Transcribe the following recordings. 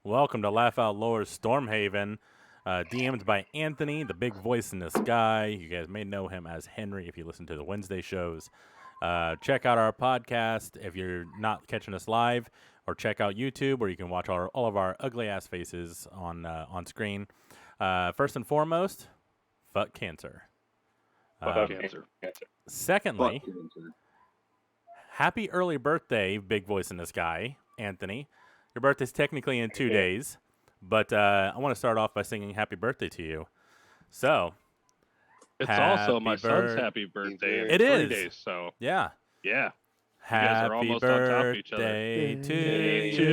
Welcome to Laugh Out Lower's Stormhaven, DM'd by Anthony, the big voice in the sky. You guys may know him as Henry if you listen to the Wednesday shows. Check out our podcast if you're not catching us live, or check out YouTube where you can watch all of our ugly ass faces on screen. First and foremost, fuck cancer. Fuck cancer. Secondly, Fuck cancer. happy early birthday, big voice in the sky, Anthony. Your birthday's technically in 2 days, but I want to start off by singing happy birthday to you. So, It's Happy also my son's happy birthday in It 3 is. days, so yeah. yeah. Happy guys are almost on top of each other. birthday to To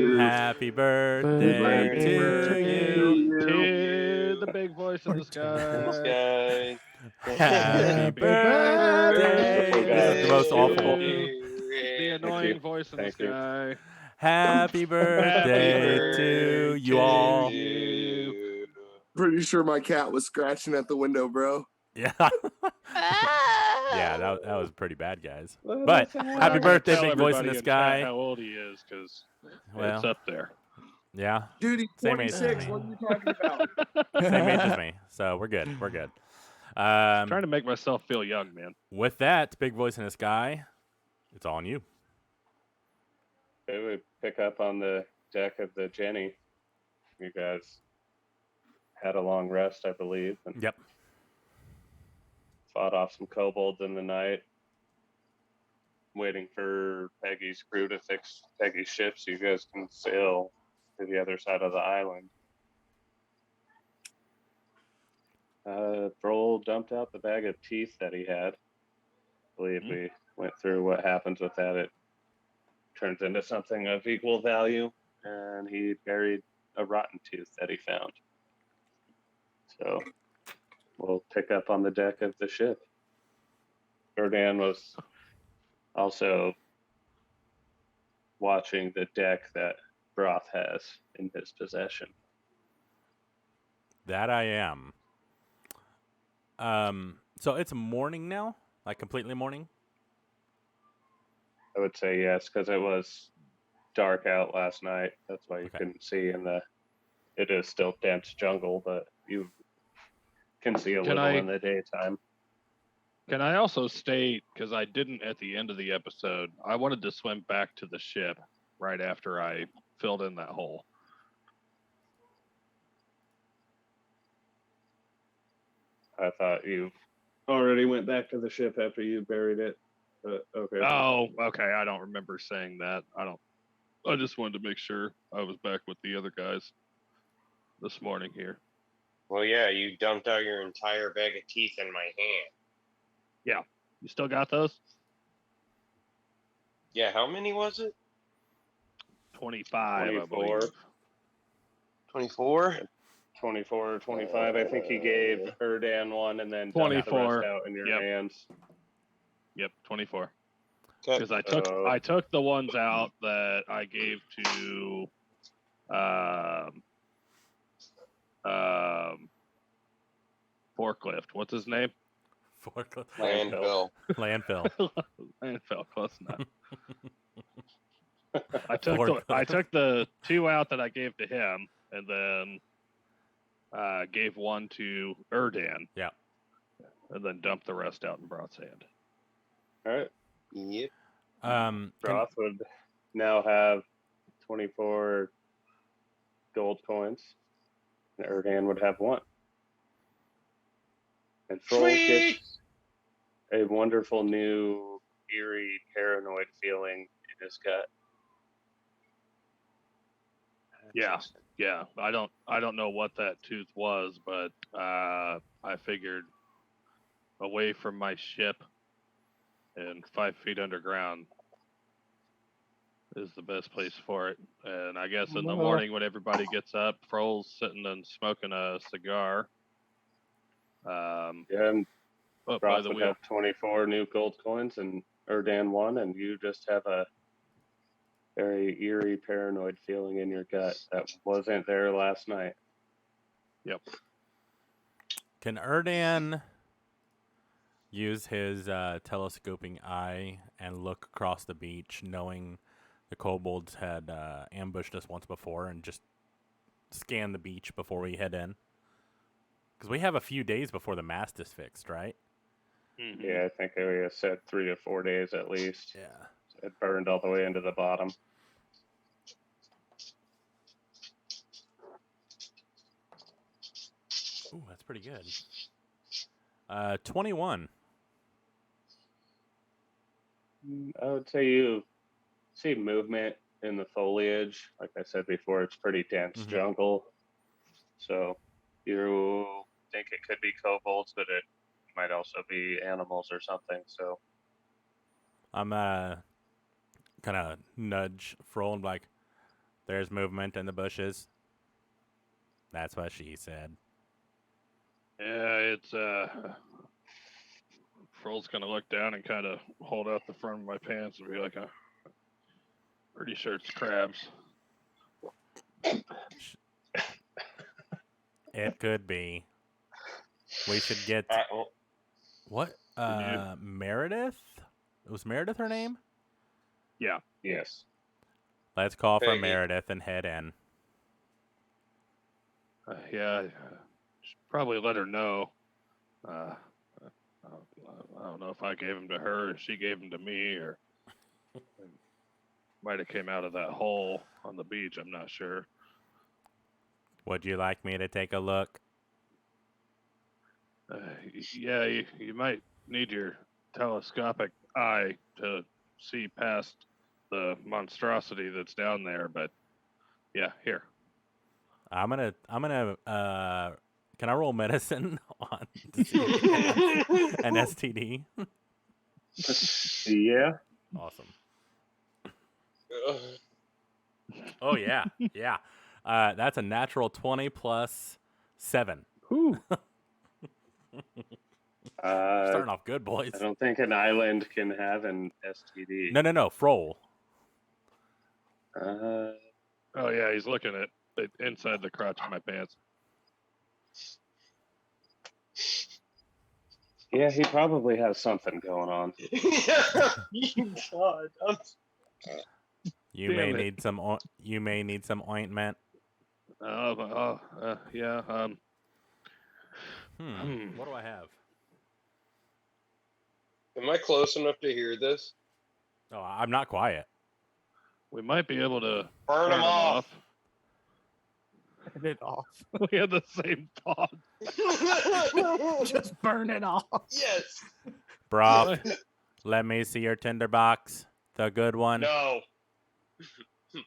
you. Happy birthday to you. To the big voice in the sky. Happy birthday. This is the most awful. The annoying voice in the sky. Happy birthday to you all. Pretty sure my cat was scratching at the window, bro. Yeah. Yeah, that was pretty bad, guys. But happy birthday, Tell big voice in everybody the chat sky. how old he is, because Well. it's up there. Yeah. Dude, he's Same age as 26. me. What are you talking about? Same age as me. So we're good. We're good. Trying to make myself feel young, man. With that, big voice in the sky, it's all on you. They would pick up on the deck of the Jenny. You guys had a long rest, I believe, and Yep. fought off some kobolds in the night, waiting for Peggy's crew to fix Peggy's ship so you guys can sail to the other side of the island. Broll dumped out the bag of teeth that he had. I believe we went through what happens with that. It turns into something of equal value, and he buried a rotten tooth that he found. So we'll pick up on the deck of the ship. Erdan was also watching the deck that Broth has in his possession. That I am. So it's morning now? Like completely morning? I would say yes, because it was dark out last night. That's why you couldn't see it is still dense jungle, but you can see a little in the daytime. Can I also state, because I didn't at the end of the episode, I wanted to swim back to the ship right after I filled in that hole. I thought you already went back to the ship after you buried it. But okay. Oh, okay. I don't remember saying that. I just wanted to make sure I was back with the other guys this morning here. Well, yeah, you dumped out your entire bag of teeth in my hand. Yeah. You still got those? Yeah, how many was it? 25, 24. I believe. 24? 24 or 25. I think he gave Erdan one and then 24. dumped the rest out in your Yep. hands. Yep, 24. Okay. Because I took the ones out that I gave to Forklift. What's his name? Forklift. Landfill. Landfill. Landfill, close enough. I took the 2 out that I gave to him, and then gave one to Erdan. Yeah. And then dumped the rest out in Broth's hand. All right. Yep. Broth would now have 24 gold coins, and Erdan would have 1. And Froll gets a wonderful new eerie paranoid feeling in his gut. Yeah. I don't know what that tooth was, but I figured away from my ship and 5 feet underground is the best place for it. And I guess in the morning when everybody gets up, Froll's sitting and smoking a cigar. And Broth would have 24 new gold coins, and Erdan 1, and you just have a very eerie paranoid feeling in your gut that wasn't there last night. Yep. Can Erdan use his telescoping eye and look across the beach, knowing The kobolds had ambushed us once before and just scanned the beach before we head in. Because we have a few days before the mast is fixed, right? Mhm. Yeah, I think we said 3 to 4 days at least. Yeah. It burned all the way into the bottom. Ooh, that's pretty good. 21. I would say you see movement in the foliage. Like I said before, it's pretty dense Mhm. jungle. So you think it could be kobolds, but it might also be animals or something. So I'm kind of nudge Froll and like, there's movement in the bushes. That's what she said. Yeah, it's Froll's gonna look down and kind of hold out the front of my pants and be like, pretty sure it's crabs. It could be. We should get All right, well, what? Meredith? Was Meredith her name? Yeah. yes. Let's call for Hey, Meredith and head in. Yeah, should probably let her know. I don't know if I gave him to her or she gave him to me, or might have came out of that hole on the beach. I'm not sure. Would you like me to take a look? Yeah, you might need your telescopic eye to see past the monstrosity that's down there, but yeah, here. I'm gonna can I roll medicine on to see if he has an STD? Yeah. Awesome. ugh. Oh yeah. Yeah. That's a natural 20 plus 7. Whew. Starting off good, boys. I don't think an island can have an STD. No. Froll. Uh, Oh yeah, he's looking at it inside the crotch of my pants. yeah, he probably has something going on. God, You Damn may it. need some you may need some ointment. Yeah. What do I have? am I close enough to hear this? Oh, I'm not quiet. We might be able to Burn them off. Burn it off. We had the same thought. Just burn it off. Yes. Broth, let me see your tinderbox. The good one. No.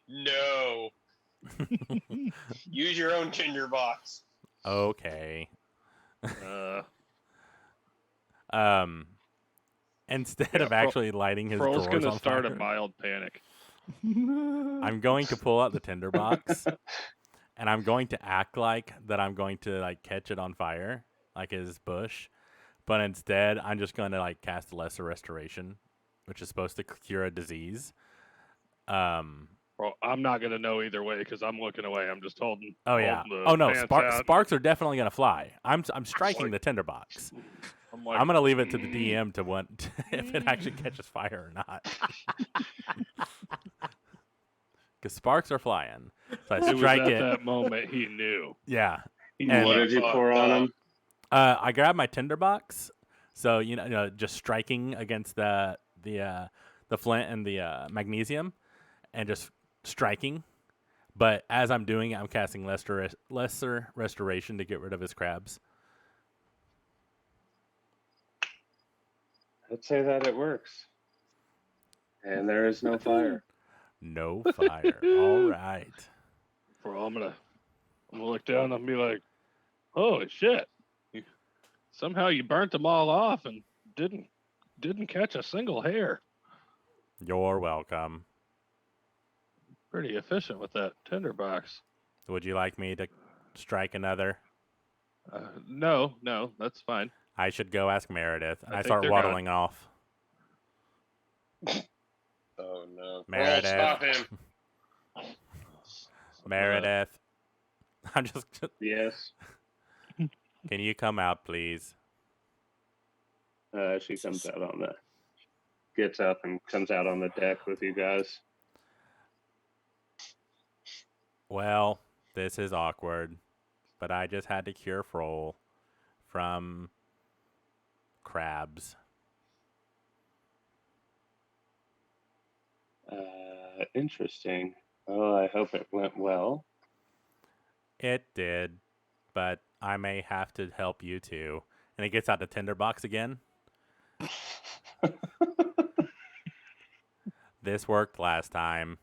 No. Use your own tinderbox. Okay. Uh, Instead Yeah, of actually lighting his Froll's drawers gonna on start fire, a mild panic. I'm going to pull out the tinderbox, and I'm going to act like that I'm going to like catch it on fire, like his bush. But instead, I'm just going to like cast lesser restoration, which is supposed to cure a disease. Well, I'm not gonna know either way because I'm looking away. I'm just holding. Oh yeah. holding the Oh no. pants out. Sparks are definitely gonna fly. I'm striking Like- the tinderbox. I'm like, I'm gonna leave it to the DM to want if it actually catches fire or not. Because sparks are flying. So I it was strike at it. that moment he knew. Yeah. He And- What knew. did you pour on him? I grab my tinderbox. So just striking against the flint and the magnesium, and just striking. But as I'm doing it, I'm casting lesser restoration to get rid of his crabs. I'd say that it works. And there is no fire. No fire. All right. Bro, I'm gonna look down and be like, "Holy shit! Somehow you burnt them all off and didn't catch a single hair. You're welcome. Pretty efficient with that tinderbox." Would you like me to strike another? No, that's fine. I should go ask Meredith. And I I think start they're waddling off. Oh no. Meredith. Well, stop him. Meredith. I'm just. Yes. Can you come out, please? She comes out on the gets up and comes out on the deck with you guys. Well, this is awkward, but I just had to cure Froll from crabs. Interesting. Well, I hope it went well. It did, but I may have to help you too. And he gets out the tinderbox again. This worked last time.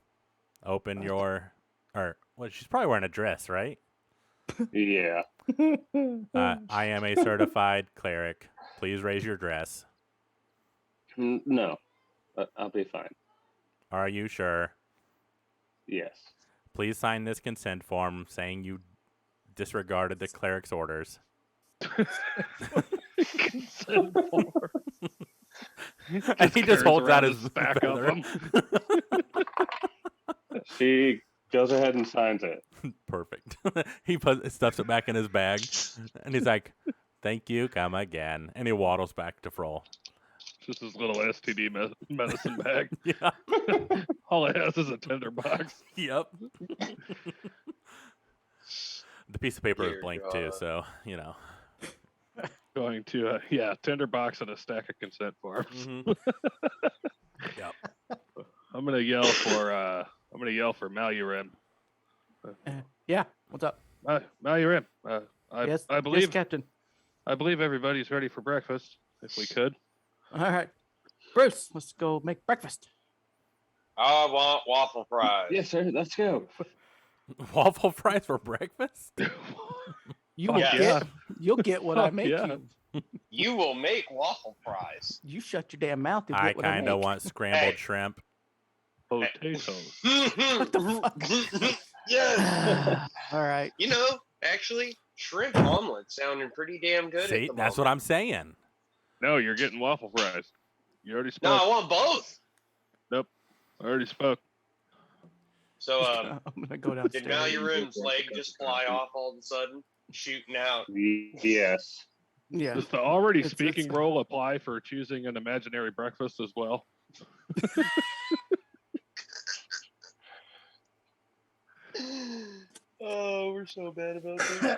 Open your, well, she's probably wearing a dress, right? Yeah. I am a certified cleric. Please raise your dress. No, but I'll be fine. Are you sure? Yes. Please sign this consent form saying you disregarded the cleric's orders. Consent form. And he just carries holds out around his a stack of feather. them. She goes ahead and signs it. Perfect. He stuffs it back in his bag, and he's like, "Thank you, come again." And he waddles back to Froll. Just his little STD medicine bag. Yeah. All it has is a tinderbox. Yep. The piece of paper is Dear blank too, God. so you know. Going to tinderbox and a stack of consent forms. Mhm. Yep. I'm gonna yell for Malurim. Yeah. What's up? Malurim. Yes. I believe Yes, Captain. I believe everybody's ready for breakfast. If we could. All right, Bruce. Let's go make breakfast. I want waffle fries. Yes, sir. Let's go. Waffle fries for breakfast? You Fuck will yeah. get. You'll get what I Fuck make yeah. you. You will make waffle fries. You shut your damn mouth. You'll I get what I kind of make. want scrambled Hey. shrimp. Potatoes. What the fuck? Yes. All right. You know, actually, shrimp omelet sounding pretty damn good. See, at the that's what moment. I'm saying. No, you're getting waffle fries. You already No, spoke. I want both. I already spoke. So, I'm gonna go downstairs. did Malurim's leg just fly off all of a sudden, shooting out? Yes. Yeah. Does the already It's- speaking it's- role apply for choosing an imaginary breakfast as well? Oh, we're so bad about this.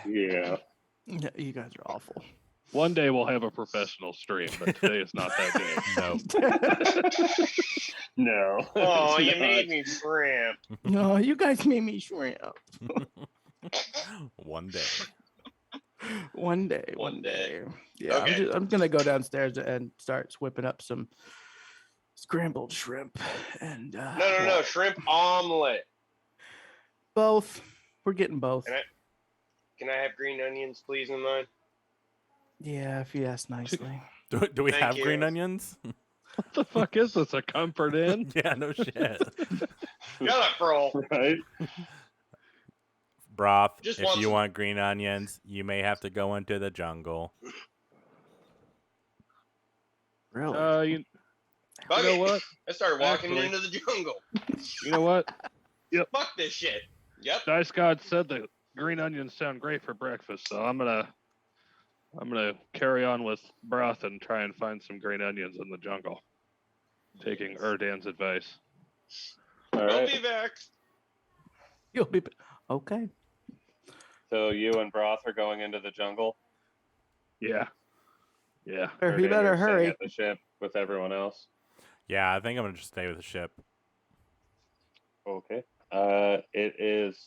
Yeah. Yeah, you guys are awful. One day we'll have a professional stream, but today is not that day. No. No. Oh, it's you not. made me shrimp. No, you guys made me shrimp. One day. One day. One One day. day. Yeah, Okay. I'm gonna go downstairs and start whipping up some scrambled shrimp and No, shrimp omelet. both. We're getting both. Can I have green onions, please, in mine? Yeah, if you ask nicely. Do we Thank have green you. onions? What the fuck is this? A comfort inn? Yeah, no shit. Shut up, bro. Right? Broth, Just if want you some- want green onions, you may have to go into the jungle. Really? You Fuck know it. what? I started walking Actually- into the jungle. You know what? Fuck this shit. Yep. Dice God said that green onions sound great for breakfast, so I'm gonna carry on with broth and try and find some green onions in the jungle. Taking Erdan's advice. All I'll right. be back. You'll be okay. So you and Broth are going into the jungle. Yeah. You Erdan, better you're staying hurry. at the ship with everyone else. Yeah, I think I'm gonna just stay with the ship. Okay. It is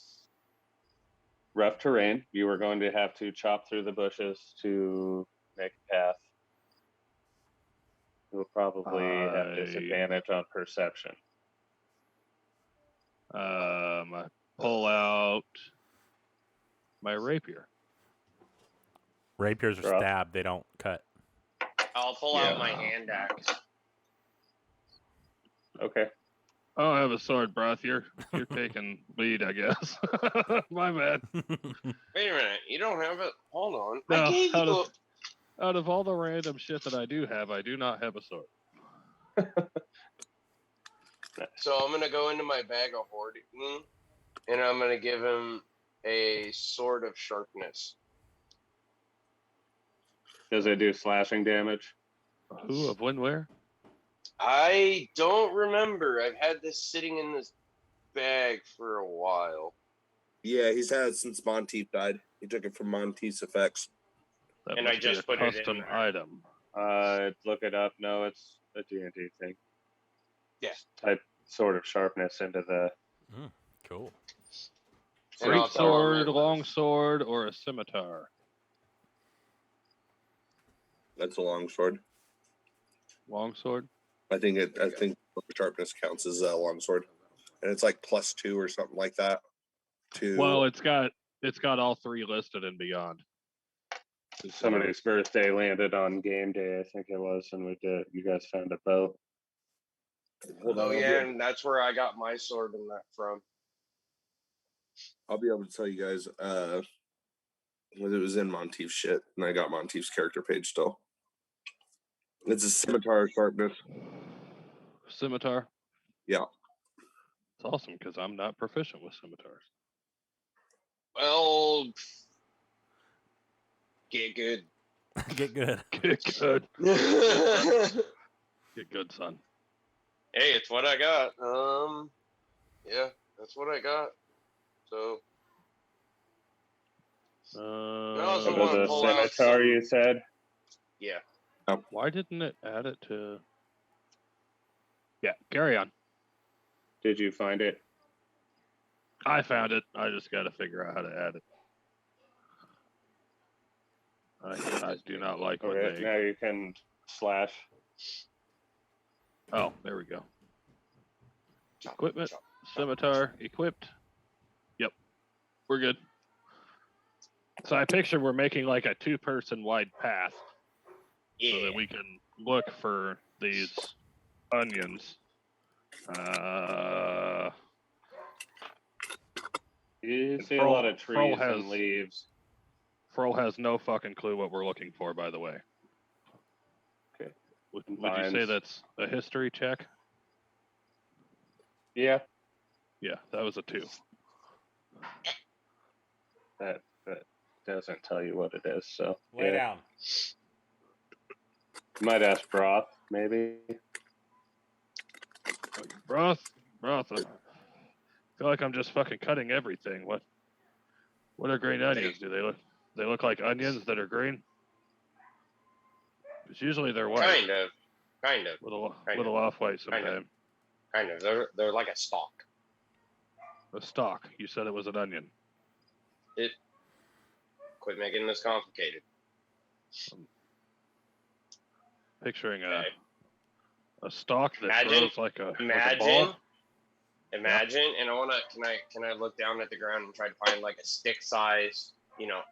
rough terrain. You are going to have to chop through the bushes to make a path. You'll probably have I- disadvantage on perception. I pull out my rapier. Rapiers are Rough. stabbed; they don't cut. I'll pull Yeah. out my hand axe. Okay. I don't have a sword, broth. You're taking lead, I guess. My bad. Wait a minute. You don't have it? Hold on. No, I gave out you of- Out of all the random shit that I do have, I do not have a sword. So I'm going to go into my bag of hoarding and I'm going to give him a sword of sharpness. Does it do slashing damage? Who of when where? I don't remember. I've had this sitting in this bag for a while. Yeah, he's had it since Monteith died. He took it from Monteith's effects. That And I must be just a put it in custom there. item. Look it up. No, it's a D&D thing. Yeah. Type sort of sharpness into the. Cool. And I'll Great tell him sword, it was- long sword, or a scimitar? That's a long sword. Long sword? I think sharpness counts as a long sword, and it's like +2 or something like that. Well, it's got all 3 listed and beyond. Somebody's birthday landed on game day, I think it was, and you guys found a boat. Hold on, Oh yeah, and that's where I got my sword and that from. I'll be able to tell you guys when it was in Monteith's shit, and I got Monteith's character page still. It's a scimitar sharpness. Scimitar? Yeah. It's awesome because I'm not proficient with scimitars. Well, get good. Get good. Get good. Hey, Get good, son. it's what I got. Yeah, that's what I got. So also Uh, want So to the pull out scimitar some- you said? yeah. why didn't it add it to... Yeah, carry on. Did you find it? I found it. I just got to figure out how to add it. I do not like when Okay, they... now you can slash. Oh, there we go. Equipment, scimitar, equipped. Yep, we're good. So I picture we're making like a 2-person wide path Yeah. so that we can look for these onions. You And see a lot of Froll trees has- and leaves. Froll has no fucking clue what we're looking for, by the way. Okay. Would you say Vines. that's a history check? Yeah, Yeah, that was a 2. that doesn't tell you what it is. So Lay yeah. down. Might ask Broth, maybe. Broth. I feel like I'm just fucking cutting everything. What are green onions? Do they look like onions that are green? Because usually they're white. Kind of. Little off white sometimes. Kind of. They're like a stalk. A stalk. You said it was an onion. Quit making this complicated. Picturing Okay. a stalk that Imagine- grows like a Imagine, ball. and I wanna. Can I look down at the ground and try to find like a stick size,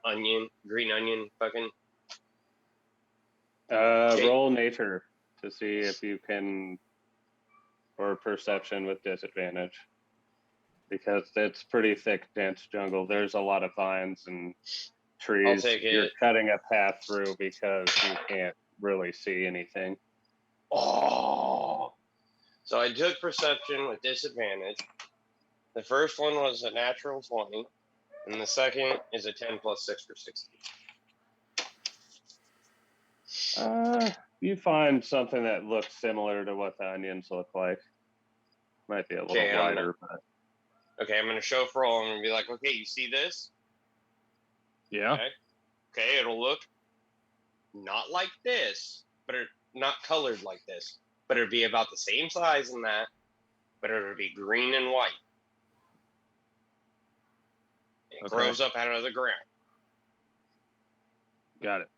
onion, green onion, fucking. Roll nature to see if you can, or perception with disadvantage, because it's pretty thick, dense jungle. There's a lot of vines and trees. take You're it. cutting a path through because you can't really see anything. Oh. So I took perception with disadvantage. The first one was a natural 20, and the second is a 10 plus 6 for 16. You find something that looks similar to what the onions look like. Might be a little Okay, wider, but Okay, I'm gonna show Froll and be like, okay, you see this? Yeah. Okay, it'll look not like this, but not colored like this, but it'll be about the same size in that, but it'll be green and white. It Okay. grows up out of the ground. Got it.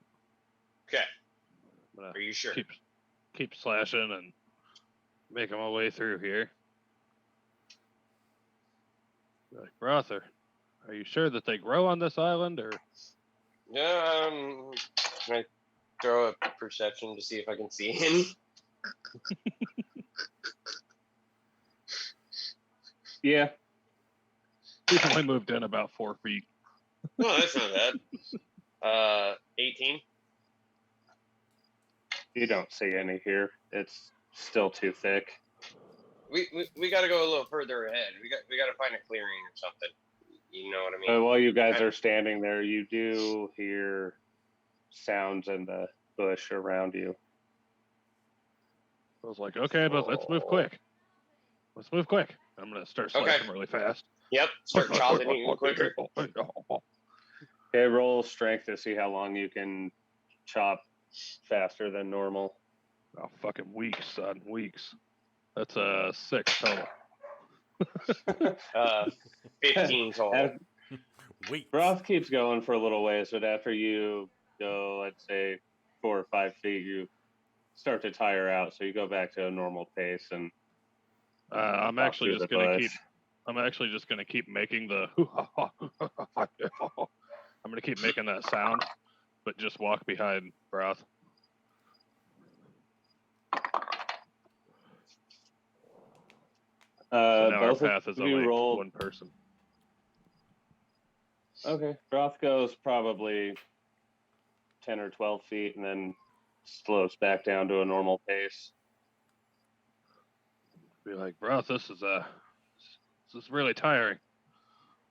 Okay, I'm gonna are you sure? keep slashing and making my way through here. Like, Brother, are you sure that they grow on this island, or Yeah, can I throw a perception to see if I can see any? yeah, we've only moved in about 4 feet? Oh, that's not bad. 18. you don't see any here. It's still too thick. We got to go a little further ahead. We got to find a clearing or something. You know what I mean? But while you guys are standing there, you do hear sounds in the bush around you. I was like, okay, but let's move quick. I'm gonna start slashing really fast. Yep. Start chopping even quicker. Okay, roll strength to see how long you can chop faster than normal. Oh, fucking weeks, son. Weeks. That's a 6 total. 15 total. Wait. Broth keeps going for a little ways, but after you go, I'd say 4 or 5 feet, you start to tire out. So you go back to a normal pace, and I'm off actually through just the gonna bush. keep. I'm actually just gonna keep making the. I'm gonna keep making that sound, but just walk behind Broth. So now our both path of is you only roll. one person. Okay, Broth goes probably 10 or 12 feet, and then slows back down to a normal pace. Be like, Broth, this is really tiring.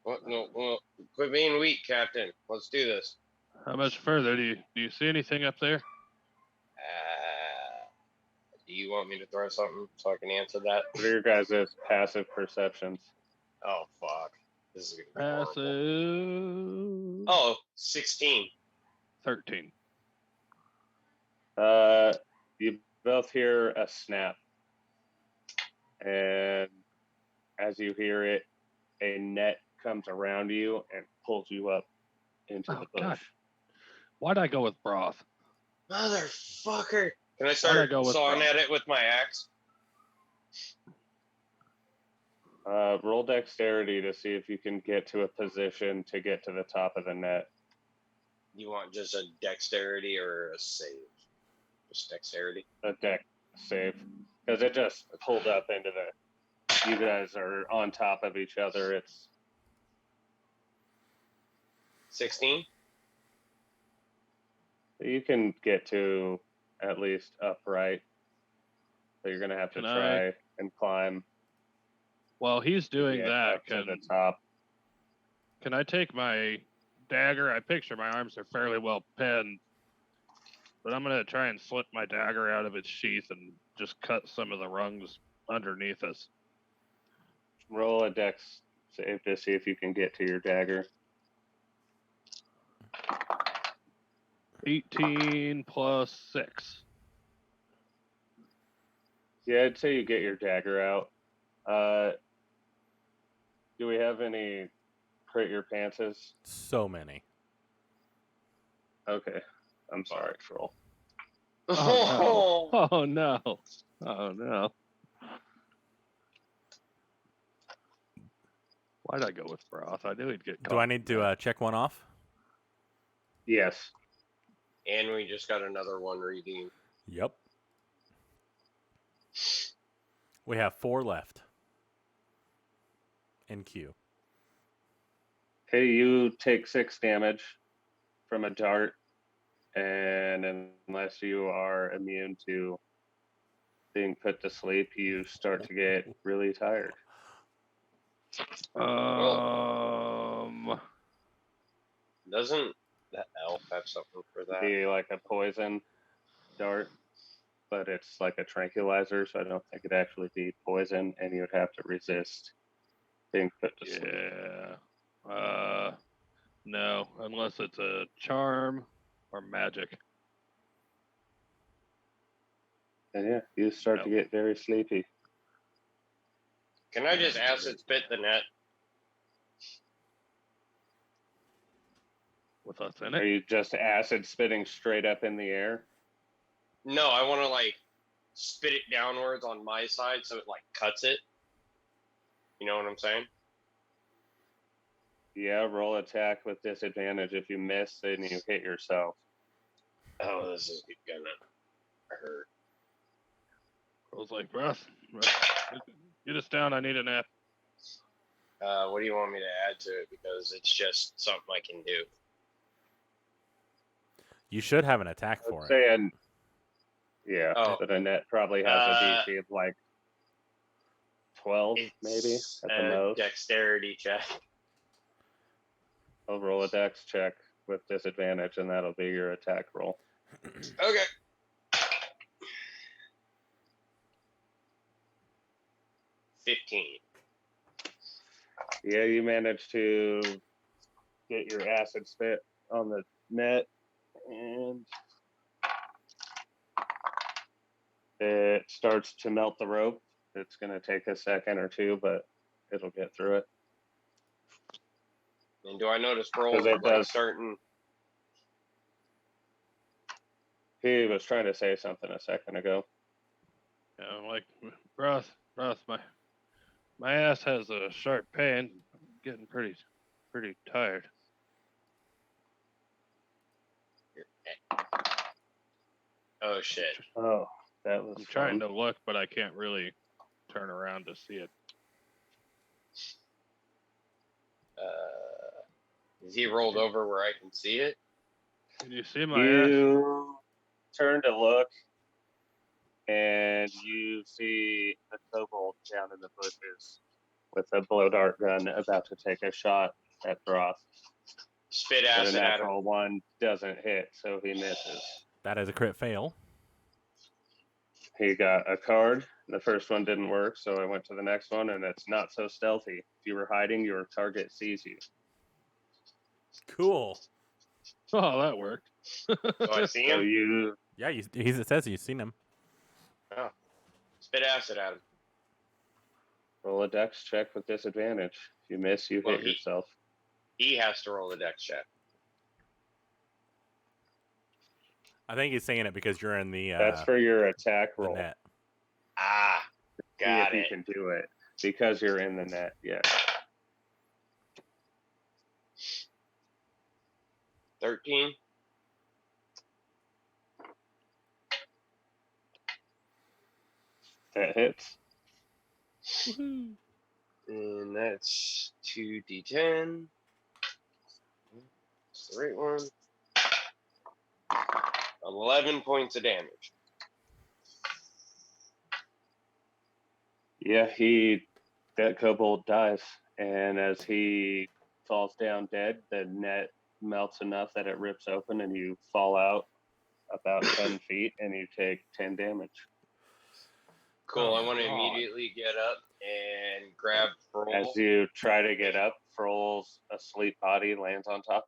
What? No, well, quit being weak, Captain. Let's do this. How much further do you see anything up there? Do you want me to throw something so I can answer that? What are your guys' passive perceptions? Oh, fuck. This is gonna be horrible. Passive. Oh, 16. 13. You both hear a snap, and as you hear it, a net comes around you and pulls you up into Oh, the bush. God. Why'd I go with Broth? Motherfucker. Can I Why'd I start go with sawing Broth? at it with my axe? Roll dexterity to see if you can get to a position to get to the top of the net. You want just a dexterity or a save? Just dexterity? A dex save, because it just pulled up into the. You guys are on top of each other. It's 16? you can get to at least upright, but you're gonna have to Can try and climb. While he's to doing get that, up to the top. can I take my dagger? I picture my arms are fairly well pinned, but I'm gonna try and slip my dagger out of its sheath and just cut some of the rungs underneath us. Roll a dex save to see if you can get to your dagger. 18 plus 6. Yeah, I'd say you get your dagger out. Do we have any crit your pantses? So many. Okay, I'm sorry, troll. Oh no! Oh no! Oh no! Why'd I go with Broth? I knew he'd get caught. Do I need to check one off? Yes. And we just got another one redeemed. Yep. We have 4 left. In queue. Okay, you take 6 damage from a dart, and unless you are immune to being put to sleep, you start to get really tired. Doesn't that elf have something for that? Be like a poison dart, but it's like a tranquilizer, so I don't think it'd actually be poison, and you would have to resist being put to sleep. Yeah. No, unless it's a charm or magic. And yeah, you start to get very sleepy. Can I just acid spit the net? With us in Are it? you just acid spitting straight up in the air? No, I want to like spit it downwards on my side so it like cuts it. You know what I'm saying? Yeah, roll attack with disadvantage. If you miss, then you hit yourself. Oh, this is gonna hurt. I was like, Russ, get us down. I need a nap. What do you want me to add to it? Because it's just something I can do. You should have an attack for it. Saying, yeah, Oh. but a net probably has a DC of like 12, maybe It's at the a most. dexterity check. I'll roll a dex check with disadvantage, and that'll be your attack roll. Okay. Yeah, you managed to get your acid spit on the net, and it starts to melt the rope. It's going to take a second or two, but it'll get through it. And do I notice Broll 'Cause it like does. starting? He was trying to say something a second ago. Yeah, I'm like, breath, my ass has a sharp pain. I'm getting pretty tired. Oh shit! Oh, that was I'm trying fun. to look, but I can't really turn around to see it. Is he rolled over where I can see it? Can you see my ass? You turn to look, and you see a kobold down in the bushes with a blow dart gun about to take a shot at Broth. Spit But a acid at him. natural one doesn't hit, so he misses. That is a crit fail. He got a card. The first one didn't work, so I went to the next one, and it's not so stealthy. If you were hiding, your target sees you. Cool. Oh, that worked. Do I see So him? you Yeah, it says you've seen him. Oh, spit acid at him. roll a dex check with disadvantage. If you miss, you Well, hit yourself. He has to roll a dex check. I think he's saying it because you're in the That's for your attack the roll. net. Ah, See got if you it. can do it. Because you're in the net, yeah. 13. That hits. And that's 2d10. That's the right one. 11 points of damage. Yeah, that kobold dies, and as he falls down dead, the net melts enough that it rips open, and you fall out about 10 feet, and you take 10 damage. Cool. Oh, I want to God. immediately get up and grab Broll. As you try to get up, Froll's asleep body lands on top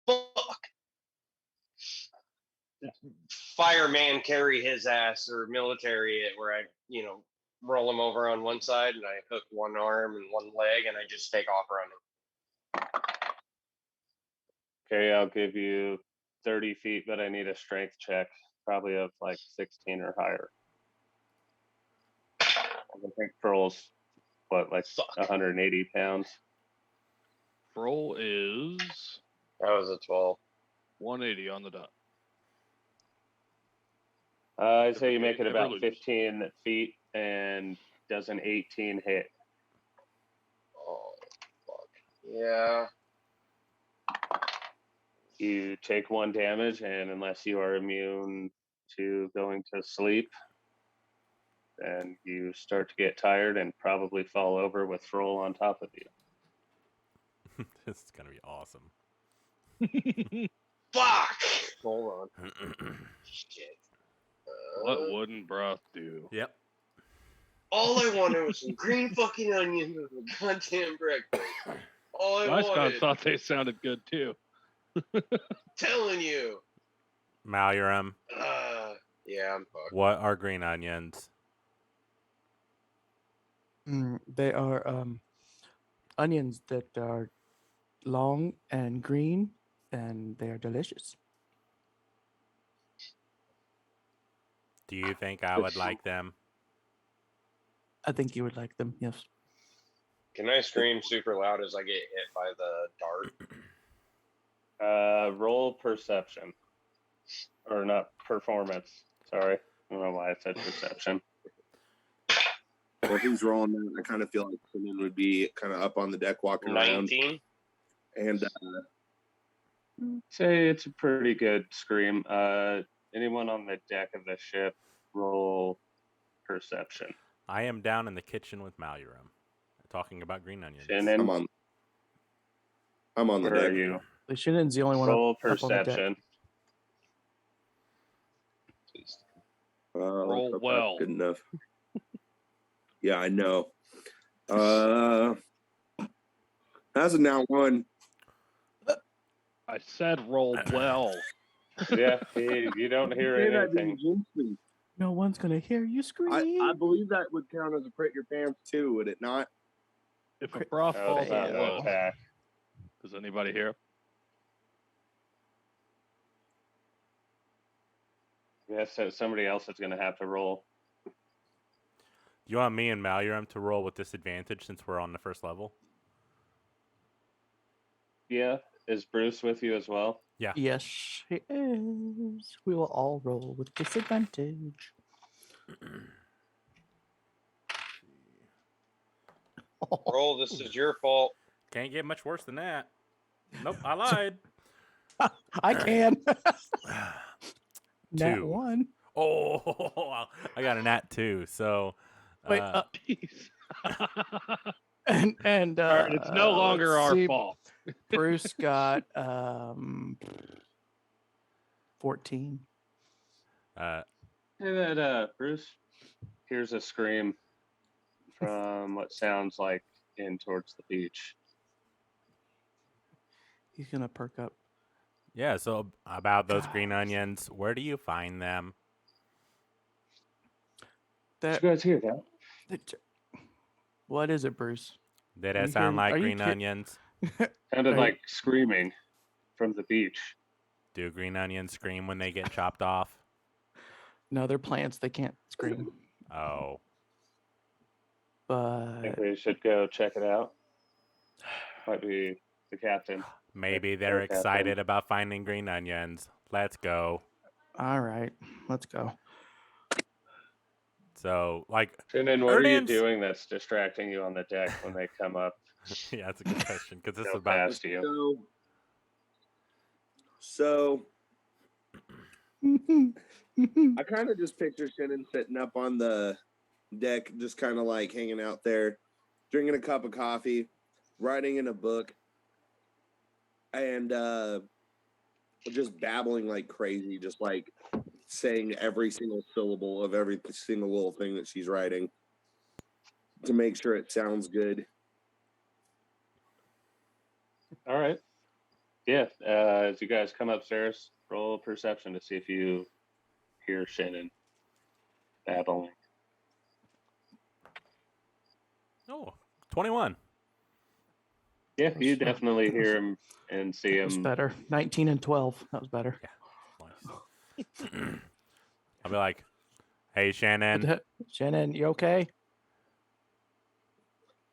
of Fuck. Fireman carry his ass, or military it, where I, roll him over on one side and I hook one arm and one leg and I just take off running. you. Okay, I'll give you 30 feet, but I need a strength check, probably of like 16 or higher. I think Froll's, like Fuck. 180 pounds. Roll is That was a 12. 180 on the dot. I'd say you make it Never about lose. 15 feet and does an 18 hit. Oh, fuck. Yeah. You take 1 damage, and unless you are immune to going to sleep, then you start to get tired and probably fall over with Froll on top of you. This is gonna be awesome. Fuck! Hold on. Shit. What wouldn't broth do? Yep. All I wanted was some green fucking onions with a goddamn breakfast. All I Nice guy wanted. thought they sounded good too. Telling you. Malurum, Yeah, I'm fucked. what are green onions? They are onions that are long and green, and they are delicious. Do you think I would like them? I think you would like them. Yes. Can I scream super loud as I get hit by the dart? Roll perception. Or not performance. Sorry. I don't know why I said perception. Well, if he's rolling that, I kind of feel like Simeon would be kind of up on the deck walking around. 19. And Say it's a pretty good scream. Anyone on the deck of the ship, roll perception. I am down in the kitchen with Malurum, talking about green onions. Shannon, I'm on the where deck. are you? Shannon's the only one Roll up on the deck. perception. Roll That's well. Good enough. Yeah, I know. That's a now one. I said roll well. Yeah, you don't hear Say that anything. didn't jinx me. No one's gonna hear you scream. I believe that would count as a crit your pants too, would it not? If a Crit frost Oh, falls it's not out, an would. attack. Does anybody hear? Yes, so somebody else is going to have to roll. You want me and Maluram to roll with disadvantage since we're on the first level? Yeah, is Bruce with you as well? Yes, he is. We will all roll with disadvantage. Roll, this is your fault. Can't get much worse than that. Nope, I lied. I can. Nat 2. 1. Oh, I got a nat 2. So, Wait, Jeez. and All right, it's no longer let's our see, fault. Bruce got 14. Hey, that Bruce hears a scream from what sounds like in towards the beach. He's gonna perk up. yeah. So about those green onions, where do you find them? That, Did you guys hear that? what is it, Bruce? Did Are it you sound hearing- like are you green hear- onions? Sounded Right. like screaming from the beach. Do green onions scream when they get chopped off? No, they're plants. They can't scream. Oh, I think But we should go check it out. Might be the captain. maybe Hey, they're Captain. excited about finding green onions. Let's go. all right, let's go. So, like, Shannon, what are you Erdan's- doing that's distracting you on the deck when they come up yeah, that's a good question because this is so about fast to you? So I kind of just picture Shannon sitting up on the deck, just kind of like hanging out there, drinking a cup of coffee, writing in a book, and just babbling like crazy, just like saying every single syllable of every single little thing that she's writing to make sure it sounds good. All right. Yeah. As you guys come upstairs, roll perception to see if you hear Shannon babbling. oh 21. Yeah, you That's- definitely hear him and see That was him. better. 19 and 12. That was better. Nice. I'll be like, hey, What Shannon. the heck? Shannon, you okay?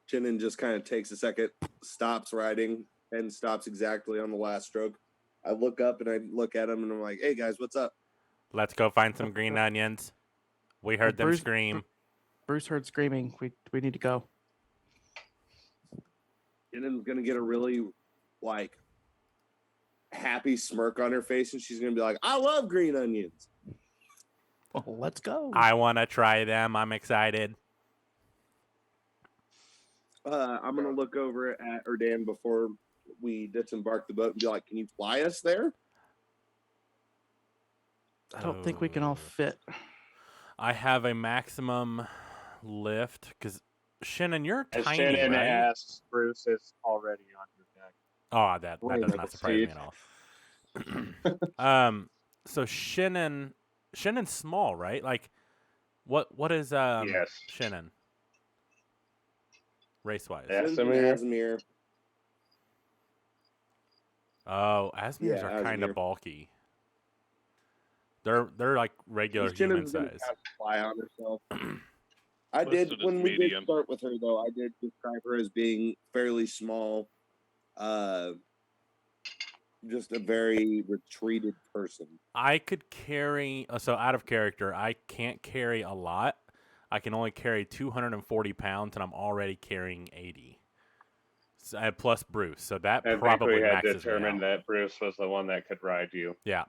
Shannon just kind of takes a second, stops writing, and stops exactly on the last stroke. I look up and I look at him and I'm like, hey guys, what's up? Let's go find some green onions. We heard them Bruce- scream. Bruce heard screaming. We need to go. Shannon's gonna get a really like happy smirk on her face, and she's gonna be like, "I love green onions." Well, let's go. I want to try them. I'm excited. I'm gonna look over at Erdan before we disembark the boat and be like, "Can you fly us there?" I don't think we can all Oh. fit. I have a maximum lift because Shannon, you're As tiny, Shannon right? asks, Bruce is already on your deck. Oh, that Wait, does like not a surprise me Steve. at all. So Shannon, Shannon's small, right? Like, what is Yes. Shannon race wise? Yeah. Shannon's Asimir. Asimir. Oh, Asmirs Yeah, are kind Asimir. of bulky. They're like regular human Shannon's gonna size. have to fly on herself. I Listed did as when we did medium. start with her though. I did describe her as being fairly small, just a very retreated person. I could carry so out of character. I can't carry a lot. I can only carry 240 pounds, and I'm already carrying 80. So, plus Bruce, so that I think probably we had maxes me determined out. that Bruce was the one that could ride you, Yeah,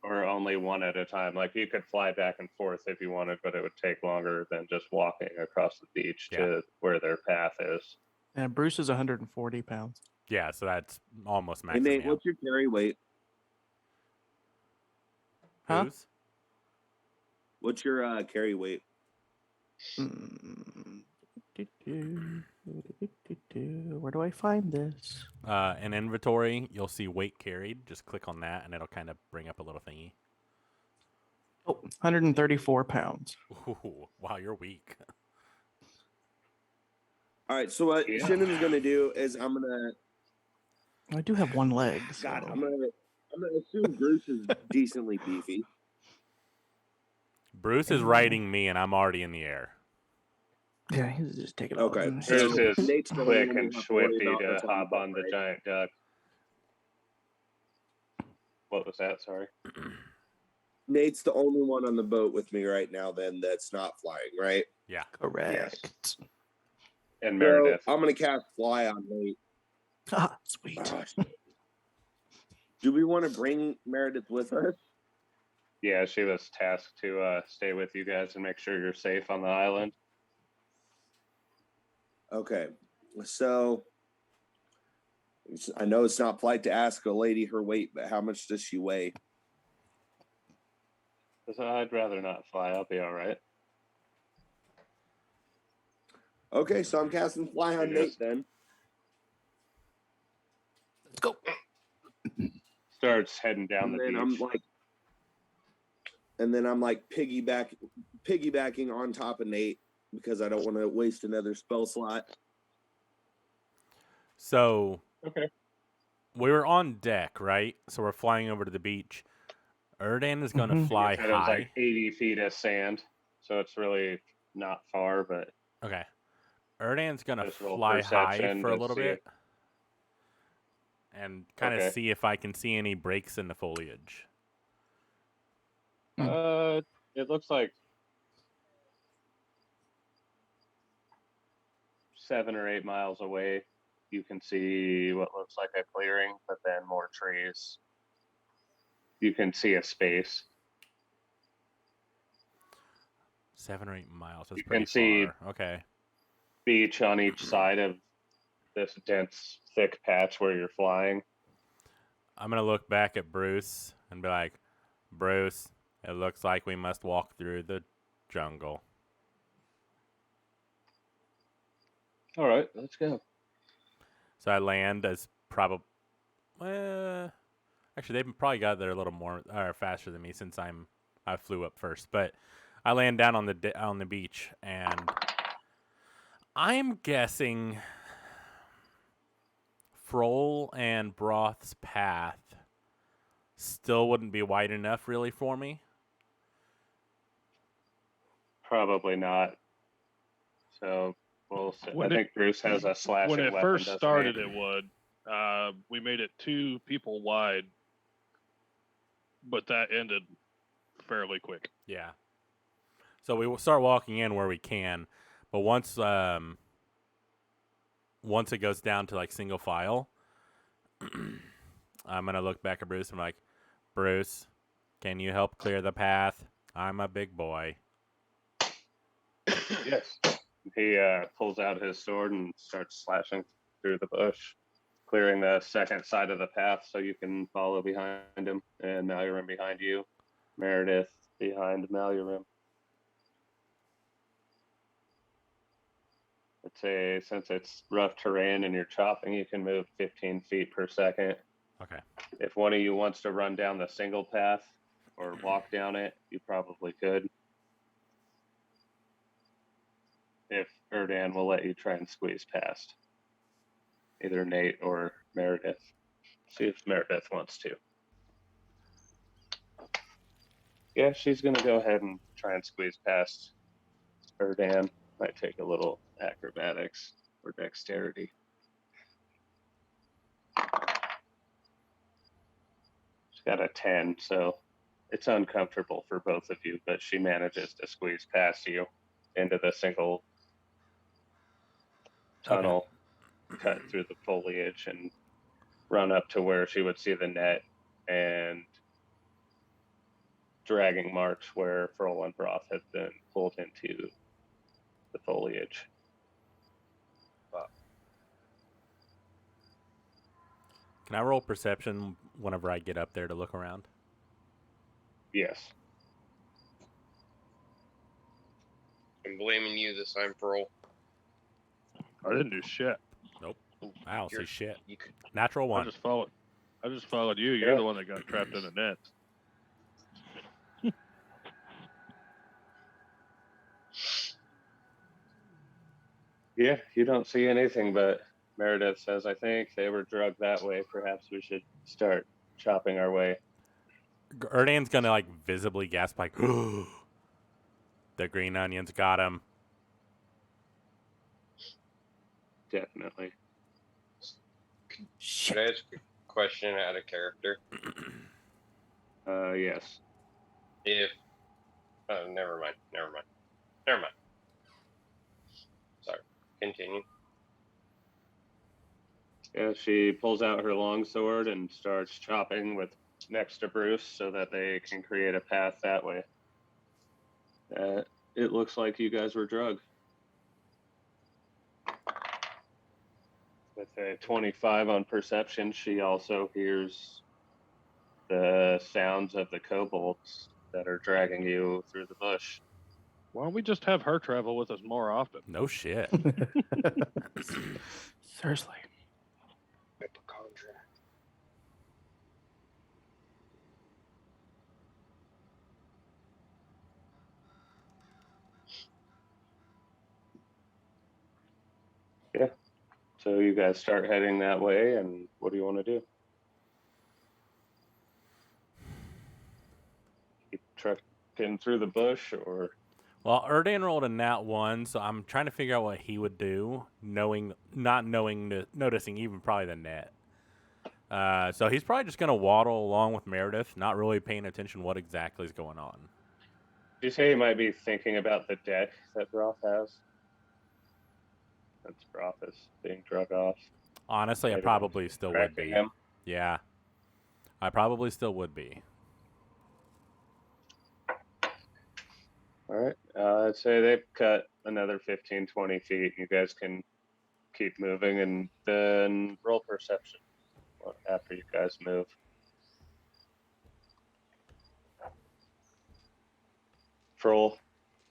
or only one at a time. Like you could fly back and forth if you wanted, but it would take longer than just walking across the beach to where their path is. And Bruce is 140 pounds. yeah. So that's almost Hey maxing Nate, me out. what's your carry weight? Huh? Who's? What's your carry weight? Where do I find this? In inventory, you'll see weight carried. Just click on that, and it'll kind of bring up a little thingy. Oh, 134 pounds. Ooh, wow, you're weak. All right, so what Yeah. Shannon's gonna do is I'm gonna I do have one leg. God, so- I'm gonna assume Bruce is decently beefy. Bruce is riding me, and I'm already in the air. Yeah, he's just taking all Okay, of so Bruce is Nate's the quick only and one to worry swiftly about to what's hop the on the right? giant duck. What was that? Sorry. Nate's the only one on the boat with me right now. Then that's not flying, right? Yeah. Correct. And So Meredith. I'm gonna cast fly on Nate. Ah, sweet. Do we want to bring Meredith with us? Yeah, she was tasked to stay with you guys and make sure you're safe on the island. Okay, so I know it's not polite to ask a lady her weight, but how much does she weigh? I'd rather not fly. I'll be all right. Okay, so I'm casting fly on Yes. Nate then. Let's go. Starts heading down And the then beach. I'm like piggybacking on top of Nate because I don't want to waste another spell slot. So Okay. we were on deck, right? So we're flying over to the beach. Erdan is going to Mhm. fly It was high. like 80 feet of sand, so it's really not far, but Okay. Erdan's going to Just roll fly high perception for a to little see bit it. and kind of Okay. see if I can see any breaks in the foliage. It looks like 7 or 8 miles away. You can see what looks like a clearing, but then more trees. You can see a space. 7 or 8 miles. That's You pretty can see- far. Okay. Beach on each side of this dense, thick patch where you're flying. I'm going to look back at Bruce and be like, Bruce, it looks like we must walk through the jungle. All right, let's go. So I land as probably. Actually, they've probably got there a little more or faster than me since I flew up first. But I land down on the beach, and I'm guessing Froll and Broth's path still wouldn't be wide enough, really, for me. Probably not. So we'll see. When I it- think Bruce has a slashing When it weapon. first doesn't started, he? it would. We made it 2 people wide, but that ended fairly quick. Yeah. So we will start walking in where we can, but once it goes down to like single file, I'm gonna look back at Bruce and I'm like, Bruce, can you help clear the path? I'm a big boy. Yes. He pulls out his sword and starts slashing through the bush, clearing the second side of the path so you can follow behind him, and Malurim behind you, Meredith behind Malurim. I'd say since it's rough terrain and you're chopping, you can move 15 feet per second. Okay. If one of you wants to run down the single path or walk down it, you probably could. If Erdan will let you try and squeeze past either Nate or Meredith. See if Meredith wants to. Yeah, she's going to go ahead and try and squeeze past Erdan. Might take a little acrobatics or dexterity. She's got a 10, so it's uncomfortable for both of you, but she manages to squeeze past you into the single tunnel, cut through the foliage, and run up to where she would see the net and dragging march where Froll and Broth had been pulled into the foliage. Can I roll perception whenever I get up there to look around? Yes. I'm blaming you this time, Pearl. I didn't do shit. Nope. I don't see You're- shit. You could, Natural I one. just followed you. You're Yeah. the one that got trapped in the net. Yeah, you don't see anything, but Meredith says, I think they were drugged that way. Perhaps we should start chopping our way. Erdan's gonna like visibly gasp like, the green onions got him. Definitely. could I ask a question out of character? Yes. If never mind. Sorry. Continue. Yeah, she pulls out her longsword and starts chopping with next to Bruce so that they can create a path that way. It looks like you guys were drugged. With a 25 on perception, she also hears the sounds of the kobolds that are dragging you through the bush. Why don't we just have her travel with us more often? No shit. Seriously. Make a contract. So you guys start heading that way, and what do you want to do? Keep trucking through the bush, or Well, Erdan rolled a nat 1, so I'm trying to figure out what he would do, noticing even probably the net. So he's probably just gonna waddle along with Meredith, not really paying attention what exactly is going on. do you say you might be thinking about the deck that Broth has? Since Broth is being drug off. Honestly, I Maybe probably still would Tracking be. him. Yeah, I probably still would be. All right. I'd say they've cut another 15, 20 feet. You guys can keep moving, and then roll perception after you guys move. Troll,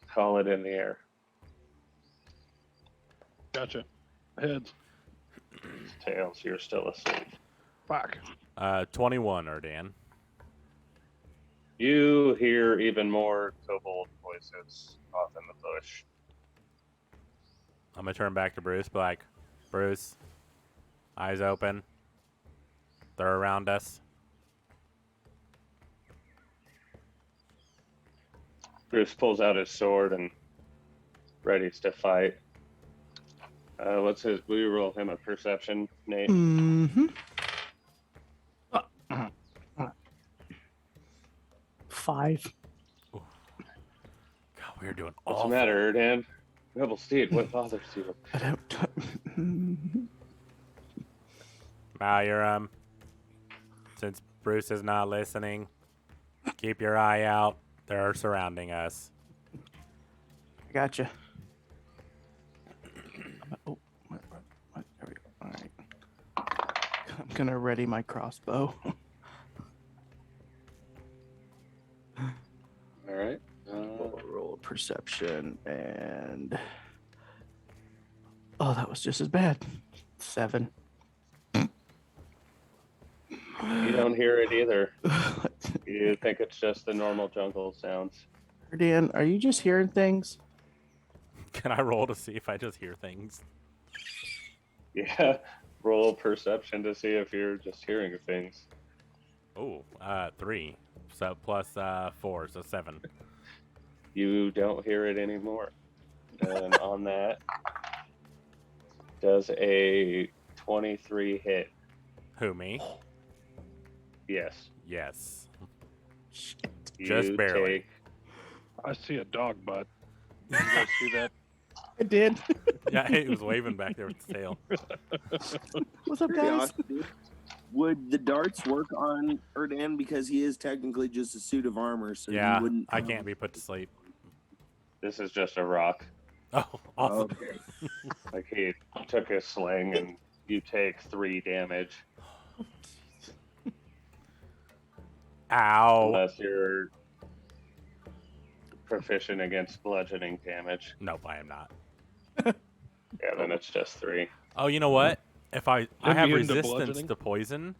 call it in the air. Gotcha. Heads. Tails, you're still asleep. Fuck. 21, Erdan. You hear even more kobold voices off in the bush. I'm gonna turn back to Bruce, be like, Bruce, eyes open. They're around us. Bruce pulls out his sword and readies to fight. What's his? Will you roll him a perception, Nate? Mm-hmm. 5. God, we are doing What's awful. the matter, Erdan? Rebel Steed, what bothers you? I don't. Malyarum, since Bruce is not listening, keep your eye out. They're surrounding us. I gotcha. Oh, what, there we go. All right. I'm gonna ready my crossbow. All right. Roll perception and that was just as bad. 7. You don't hear it either. You think it's just the normal jungle sounds. Dan, are you just hearing things? Can I roll to see if I just hear things? Yeah. Roll perception to see if you're just hearing things. Oh, 3. So plus 4, so 7. You don't hear it anymore. And on that, does a 23 hit? Who, me? Yes. Yes. Shit. Just You barely. take I see a dog butt. Did you guys see that? I did. Yeah, he was waving back there with his tail. What's up, guys? Curiosity, would the darts work on Erdan because he is technically just a suit of armor? So Yeah, he wouldn't. I can't be put to sleep. this is just a rock. Oh, awesome. Okay. Like he took a sling and you take 3 damage. Ow. Unless you're proficient against bludgeoning damage. Nope, I am not. Yeah, then it's just 3. Oh, you know what? If I have Immune to resistance bludgeoning? to poison,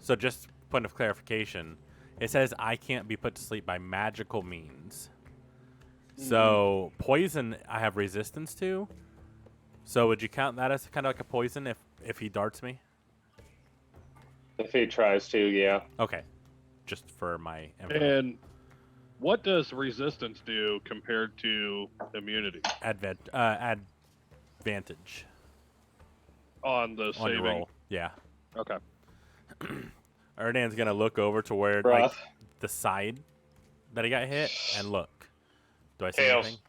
so just point of clarification, it says I can't be put to sleep by magical means. So poison, I have resistance to. So would you count that as kind of like a poison if he darts me? If he tries to, yeah. Okay, just for my info. And what does resistance do compared to immunity Advantage on the on your saving? roll. Yeah. Okay. Erdan's gonna look over to where like Broth. the side that he got hit and look. Do I see Tails. anything?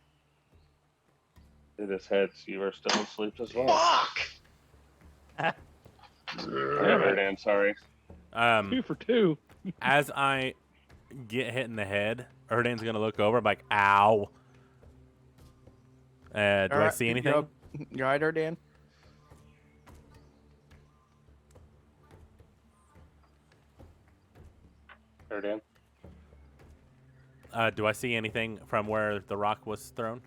It is heads. You are still asleep as well. Fuck! Erdan, sorry. 2 for 2. As I get hit in the head, Erdan's gonna look over, like, ow. Do I see anything? You all right, Erdan? Erdan. Do I see anything from where the rock was thrown?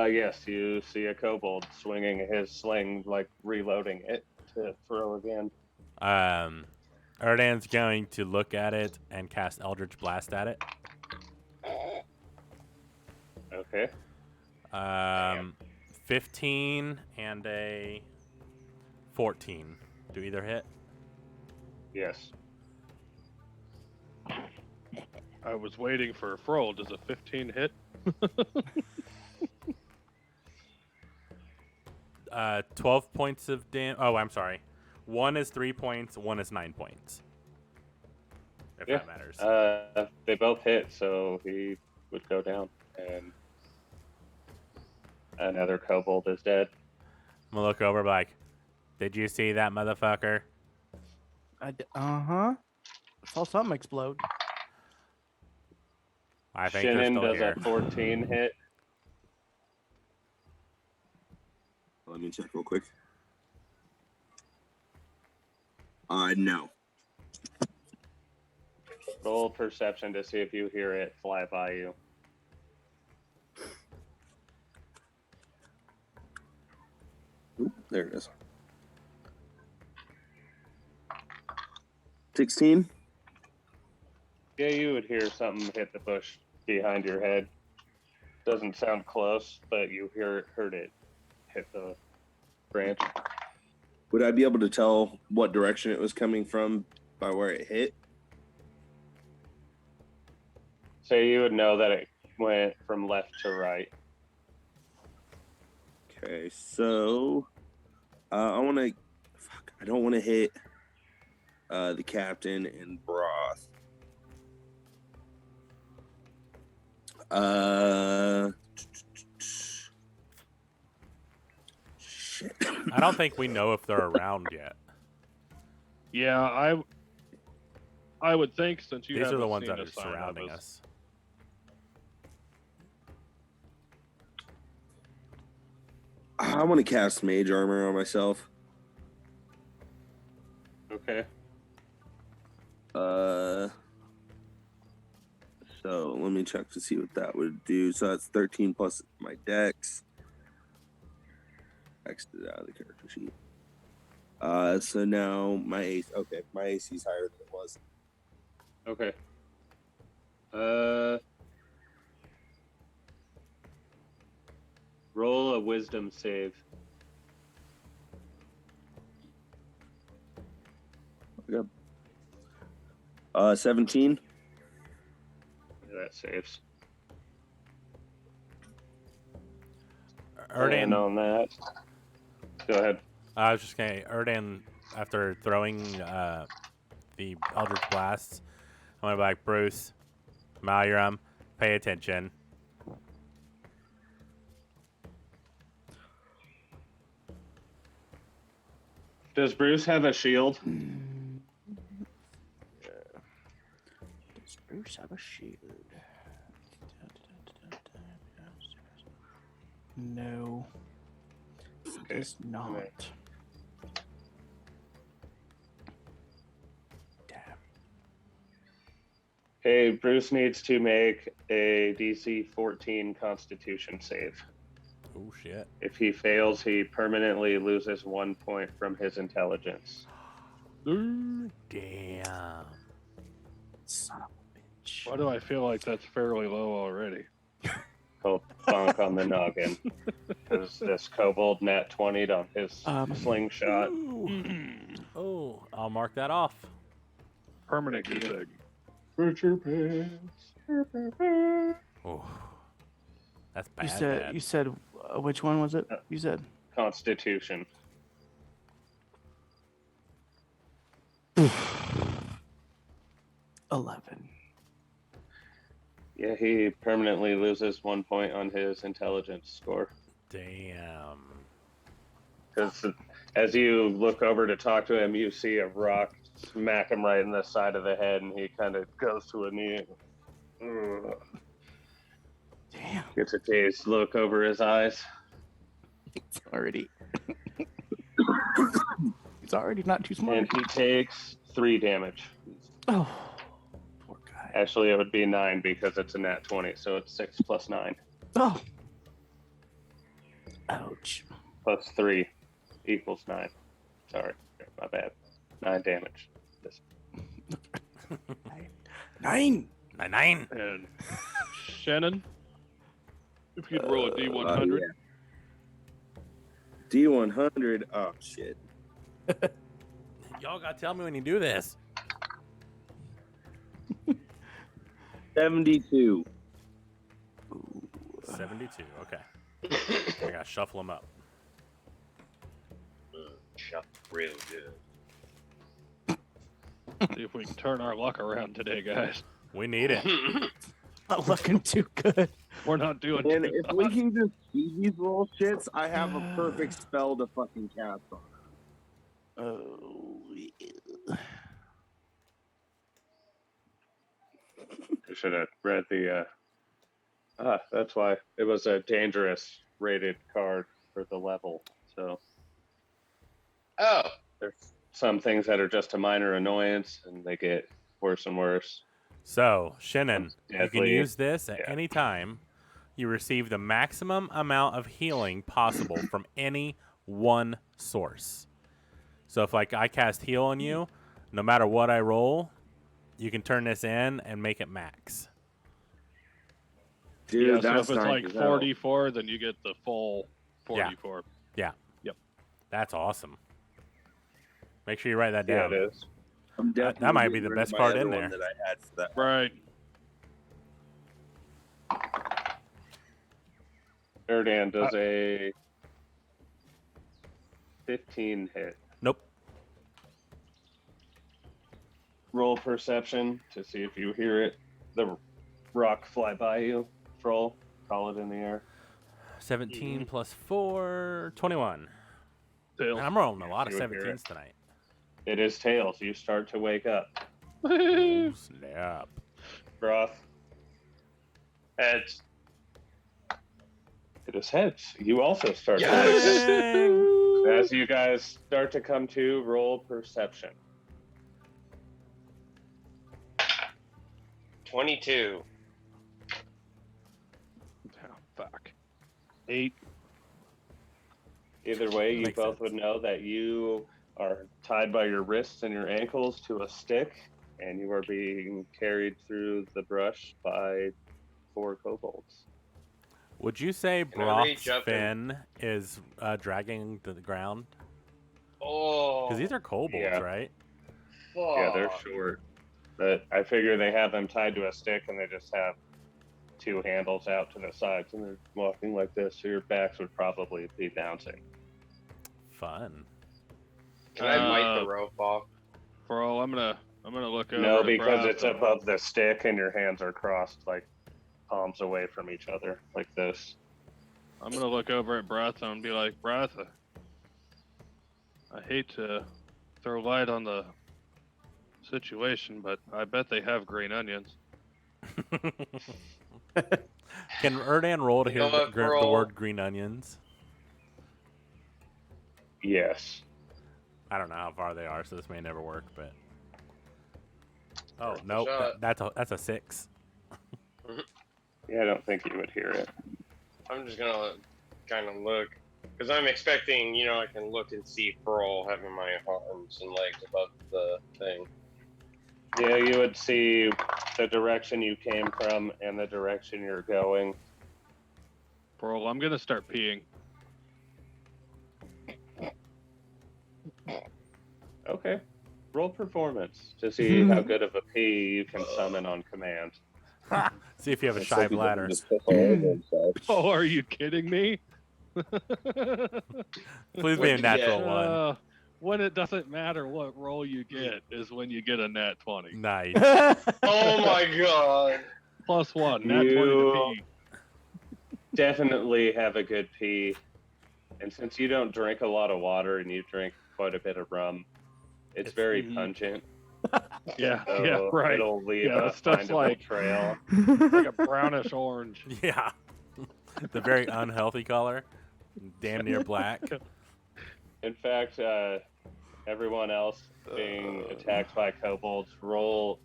Yes, you see a kobold swinging his sling, like reloading it to throw again. Erdan's going to look at it and cast Eldritch Blast at it. Okay. 15 and a 14. Do either hit? Yes. I was waiting for a Froll. Does a 15 hit? 12 points of damage. Oh, I'm sorry. 1 is 3 points, 1 is 9 points. If Yeah. that matters. They both hit, so he would go down, and another kobold is dead. I'm gonna look over like, did you see that motherfucker? I saw something explode. I think they're Shannon still does here. a 14 hit. Let me check real quick. No. Roll perception to see if you hear it fly by you. Oop, there it is. 16. Yeah, you would hear something hit the bush behind your head. Doesn't sound close, but you heard it hit the branch. Would I be able to tell what direction it was coming from by where it hit? So you would know that it went from left to right. Okay, so I want to. I don't want to hit the captain and Broth. Shit. I don't think we know if they're around yet. Yeah, I would think since you These are the haven't ones seen that a are sign of surrounding us. I want to cast mage armor on myself. Okay. So let me check to see what that would do. So that's 13 plus my dex. X'd it out of the character sheet. So now my AC. Okay, my AC is higher than it was. Okay. Roll a wisdom save. Yep. 17. Yeah, that saves. Erdan, And on that, go ahead. I was just gonna. Erdan, after throwing the Eldritch Blasts, I'm gonna be like, Bruce, Malyaram, pay attention. Does Bruce have a shield? Does Bruce have a shield? No. Okay. Does not. Okay. Damn. Hey, Bruce needs to make a DC 14 Constitution save. Oh shit. If he fails, he permanently loses 1 point from his intelligence. Damn. Son of a bitch. Why do I feel like that's fairly low already? Called bonk on the noggin. Because this kobold nat 20'd on his slingshot. Oh, I'll mark that off. Permanent gig. Put your pants. Oh, that's bad. You said which one was it? You said Constitution. 11. Yeah, he permanently loses 1 point on his intelligence score. Damn. Because as you look over to talk to him, you see a rock smack him right in the side of the head, and he kind of goes to a knee. Damn. Gets a dazed look over his eyes. It's already. He's already not too smart. And he takes 3 damage. Oh, poor guy. Actually, it would be 9 because it's a nat 20, so it's 6 plus 9. Oh. Ouch. Plus 3 equals 9. Sorry, my bad. 9 damage. 9. 9. And Shannon, if you'd roll a D100. D100. Oh shit. Y'all gotta tell me when you do this. 72. 72. Okay. I gotta shuffle them up. Shot real good. See if we can turn our luck around today, guys. We need it. Not looking too good. We're not doing And too if we can just see these little shits, I have a perfect spell to fucking cast on. Oh. Yeah. I should have read the. That's why it was a dangerous rated card for the level. So Oh, there's some things that are just a minor annoyance, and they get worse and worse. So, Shannon, you can Deadly. use this at Yeah. any time. You receive the maximum amount of healing possible from any one source. So if like I cast heal on you, no matter what I roll, you can turn this in and make it max. Dude, yeah, so that's if it's nice like as hell. 44, then you get the full 44. That's awesome. Make sure you write that Yeah, down. it is. I'm That definitely might be getting the rid best of my part other in one there. that I had for that. Right. Erdan does a 15 hit. Nope. Roll perception to see if you hear it. The rock fly by you. Troll. Call it in the air. 17 plus 4, 21. Tails. Man, I'm rolling a lot of You would hear 17s tonight. It is tails. You start to wake up. Oh, snap. Broth. heads. It is heads. You also start to Yes! wake Dang. up. As you guys start to come to, roll perception. 22. Oh, fuck. 8. Either way, you Makes both sense. would know that you are tied by your wrists and your ankles to a stick, and you are being carried through the brush by 4 kobolds. Would you say Can I Broth's reach up and- fin is dragging the ground? Oh. Because these are kobolds, Yeah. right? Fuck. Yeah, they're short. But I figure they have them tied to a stick, and they just have 2 handles out to the sides, and they're walking like this, so your backs would probably be bouncing. Fun. Can I bite the rope off? For all, I'm gonna look over. No, at because Brath it's and- above the stick, and your hands are crossed, like palms away from each other, like this. I'm gonna look over at Brath and be like, Brath, I hate to throw light on the situation, but I bet they have green onions. Can Erdan roll to You hear know what, the Pearl? word green onions? Yes. I don't know how far they are, so this may never work, but... Oh Worth a no, shot. that's a 6. Yeah, I don't think you would hear it. I'm just gonna kind of look, because I'm expecting, I can look and see Pearl having my arms and legs above the thing. Yeah, you would see the direction you came from and the direction you're going. Pearl, I'm gonna start peeing. Okay. Roll performance to see how good of a pee you can summon on command. See if you have a Looks shy like he doesn't bladder. just piss all over himself. Oh, are you kidding me? Please be What'd a you natural get? one. When it doesn't matter what roll you get is when you get a nat 20. Nice. Oh my god. +1, nat 20 to You pee. definitely have a good pee. And since you don't drink a lot of water and you drink quite a bit of rum, it's very Mhm. pungent. Yeah, So yeah, right. it'll leave Yeah, a that stuff's findable like- trail. Like a brownish orange. Yeah. The very unhealthy color. Damn near black. In fact, everyone else being attacked by kobolds, roll.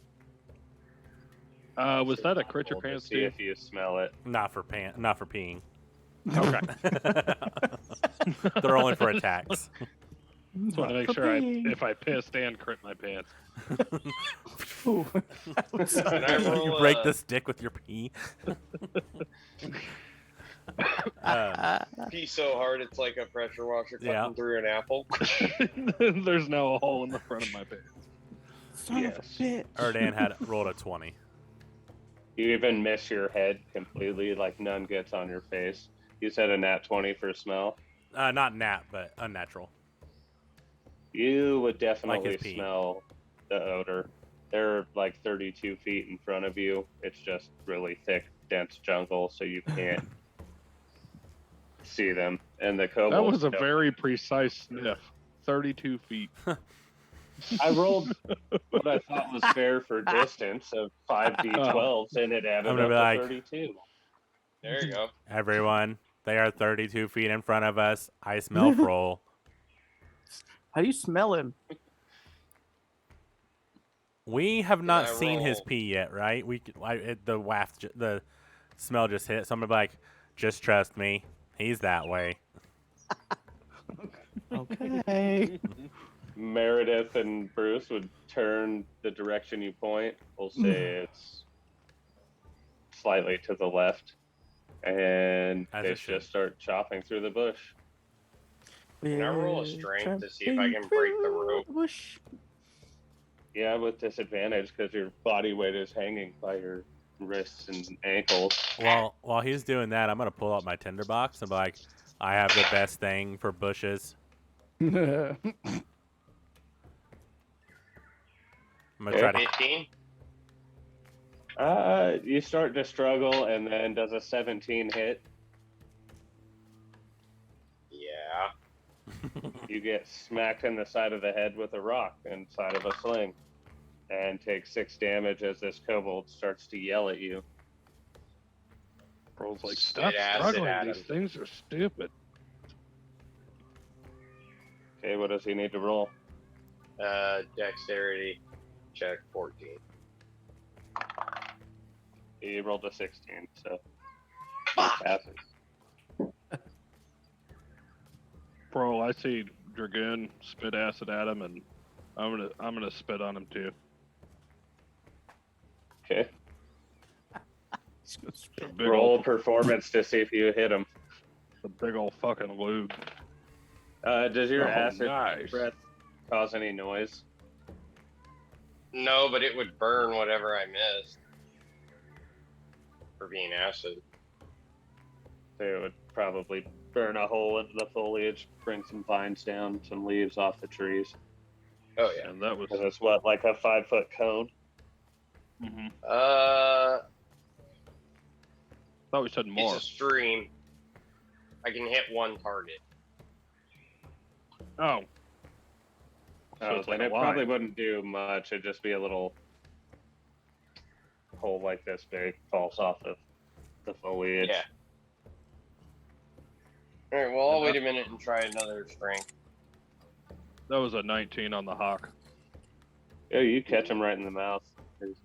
Was that a crit your survival to pants see too? if you smell it. Not for peeing. Okay. They're only for attacks. Just want to make sure if I pissed and crit my pants. Can I You roll break a- the stick with your pee. Pee so hard it's like a pressure washer cutting Yeah. through an apple. There's now a hole in the front of my pants. Son of a bitch. Erdan had rolled a 20. You even miss your head completely, like none gets on your face. You said a nat 20 for smell. Not nat, but unnatural. You would definitely his pee. smell the odor. They're like 32 feet in front of you. It's just really thick, dense jungle, so you can't see them. And the kobolds. That was a don't- very precise sniff. 32 feet. I rolled what I thought was fair for distance of 5d12s, and it added I'm up gonna to be like- 32. There you go. Everyone, they are 32 feet in front of us. I smell Froll. How do you smell him? We have not I seen his roll? pee yet, right? The waft, the smell just hit. So I'm gonna be like, just trust me. He's that way. Okay. Meredith and Bruce would turn the direction you point. We'll say it's slightly to the left. And As they it should. just start chopping through the bush. Can I roll a strength to see if I can break the rope? Whoosh. Yeah, with disadvantage because your body weight is hanging by your wrists and ankles. While he's doing that, I'm gonna pull out my tinderbox and be like, I have the best thing for bushes. I'm gonna try to. 15? You start to struggle, and then does a 17 hit? Yeah. You get smacked in the side of the head with a rock inside of a sling, and take 6 damage as this kobold starts to yell at you. Bro's like, Spit stop acid struggling. at These him." things are stupid. Okay, what does he need to roll? Dexterity check 14. He rolled a 16, so he passes. Bro, I see Dragoon spit acid at him, and I'm gonna spit on him too. Okay, It's a big roll old, performance to see if you hit him. a big old fucking lube. Does your Oh, acid nice. breath cause any noise? No, but it would burn whatever I missed. For being acid. So it would probably burn a hole into the foliage, bring some vines down, some leaves off the trees. Oh yeah. And that was. Because it's what, like a 5-foot cone? Mhm. Thought we said more. It's a stream. I can hit one target. Oh. So Oh, it's like then a it probably line. wouldn't do much. It'd just be a little hole like this big, falls off of the foliage. Yeah. Alright, well I'll wait a minute and try another strength. That was a 19 on the hawk. Yeah, you catch him right in the mouth. His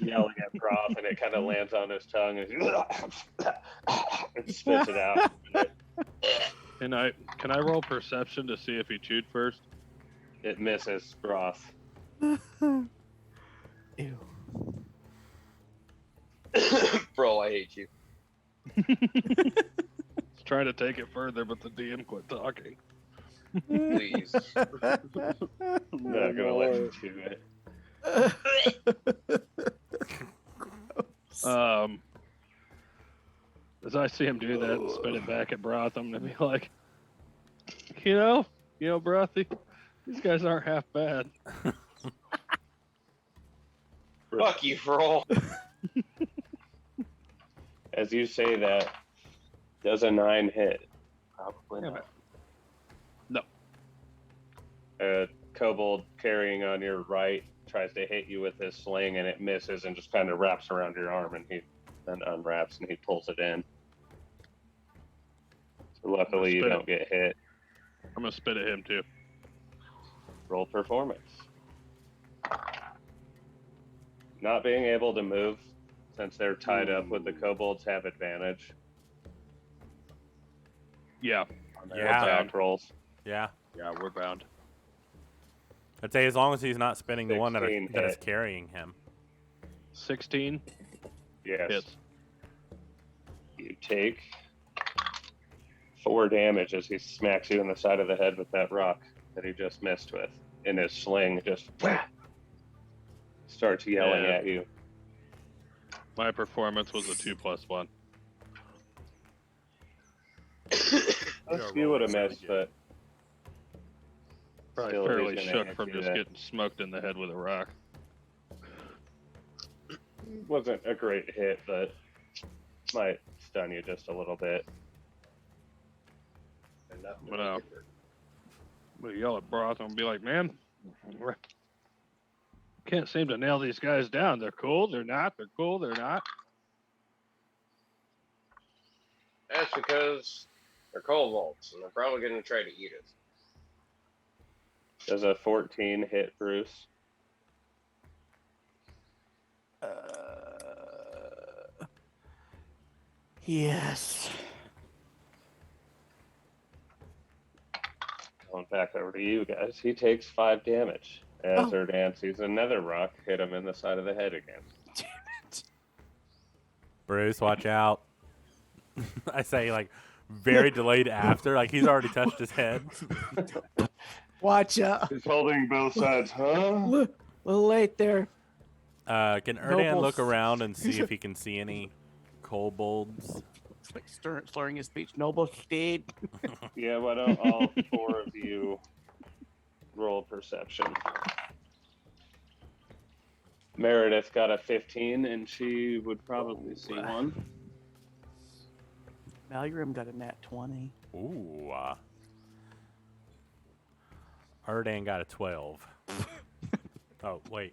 yelling at Broth, and it kind of lands on his tongue, and he spits it out. Can I roll perception to see if he chewed first? It misses Broth. Ew. Bro, I hate you. He's trying to take it further, but the DM quit talking. Please. I'm not gonna let you chew it. As I see him do that and spit it back at Broth, I'm gonna be like, you know, Broth, these guys aren't half bad. Fuck you, Froll. As you say that, does a 9 hit? Probably Damn not. No. A kobold carrying on your right tries to hit you with his sling, and it misses and just kind of wraps around your arm, and he then unwraps and he pulls it in. So luckily you Spit it. don't get hit. I'm gonna spit at him too. Roll performance. Not being able to move since they're tied up with the kobolds have advantage Yeah. on their Yeah. attack rolls. Yeah. Yeah, we're bound. I'd say as long as he's not spinning the one that 16 is hit. carrying him. 16 Yes. hits. You take 4 damage as he smacks you in the side of the head with that rock that he just missed with. In his sling, just starts yelling Yeah. at you. My performance was a 2+1. You would have missed, but Probably still, fairly he's gonna shook hit from you just there. getting smoked in the head with a rock. Wasn't a great hit, but might stun you just a little bit. I'm gonna yell at Broth and be like, man, can't seem to nail these guys down. They're cool, they're not. They're cool, they're not. That's because they're kobolds, and they're probably going to try to eat us. Does a 14 hit Bruce? Yes. Going back over to you guys. He takes 5 damage as Oh. Erdan sees another rock hit him in the side of the head again. Damn it. Bruce, watch out. I say, like, very delayed after. Like, he's already touched his head. Watch out. He's holding both sides, huh? A little late there. Can Erdan Noble. look around and see if he can see any kobolds? It's like slurring his speech. Noble steed. Yeah, why don't all 4 of you roll perception? Meredith got a 15, and she would probably see one. Malgrim got a nat 20. Ooh. Erdan got a 12. Oh, wait.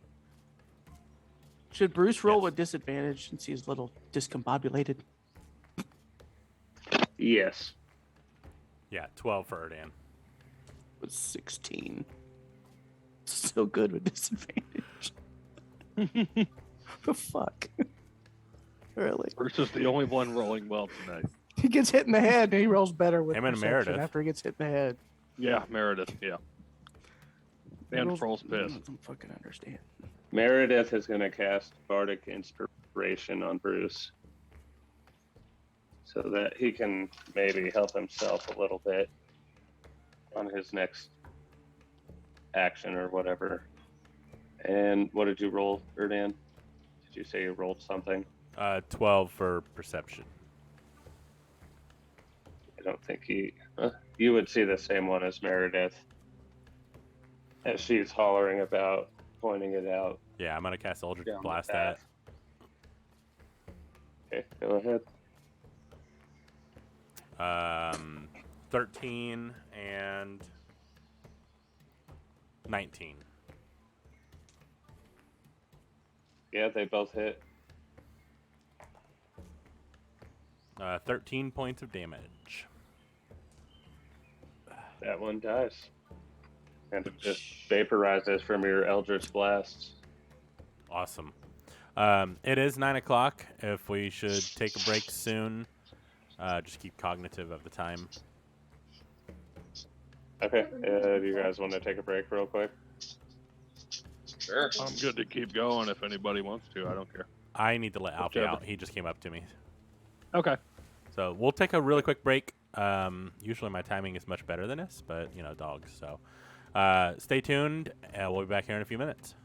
Should Bruce roll Yes. with disadvantage since he's a little discombobulated? Yes. Yeah, 12 for Erdan. With 16. Still good with disadvantage. The fuck? Really? Bruce is the only one rolling well tonight. He gets hit in the head and he rolls better with Him and perception Meredith. after he gets hit in the head. Yeah, Meredith, yeah. And Rolls- Froll's I pissed. don't fucking understand. Meredith is going to cast Bardic Inspiration on Bruce so that he can maybe help himself a little bit on his next action or whatever. And what did you roll, Erdan? Did you say you rolled something? 12 for perception. I don't think you would see the same one as Meredith as she's hollering about, pointing it out. Yeah, I'm going to cast Eldritch Down the Blast path. at Okay, go ahead. 13 and 19. Yeah, they both hit. 13 points of damage. That one dies. And it just vaporizes from your Eldritch Blasts. Awesome. It is 9 o'clock. If we should take a break soon, just keep cognitive of the time. Okay. Do you guys want to take a break real quick? Sure. I'm good to keep going if anybody wants to. I don't care. I need to let Alfie Whichever. out. He just came up to me. Okay. So we'll take a really quick break. Usually my timing is much better than this, but, dogs. So stay tuned, and we'll be back here in a few minutes.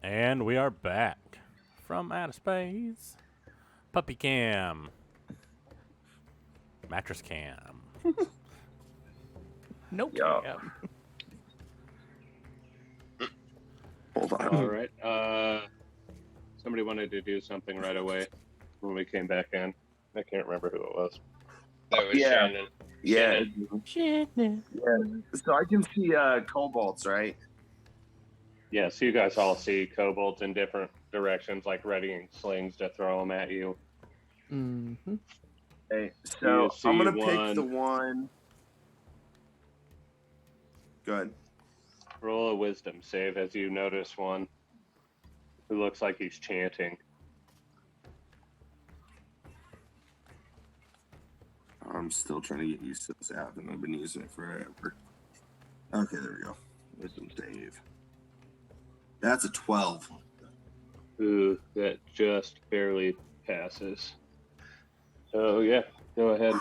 And we are back from outer space. Puppy cam. Mattress cam. No Yeah. cam. Hold on. All right. Somebody wanted to do something right away when we came back in. I can't remember who it was. That was Yeah. Shannon. Yeah. Shit. So I can see kobolds, right? Yeah, so you guys all see kobolds in different directions, like readying slings to throw them at you. Mm-hmm. Okay. You So I'm see gonna pick the one- one. Good. Roll a wisdom save as you notice one who looks like he's chanting. I'm still trying to get used to this app, and I've been using it forever. Okay, there we go. Wisdom save. That's a 12. Ooh, that just barely passes. So yeah, go ahead.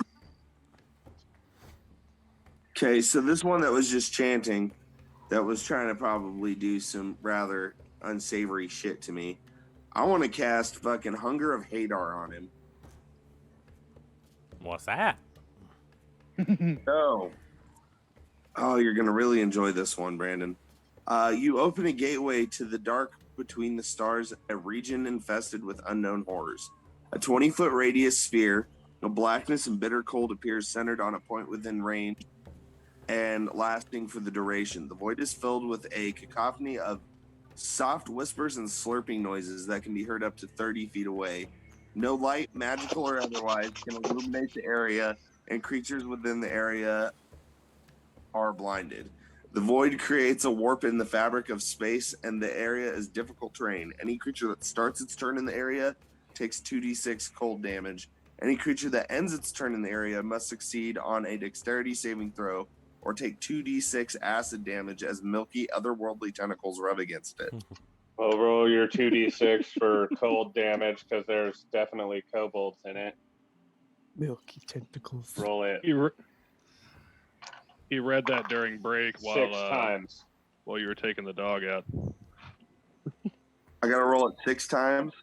Okay, so this one that was just chanting, that was trying to probably do some rather unsavory shit to me. I want to cast fucking Hunger of Hadar on him. What's that? Oh. Oh, you're going to really enjoy this one, Brandon. You open a gateway to the dark between the stars, a region infested with unknown horrors. A 20-foot radius sphere of blackness and bitter cold appears centered on a point within range and lasting for the duration. The void is filled with a cacophony of soft whispers and slurping noises that can be heard up to 30 feet away. No light, magical or otherwise, can illuminate the area, and creatures within the area are blinded. The void creates a warp in the fabric of space, and the area is difficult terrain. Any creature that starts its turn in the area takes 2d6 cold damage. Any creature that ends its turn in the area must succeed on a dexterity saving throw or take 2d6 acid damage as milky otherworldly tentacles rub against it. Well, roll your 2d6 for cold damage because there's definitely kobolds in it. Milky tentacles. Roll it He read that during break 6 times. while you were taking the dog out. I gotta roll it 6 times.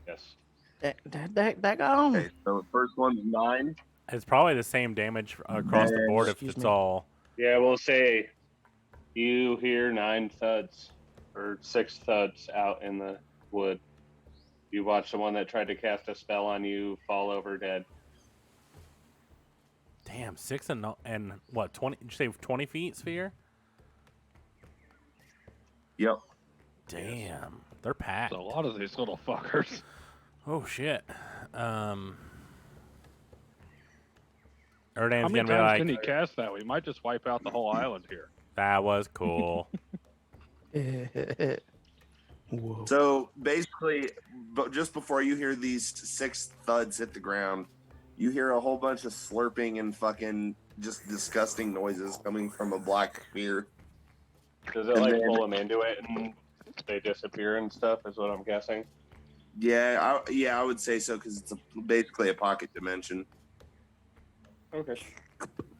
Yes. That got on. Okay, so the first one's 9. It's probably the same damage across the board if Excuse it's me. all. Yeah, we'll say you hear 9 thuds or 6 thuds out in the wood. You watch the one that tried to cast a spell on you fall over dead. Damn, 6 and what, 20? Did you say 20 feet sphere? Yep. Damn, they're packed. So a lot of these little fuckers. Oh, shit. Erdan's How going many to be times like, can he cast that? We might just wipe out the whole island here. that was cool. Whoa. So basically, but just before you hear these 6 thuds hit the ground, you hear a whole bunch of slurping and fucking just disgusting noises coming from a black sphere. Does it And like then- pull them into it and they disappear and stuff? Is what I'm guessing. Yeah, I would say so because it's basically a pocket dimension. Okay.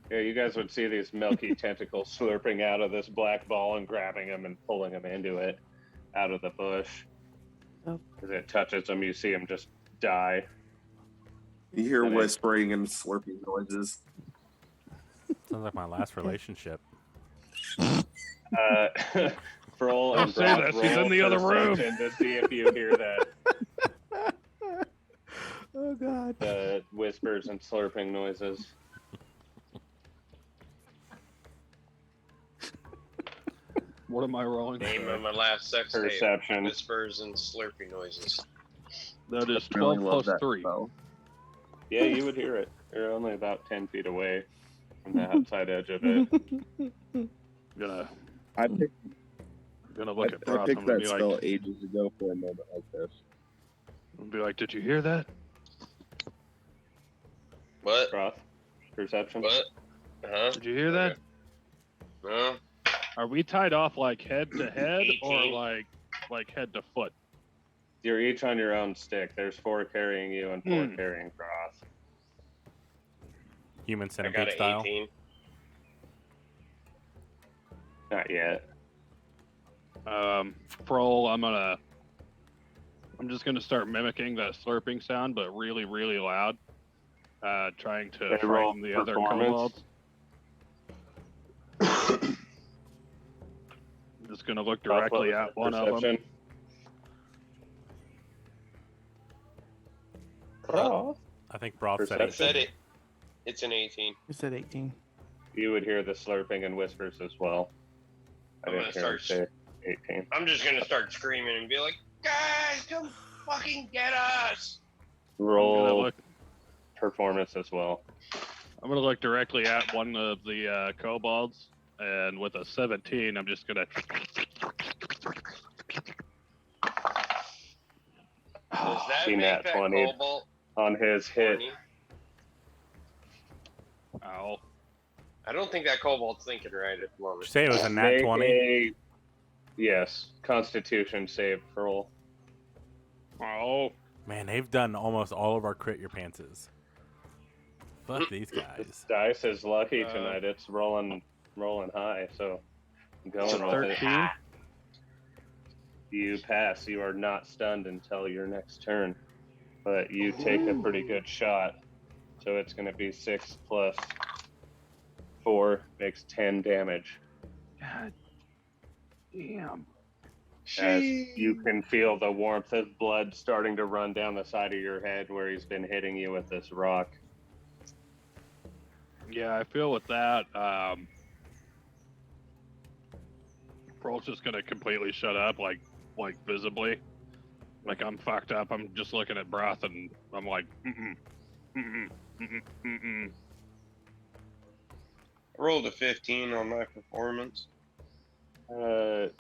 Yeah, you guys would see these milky tentacles slurping out of this black ball and grabbing him and pulling him into it out of the bush. Oh. As it touches them, you see him just die. You hear But it- whispering and slurping noises. Sounds like my last relationship. Roll Don't and say Brock that, she's roll in the other room. perception to see if you hear that Oh god. whispers and slurping noises. What am I rolling? Name of my last sex tape. Perception. Whispers and slurpy noises. That is Really 12 love plus that 3. spell. Yeah, you would hear it. You're only about 10 feet away from the outside edge of it. Gonna I picked, look at I Brock. picked I'm gonna that be spell like, ages ago for a moment like this. did you hear that? What? Cross. Perception. What? Huh? Did you hear that? No? Are we tied off like head to head or 18. like head to foot? You're each on your own stick. There's 4 carrying you and 4 Hmm. carrying Cross. Human I got centipede an style. 18. Not yet. Froll, I'm just gonna start mimicking that slurping sound, but really, really loud. Trying to Okay, roll frighten the other performance. kobolds. I'm just gonna look Ross, what directly was at the one of them. perception? Ross? I think Broth said Perception. I said 18. it. It's an 18. You said 18. You would hear the slurping and whispers as well. I I'm didn't gonna hear him say 18. I'm just gonna start screaming and be like, guys, come fucking get us! I'm gonna Roll look. performance as well. I'm gonna look directly at one of the kobolds, and with a 17, I'm just gonna. Does that Seen make that that 20 cobalt on his hit. horny? Ow. I don't think that cobalt's thinking right at the Did you moment. say it was a nat Make 20? a- yes, Constitution save for roll. Oh. Man, they've done almost all of our crit your pantses. Fuck these This guys. dice is lucky Uh, tonight. It's rolling high, so I'm It's a going with it. 13. You pass. You are not stunned until your next turn, but you take a pretty good shot. So it's going to be 6 plus 4 makes 10 damage. God damn. As you can feel the warmth of blood starting to run down the side of your head where he's been hitting you with this rock. Yeah, I feel with that. Froll's just gonna completely shut up, like visibly. Like I'm fucked up. I'm just looking at Broth and I'm like, I rolled a 15 on my performance. Other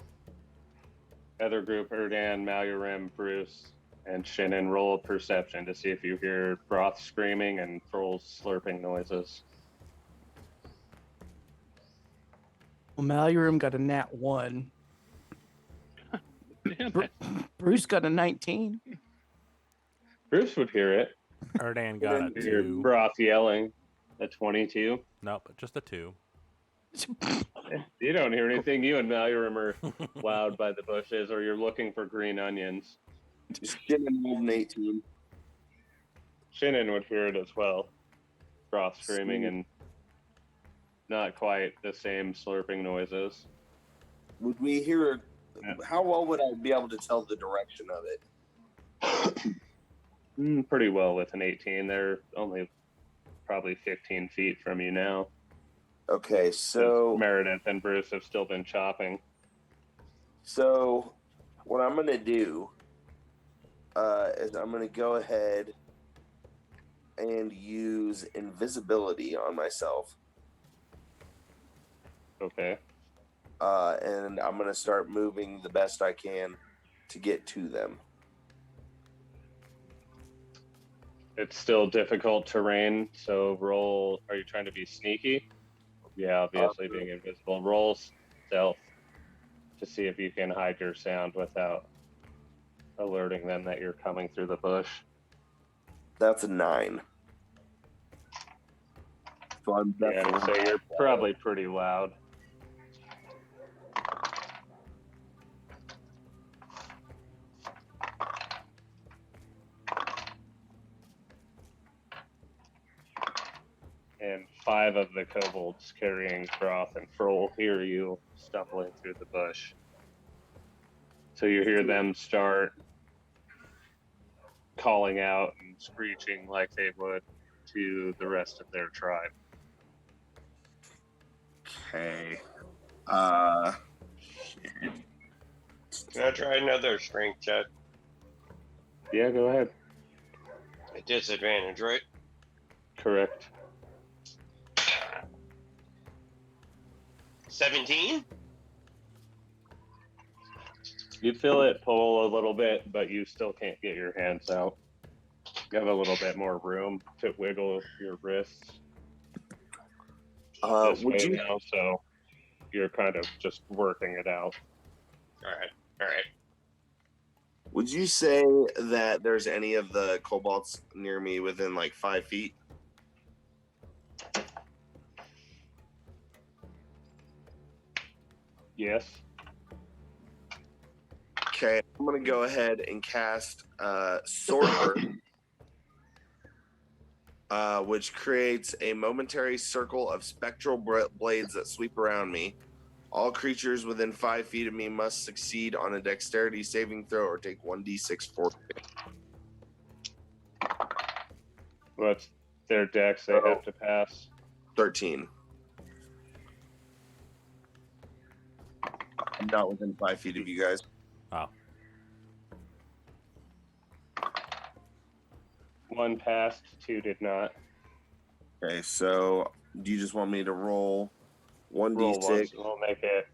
group, Erdan, Malurim, Bruce, and Shannon roll perception to see if you hear Broth screaming and Froll's slurping noises. Well, Malurim got a nat 1. damn Bru- it. Bruce got a 19. Bruce would hear it. Erdan got a You hear 2. Broth yelling at 22. Nope, just a 2. You don't hear anything. You and Malurim are wowed by the bushes, or you're looking for green onions. Shannon rolled an 18. Shannon would hear it as well. Broth screaming and not quite the same slurping noises. Would we hear? Yeah. How well would I be able to tell the direction of it? Pretty well with an 18. They're only probably 15 feet from you now. Okay, so Meredith and Bruce have still been chopping. So, what I'm going to do is I'm going to go ahead and use invisibility on myself. Okay. And I'm going to start moving the best I can to get to them. It's still difficult terrain, so roll. Are you trying to be sneaky? Yeah, obviously being invisible. Roll stealth to see if you can hide your sound without alerting them that you're coming through the bush. That's a 9. So I'm Yeah, definitely. so you're probably pretty loud. And 5 of the kobolds carrying Broth and Froll hear you stumbling through the bush. So you hear them start calling out and screeching like they would to the rest of their tribe. Okay. Shit. Can I try another strength check? Yeah, go ahead. At disadvantage, right? Correct. 17? You feel it pull a little bit, but you still can't get your hands out. You have a little bit more room to wiggle your wrists this Would way you? now, so you're kind of just working it out. Alright. Would you say that there's any of the kobolds near me within like 5 feet? Yes. Okay, I'm gonna go ahead and cast Sword Burst, which creates a momentary circle of spectral blades that sweep around me. All creatures within 5 feet of me must succeed on a dexterity saving throw or take 1d6 force. What's their dex they have to pass? 13. I'm not within 5 feet of you guys. Oh. One passed, 2 did not. Okay, so do you just want me to roll 1d6? Roll once, we'll make it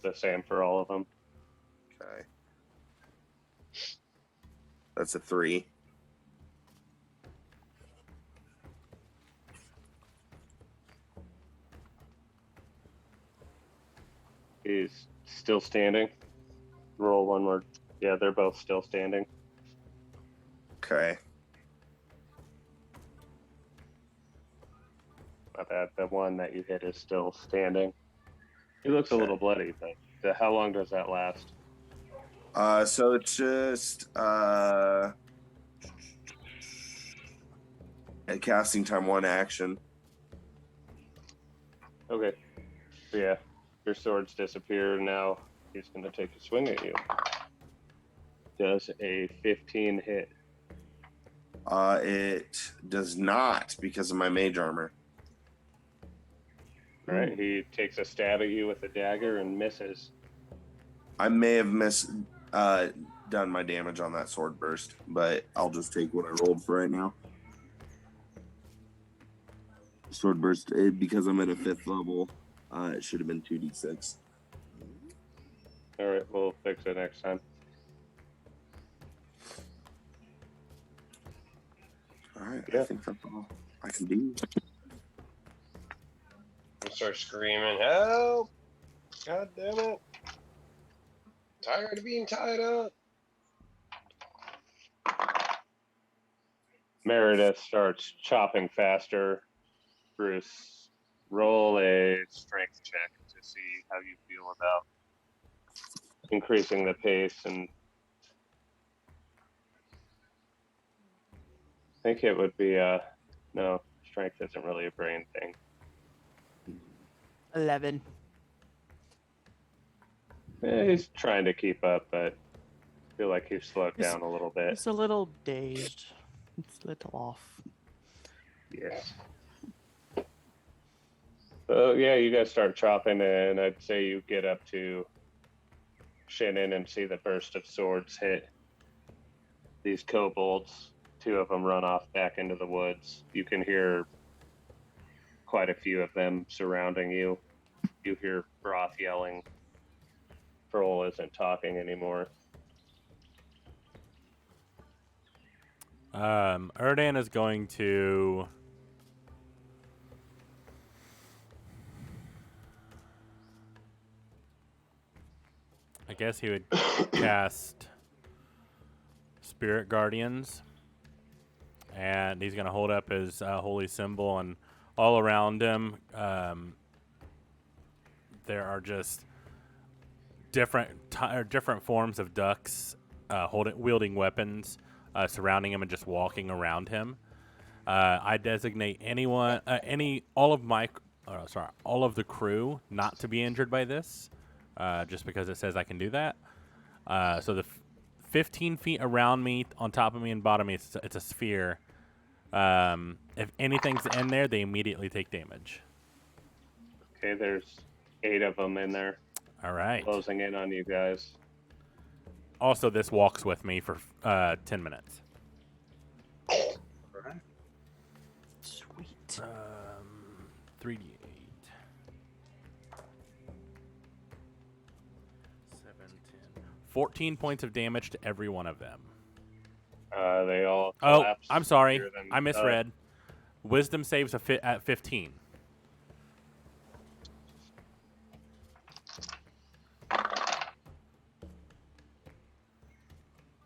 the same for all of them. Okay. That's a 3. He's still standing. Roll one more. Yeah, they're both still standing. Okay. Not bad. The one that you hit is still standing. He looks a little bloody, but how long does that last? So it's just a casting time 1 action. Okay. So yeah, your swords disappear. Now he's going to take a swing at you. Does a 15 hit? It does not because of my mage armor. All right. He takes a stab at you with a dagger and misses. I may have done my damage on that sword burst, but I'll just take what I rolled for right now. Sword burst, because I'm at a 5th level, it should have been 2d6. All right. We'll fix it next time. All right, Yeah. I think that's all I can do. I start screaming, help! God damn it. Tired of being tied up. Meredith starts chopping faster. Bruce, roll a strength check to see how you feel about increasing the pace. And I think it would be no, strength isn't really a brain thing. 11. He's trying to keep up, but I feel like he's slowed down a little bit. It's a little dazed. It's a little off. Yes. So yeah, you guys start chopping, and I'd say you get up to Shannon and see the burst of swords hit these kobolds. 2 of them run off back into the woods. You can hear quite a few of them surrounding you. You hear Broth yelling. Pearl isn't talking anymore. Erdan is going to I guess he would cast Spirit Guardians, and he's going to hold up his holy symbol, and all around him there are just different forms of ducks wielding weapons surrounding him and just walking around him. I designate all of the crew not to be injured by this, just because it says I can do that. So the 15 feet around me, on top of me and bottom of me, it's a sphere. If anything's in there, they immediately take damage. Okay, there's 8 of them in there. All right. Closing in on you guys. Also, this walks with me for 10 minutes. Sweet. 3d8. 7, 10. 14 points of damage to every one of them. They all Oh, collapse. I'm sorry. Hear them- I misread. Wisdom saves at 15.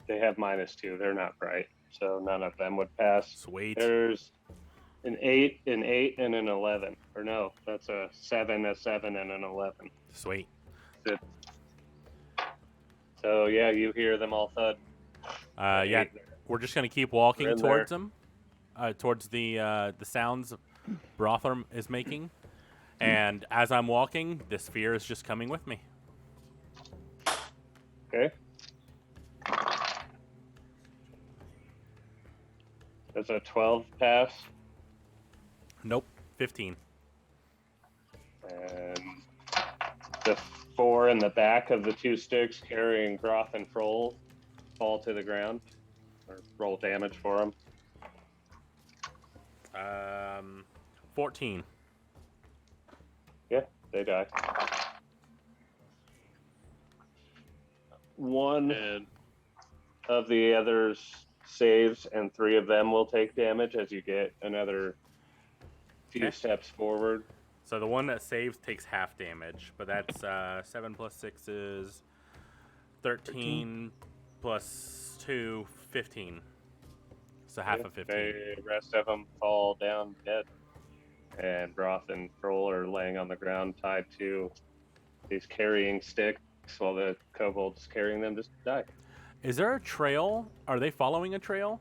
They have -2. They're not bright, so none of them would pass. Sweet. There's an 8, an 8, and an 11. Or no, that's a 7, and an 11. Sweet. So yeah, you hear them all thud. Yeah, we're just gonna keep walking towards them, towards the sounds Brotham is making, and as I'm walking, the sphere is just coming with me. Okay. Does a 12 pass? Nope, 15. And the 4 in the back of the 2 sticks carrying Groth and Froll fall to the ground, or roll damage for them. 14. Yeah, they die. One And of the others saves, and 3 of them will take damage as you get another few Okay. steps forward. So the one that saves takes half damage, but that's 7 plus 6 is 13 plus 2, 15. So half of 15. The rest of them fall down dead. And Broth and Froll are laying on the ground tied to these carrying sticks while the kobolds carrying them just die. Is there a trail? Are they following a trail?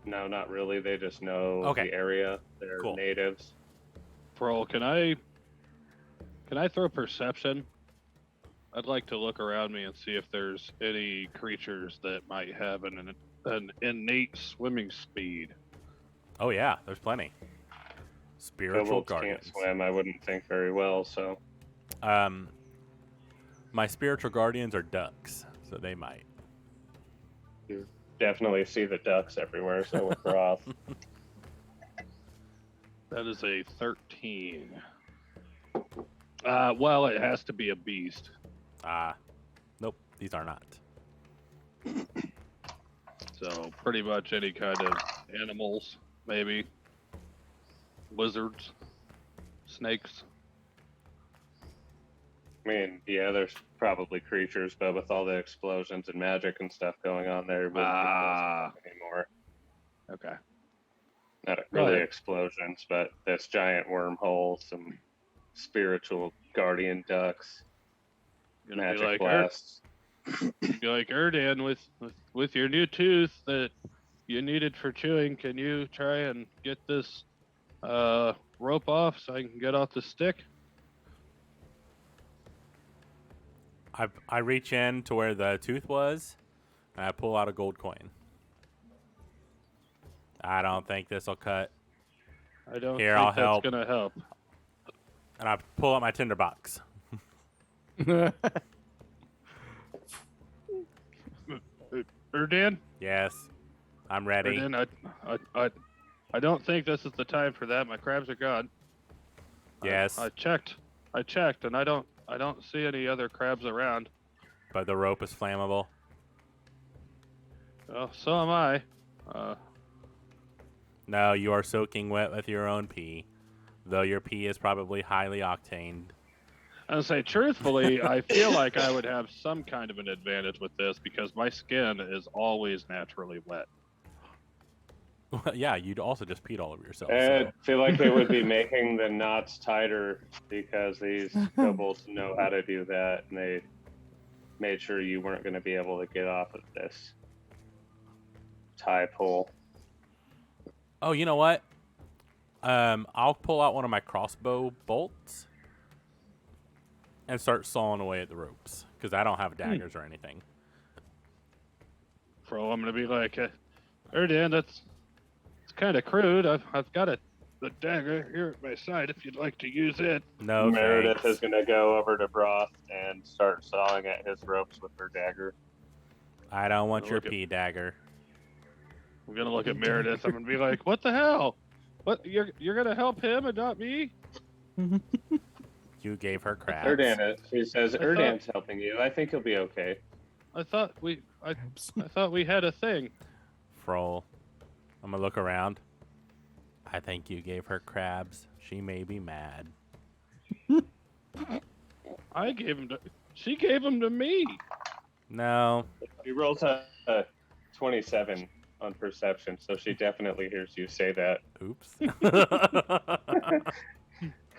No, not really. They just know Okay. the area. They're Cool. natives. Froll, can I throw perception? I'd like to look around me and see if there's any creatures that might have an innate swimming speed. Oh yeah, there's plenty. Spiritual Kobolds guardians. can't swim, I wouldn't think very well, so. My spiritual guardians are ducks, so they might. You definitely see the ducks everywhere, so with Broth. That is a 13. Well, it has to be a beast. Nope, these are not. So pretty much any kind of animals, maybe. Lizards, snakes. I mean, yeah, there's probably creatures, but with all the explosions and magic and stuff going on there, it wouldn't be possible anymore. Okay. Not Go really ahead. explosions, but this giant wormhole, some spiritual guardian ducks, Gonna be magic like blasts. Be like Erdan with your new tooth that you needed for chewing. Can you try and get this rope off so I can get off the stick? I reach in to where the tooth was, and I pull out a gold coin. I don't think this will cut. I don't Here, think I'll that's help. gonna help. And I pull out my tinderbox. Erdan? Yes, I'm ready. Erdan, I don't think this is the time for that. My crabs are gone. Yes, I checked, and I don't see any other crabs around. but the rope is flammable. Well, so am I. No, you are soaking wet with your own pee, though your pee is probably highly octaned. I would say, truthfully, I feel like I would have some kind of an advantage with this because my skin is always naturally wet. Yeah, you'd also just peed all over yourself. I So. feel like they would be making the knots tighter because these kobolds know how to do that, and they made sure you weren't going to be able to get off of this tie pull. Oh, you know what? I'll pull out one of my crossbow bolts and start sawing away at the ropes because I don't have daggers or anything. Fro, I'm gonna be like, Erdan, it's kind of crude. I've got a dagger here at my side if you'd like to use it. No, Meredith thanks. is going to go over to Broth and start sawing at his ropes with her dagger. I don't want I'll your look at- pee dagger. I'm gonna look at Meredith. I'm gonna be like, what the hell? What you're gonna help him and not me? You gave her crabs. Erdan, she says, I thought- Erdan's helping you. I think he'll be okay. I thought we had a thing. Froll. I'm gonna look around. I think you gave her crabs. She may be mad. I gave him to. She gave him to me. No. He rolls a 27 on perception, so she definitely hears you say that. Oops.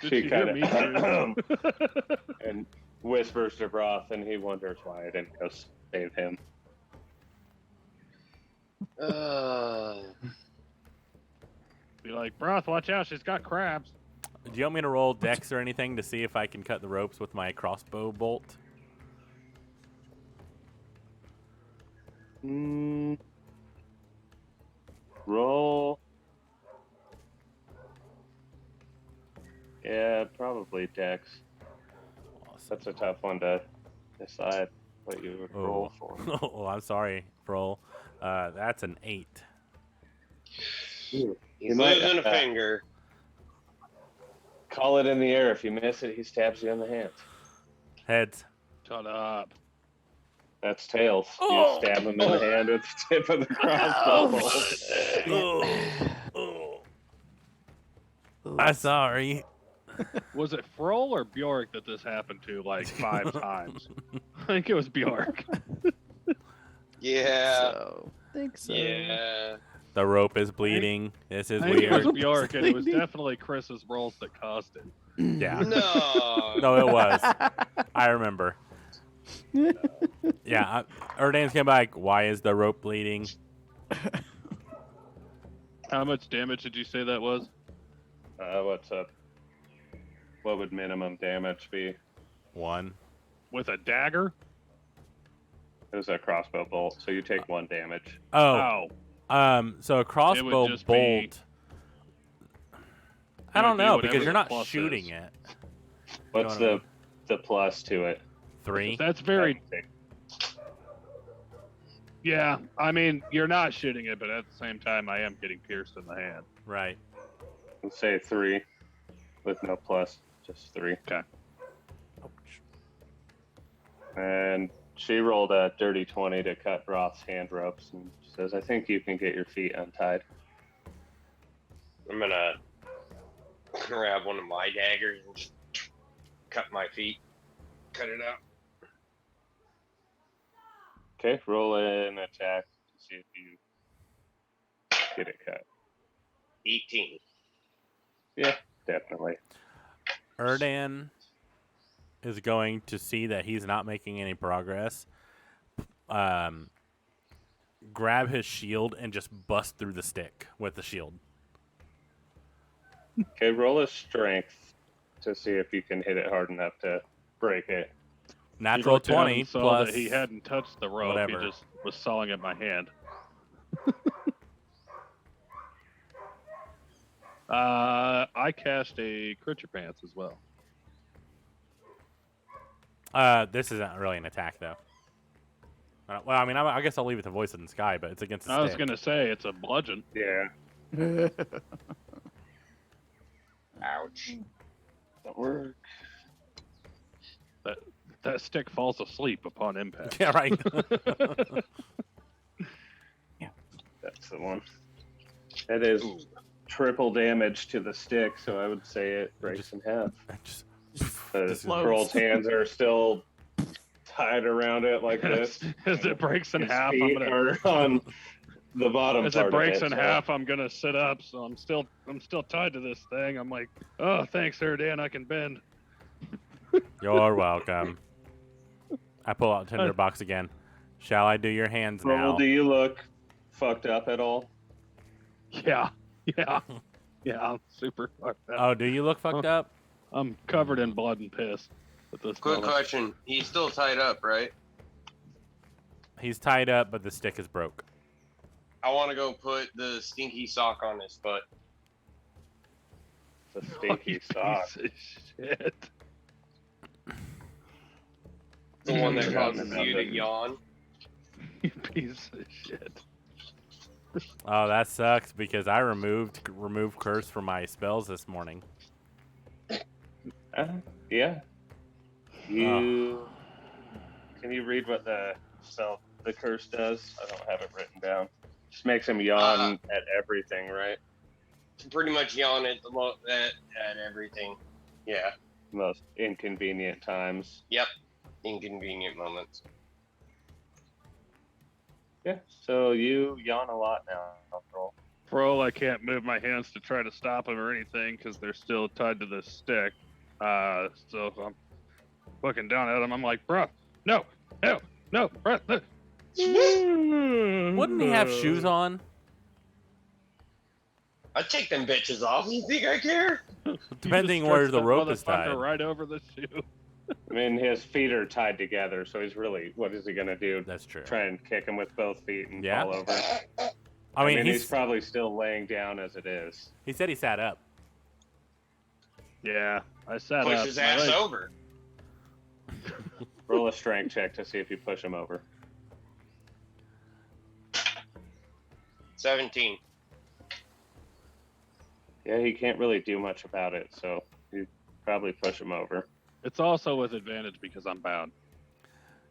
Did she hear me too? and whispers to Broth, and he wonders why I didn't go save him. Be like, Broth, watch out, she's got crabs. Do you want me to roll dex or anything to see if I can cut the ropes with my crossbow bolt? Roll. Yeah, probably Dex. Awesome. That's a tough one to decide what you would roll for. Oh, I'm sorry, roll. That's an 8. He's You might, losing a finger. Call it in the air. If you miss it, he stabs you in the hands. Heads. Shut up. That's tails. Oh. You stab him in the hand with the tip of the crossbow bolt. I'm sorry. Was it Froll or Bjork that this happened to like 5 times? I think it was Bjork. Yeah. So, think so. Yeah. The rope is bleeding. This is I think it was weird. Bjork, and it was definitely Chris's rolls that caused it. Yeah. No. No, it was. I remember. Yeah. Erdan's came back. Why is the rope bleeding? How much damage did you say that was? What's up? What would minimum damage be? 1. With a dagger? It was a crossbow bolt, so you take 1 damage. Oh. So a crossbow just bolt. be- I don't would be know whatever because you're the not plus shooting is. it. What's know what the plus to it? 3. That's very. Yeah, I mean, you're not shooting it, but at the same time, I am getting pierced in the hand. Right. Let's say 3 with no plus, just 3. And she rolled a dirty 20 to cut Broth's hand ropes, and she says, "I think you can get your feet untied." I'm gonna grab one of my daggers and just cut my feet. Cut it out. Okay, roll an attack to see if you get it cut. 18. Yeah, definitely. Erdan is going to see that he's not making any progress. Grab his shield and just bust through the stick with the shield. Okay, roll a strength to see if you can hit it hard enough to break it. Natural He looked down 20 and saw plus. that he hadn't touched the rope. whatever. He just was sawing at my hand. I cast a Creature Pants as well. This isn't really an attack though. Well, I mean, I guess I'll leave it to Voice in the Sky, but it's against the I was stick. gonna say it's a bludgeon. Yeah, Ouch. that work. That stick falls asleep upon impact. Yeah, right. That's the one. That is triple damage to the stick, so I would say it breaks in half. Just The Floats. Pearl's hands are still tied around it like as, this. as it breaks in His half, I'm feet gonna. are on the bottom As part it breaks of in it, so- half, I'm gonna sit up. So I'm still tied to this thing. I'm like, oh, thanks, Erdan, I can bend. You're welcome. I pull out Tinderbox again. Shall I do your hands now? Roll, do you look fucked up at all? Yeah, yeah, yeah. I'm super fucked up. Oh, do you look fucked up? I'm covered in blood and piss at this Quick moment. question. He's still tied up, right? He's tied up, but the stick is broke. I want to go put the stinky sock on his foot. It's a Oh, stinky you sock. piece of shit. The one that Yeah, causes you to yawn. You piece of shit. Oh, that sucks because I removed curse from my spells this morning. Yeah. You can you read what the curse does? I don't have it written down. Just makes him yawn at everything, right? Pretty much yawn at at everything. Yeah. Most inconvenient times. Yep. Inconvenient moments. Yeah. So you yawn a lot now, Pearl. Froll, I can't move my hands to try to stop him or anything because they're still tied to this stick. So I'm looking down at him. I'm like, bro, no, bro. Wouldn't he have shoes on? I'd take them bitches off. You think I care? Depending where the rope is tied. Right over the shoe. I mean, his feet are tied together, so he's really, what is he going to do? That's true. Try and kick him with both feet and Yeah. fall over? I mean, he's probably still laying down as it is. He said he sat up. Yeah, I sat Push up. his My ass legs- over. Roll a strength check to see if you push him over. 17. Yeah, he can't really do much about it, so you probably push him over. It's also with advantage because I'm bound.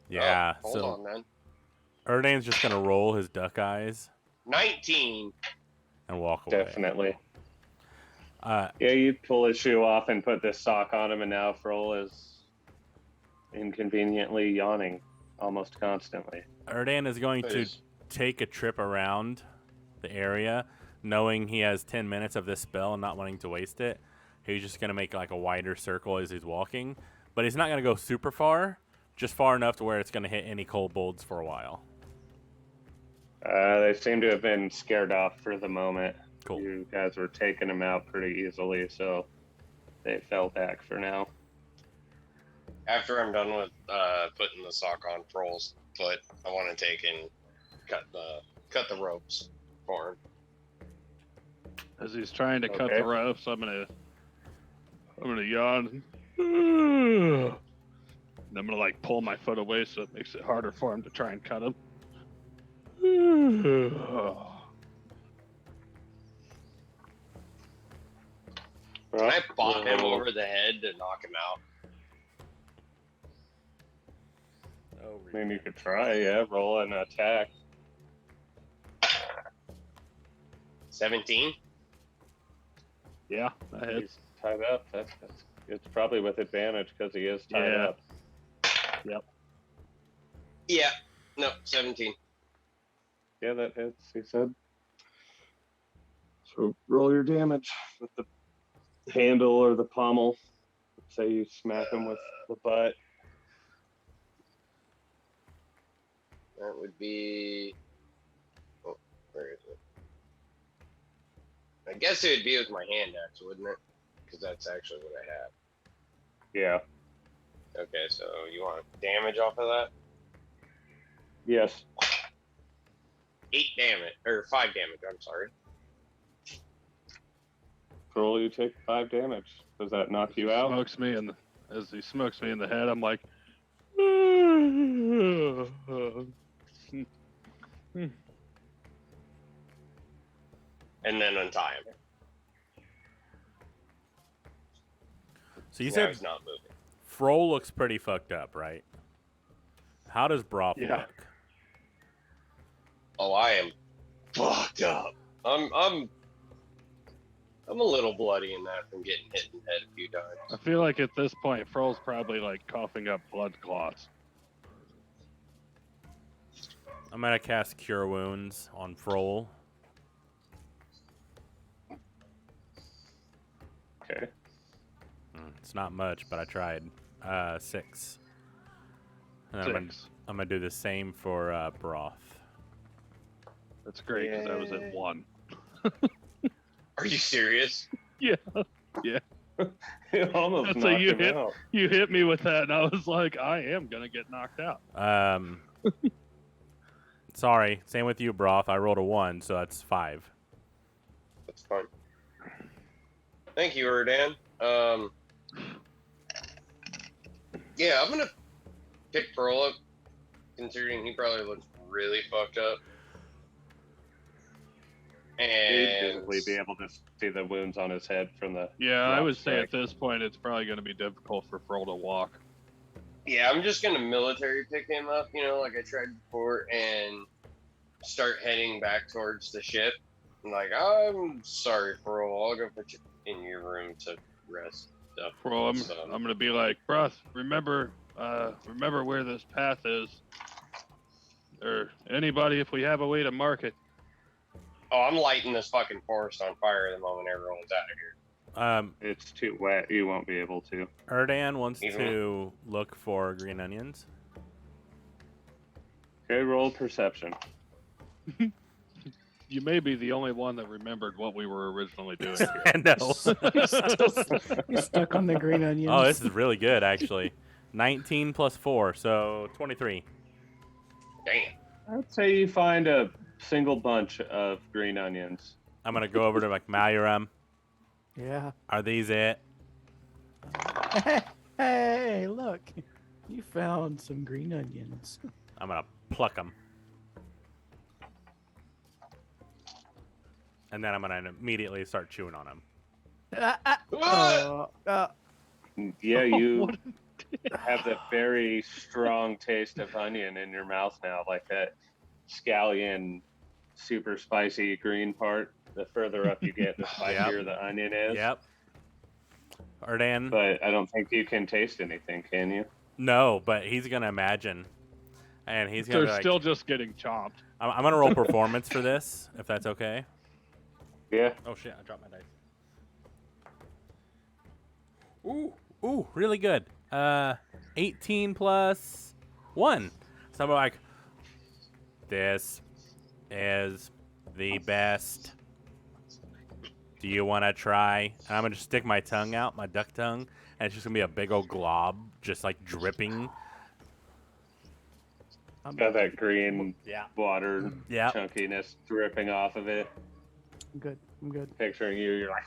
Yeah. Oh, hold on, then. Erdan's just gonna roll his duck eyes 19. and walk away. Definitely. Uh, Yeah, you pull his shoe off and put this sock on him, and now Froll is inconveniently yawning almost constantly. Erdan is going to Please. take a trip around the area, knowing he has 10 minutes of this spell and not wanting to waste it. He's just going to make like a wider circle as he's walking, but he's not going to go super far, just far enough to where it's going to hit any kobolds for a while. They seem to have been scared off for the moment. Cool. You guys were taking him out pretty easily, so they fell back for now. After I'm done with putting the sock on Froll's foot, I want to take and cut the ropes for him. As he's trying to cut Okay. the ropes, I'm gonna yawn. And I'm gonna like pull my foot away so it makes it harder for him to try and cut him. Can I bop him over the head to knock him out? I mean, you could try, yeah, roll an attack. 17? Yeah, that hits. He's tied up. That's it's probably with advantage because he is tied Yeah. up. Yeah. No, 17. Yeah, that hits, he said. So roll your damage with the handle or the pommel. Say you smack him with the butt. That would be. Oh, where is it? I guess it would be with my hand axe, wouldn't it? Because that's actually what I have. Yeah. Okay, so you want damage off of that? Yes. 8 damage, or 5 damage, I'm sorry. Roll, you take 5 damage. Does that knock you out? As he smokes me in the head, I'm like, And then untie him. So you Now said he's not moving. Froll looks pretty fucked up, right? How does Broth Yeah. look? Oh, I am fucked up. I'm a little bloody in that from getting hit in the head a few times. I feel like at this point, Froll's probably like coughing up blood clots. I'm gonna cast Cure Wounds on Froll. Okay. It's not much, but I tried. 6. And 6. I'm gonna do the same for Broth. That's great because I was at 1. Are you serious? Yeah. You almost That's knocked a you him hit. out. You hit me with that, and I was like, I am gonna get knocked out. Sorry. Same with you, Broth. I rolled a 1, so that's 5. That's fine. Thank you, Erdan. Yeah, I'm gonna pick Pearl up, considering he probably looks really fucked up. You'd And visibly be able to see the wounds on his head from the. Yeah, I rock would say strike. at this point it's probably going to be difficult for Froll to walk. yeah, I'm just gonna military pick him up, like I tried before, and start heading back towards the ship. I'm like, I'm sorry, Pearl. I'll go put you in your room to rest. Stuff. Froll, I'm So- going to be like, Broth, remember where this path is, or anybody if we have a way to mark it. Oh, I'm lighting this fucking forest on fire the moment everyone's out of here. It's too wet. You won't be able to. Erdan wants Even- to look for green onions. Okay, roll perception. You may be the only one that remembered what we were originally doing here. No. He's stuck on the green onions. Oh, this is really good, actually. 19 plus 4, so 23. Damn. I'd say you find a single bunch of green onions. I'm gonna go over to like Maluram. Yeah. Are these it? Hey, look. You found some green onions. I'm gonna pluck them. And then I'm gonna immediately start chewing on them. Yeah, you have the very strong taste of onion in your mouth now, like that scallion, super spicy green part. The further up you get, the spicier the onion is. Yep. Erdan? But I don't think you can taste anything, can you? No, but he's gonna imagine. And he's gonna They're be like, still just getting chomped. I'm gonna roll performance for this, if that's okay. Yeah. Oh shit, I dropped my dice. Ooh, really good. 18 plus 1. So I'm like, this is the best. Do you want to try? And I'm going to just stick my tongue out, my duck tongue, and it's just going to be a big old glob, just like dripping. Got that green Yeah. water Yeah. chunkiness dripping off of it. I'm good. I'm good. Picturing you're like,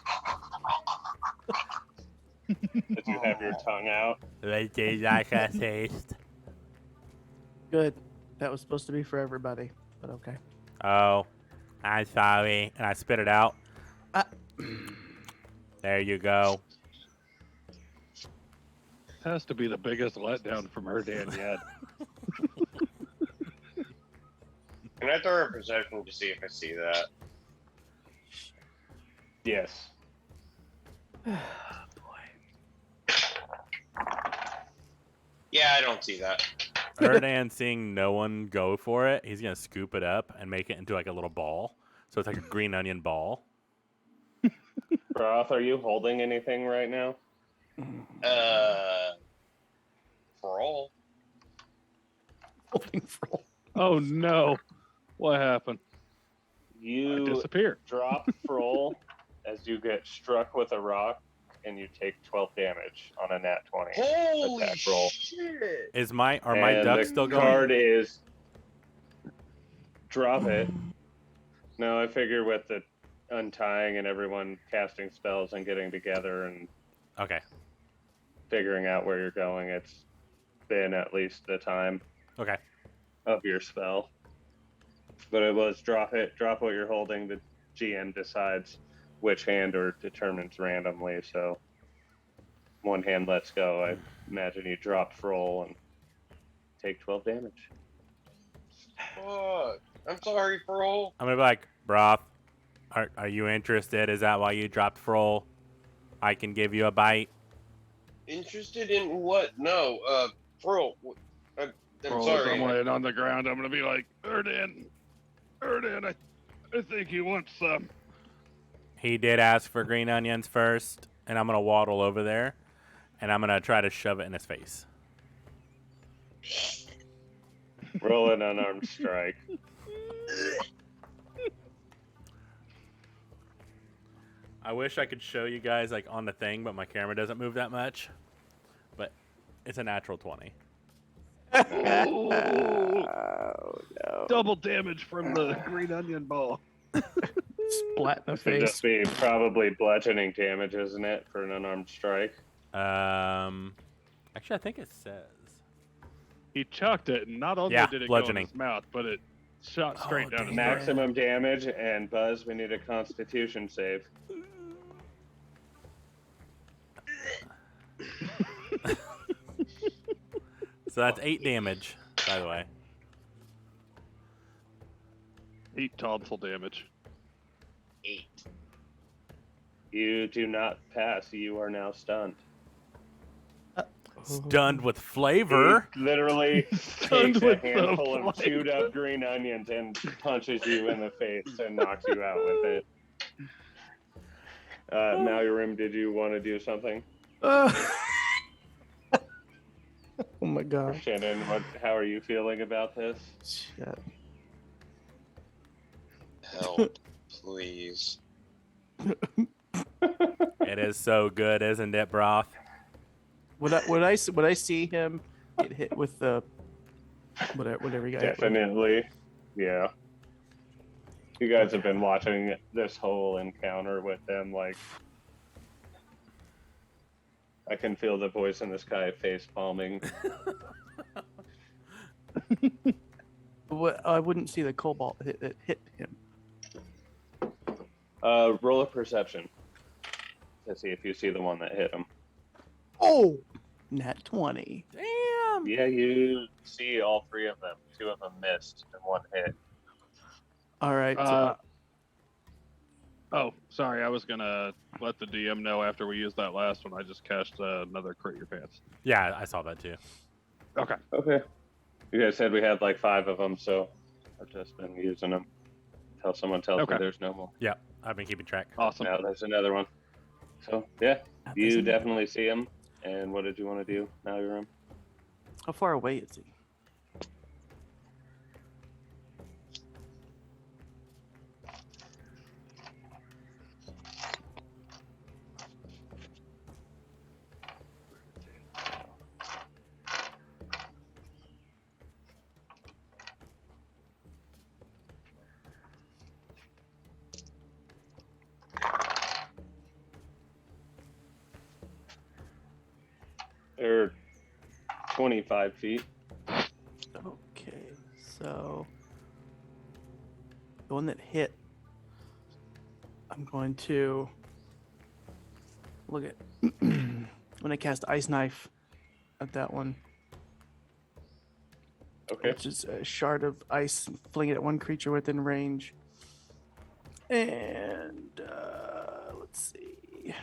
as you have your tongue out. They do like a taste. Good. That was supposed to be for everybody, but okay. Oh, I'm sorry. And I spit it out. There you go. Has to be the biggest letdown from Erdan yet. Can I throw a perception to see if I see that? Yes. Yeah, I don't see that. Erdan seeing no one go for it, he's going to scoop it up and make it into like a little ball. So it's like a green onion ball. Broth, are you holding anything right now? For all. Holding for Oh no. What happened? I You disappeared. drop Froll as you get struck with a rock, and you take 12 damage on a nat 20. Holy attack roll. shit! Are my And ducks the still going? card is drop it. No, I figure with the untying and everyone casting spells and getting together and Okay. figuring out where you're going, it's been at least the time Okay. of your spell. But it was drop it, drop what you're holding. The GM decides which hand or determines randomly. So one hand lets go. I imagine you drop Froll and take 12 damage. Fuck. I'm sorry, Froll. I'm going to be like, Broth, are you interested? Is that why you dropped Froll? I can give you a bite. Interested in what? No, Froll. I'm Bro, sorry. I'm laying on the ground. I'm gonna be like, Erdan, I think he wants some. He did ask for green onions first, and I'm going to waddle over there, and I'm going to try to shove it in his face. Roll an unarmed strike. I wish I could show you guys like on the thing, but my camera doesn't move that much. But it's a natural 20. Oh, no. double damage from the green onion ball. Splat in the Could face. just be probably bludgeoning damage, isn't it, for an unarmed strike? Actually, I think it says. He chucked it, and not only Yeah, did it bludgeoning. go in his mouth, but it shot straight down his dang. neck. Maximum damage, and Buzz, we need a Constitution save. So that's 8 damage, by the way. 8 tonsil damage. 8. You do not pass. You are now stunned. Stunned with flavor. He literally Stunned takes a with the handful of flavor. chewed up green onions and punches you in the face and knocks you out with it. Mallorim, did you want to do something? Oh my Or god. Shannon, how are you feeling about this? Shit. Help, please. It is so good, isn't it, Broth? Would I see him get hit with the whatever he got hit with? Definitely. Yeah. You guys have been watching this whole encounter with them, like I can feel the voice in the sky face palming. What I wouldn't see the cobalt hit him. Roll a perception to see if you see the one that hit him. Oh, nat 20. Damn. Yeah, you see all three of them. Two of them missed and one hit. All right. Oh, sorry. I was gonna let the DM know after we used that last one. I just cast another crit your pants. Yeah, I saw that too. Okay. Okay. You guys said we had like 5 of them, so I've just been using them until someone tells Okay. me there's no more. Yeah, I've been keeping track. Awesome. Now there's another one. So yeah, There's you another- definitely see him. And what did you want to do, Mallorim? How far away is he? They're 25 feet. Okay, so the one that hit, I'm going to look at when I cast Ice Knife at that one, Okay. which is a shard of ice, fling it at one creature within range. And let's see.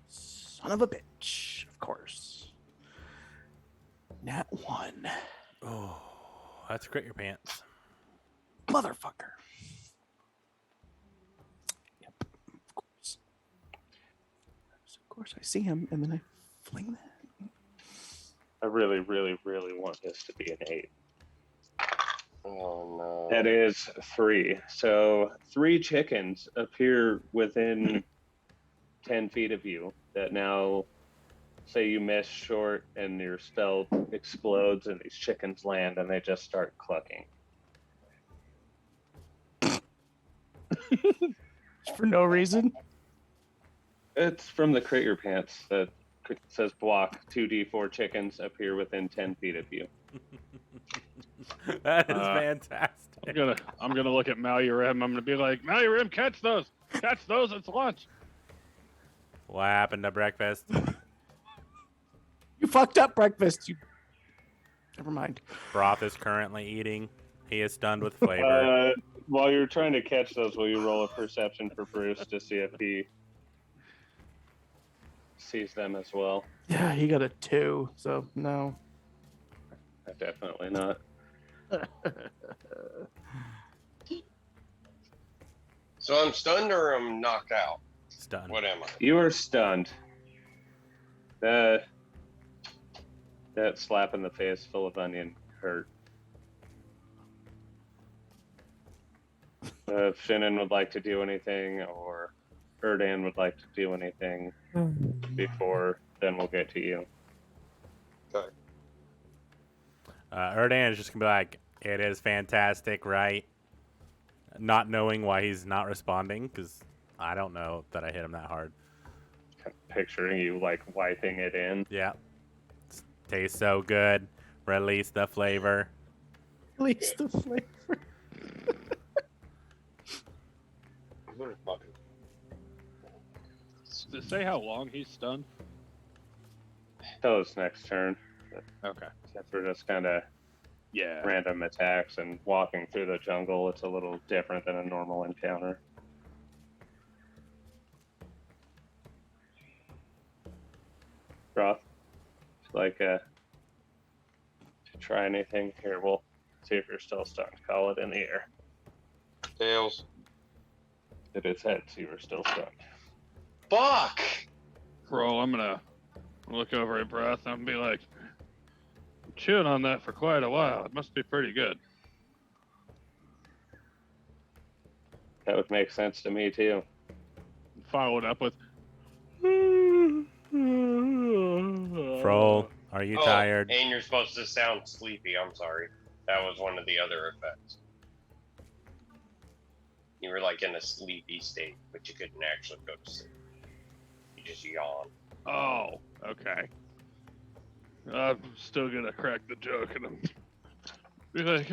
Son of a bitch, of course. Nat 1. Oh, that's crit your pants. Motherfucker. Yep, of course. So of course I see him, and then I fling that. I really, really, really want this to be an 8. Oh no. That is 3. So 3 chickens appear within 10 feet of you that now say you miss short and your spell explodes and these chickens land and they just start clucking. For no reason. It's from the Crit Your Pants that says block 2d4 chickens appear within 10 feet of you. That is I'm fantastic. gonna look at Mallorim. I'm gonna be like, Mallorim, catch those! Catch those! It's lunch. What happened to breakfast? You fucked up breakfast. You. Never mind. Broth is currently eating. He is stunned with flavor. While you're trying to catch those, will you roll a perception for Bruce to see if he sees them as well? Yeah, he got a 2, so no. Definitely not. So I'm stunned or I'm knocked out? Stunned. What am I? You are stunned. That slap in the face full of onion hurt. If Shannon would like to do anything or Erdan would like to do anything before, then we'll get to you. Okay. Erdan is just going to be like, it is fantastic, right? Not knowing why he's not responding, because I don't know that I hit him that hard. Picturing you like wiping it in. Yeah. Tastes so good. Release the flavor. Release the flavor. Does it say how long he's stunned? Till his next turn. Okay. Since we're just kind of Yeah. random attacks and walking through the jungle, it's a little different than a normal encounter. Roth, like to try anything here? We'll see if you're still stunned. Call it in the air. Tails. Hit his head, so you were still stuck. Fuck! Roll, I'm gonna look over at Breath and be like, I'm chewing on that for quite a while. It must be pretty good. That would make sense to me too. Follow it up with. Froll, are you tired? And you're supposed to sound sleepy. I'm sorry. That was one of the other effects. You were like in a sleepy state, but you couldn't actually go to sleep. You just yawn. Oh, okay. I'm still gonna crack the joke and I'm be like,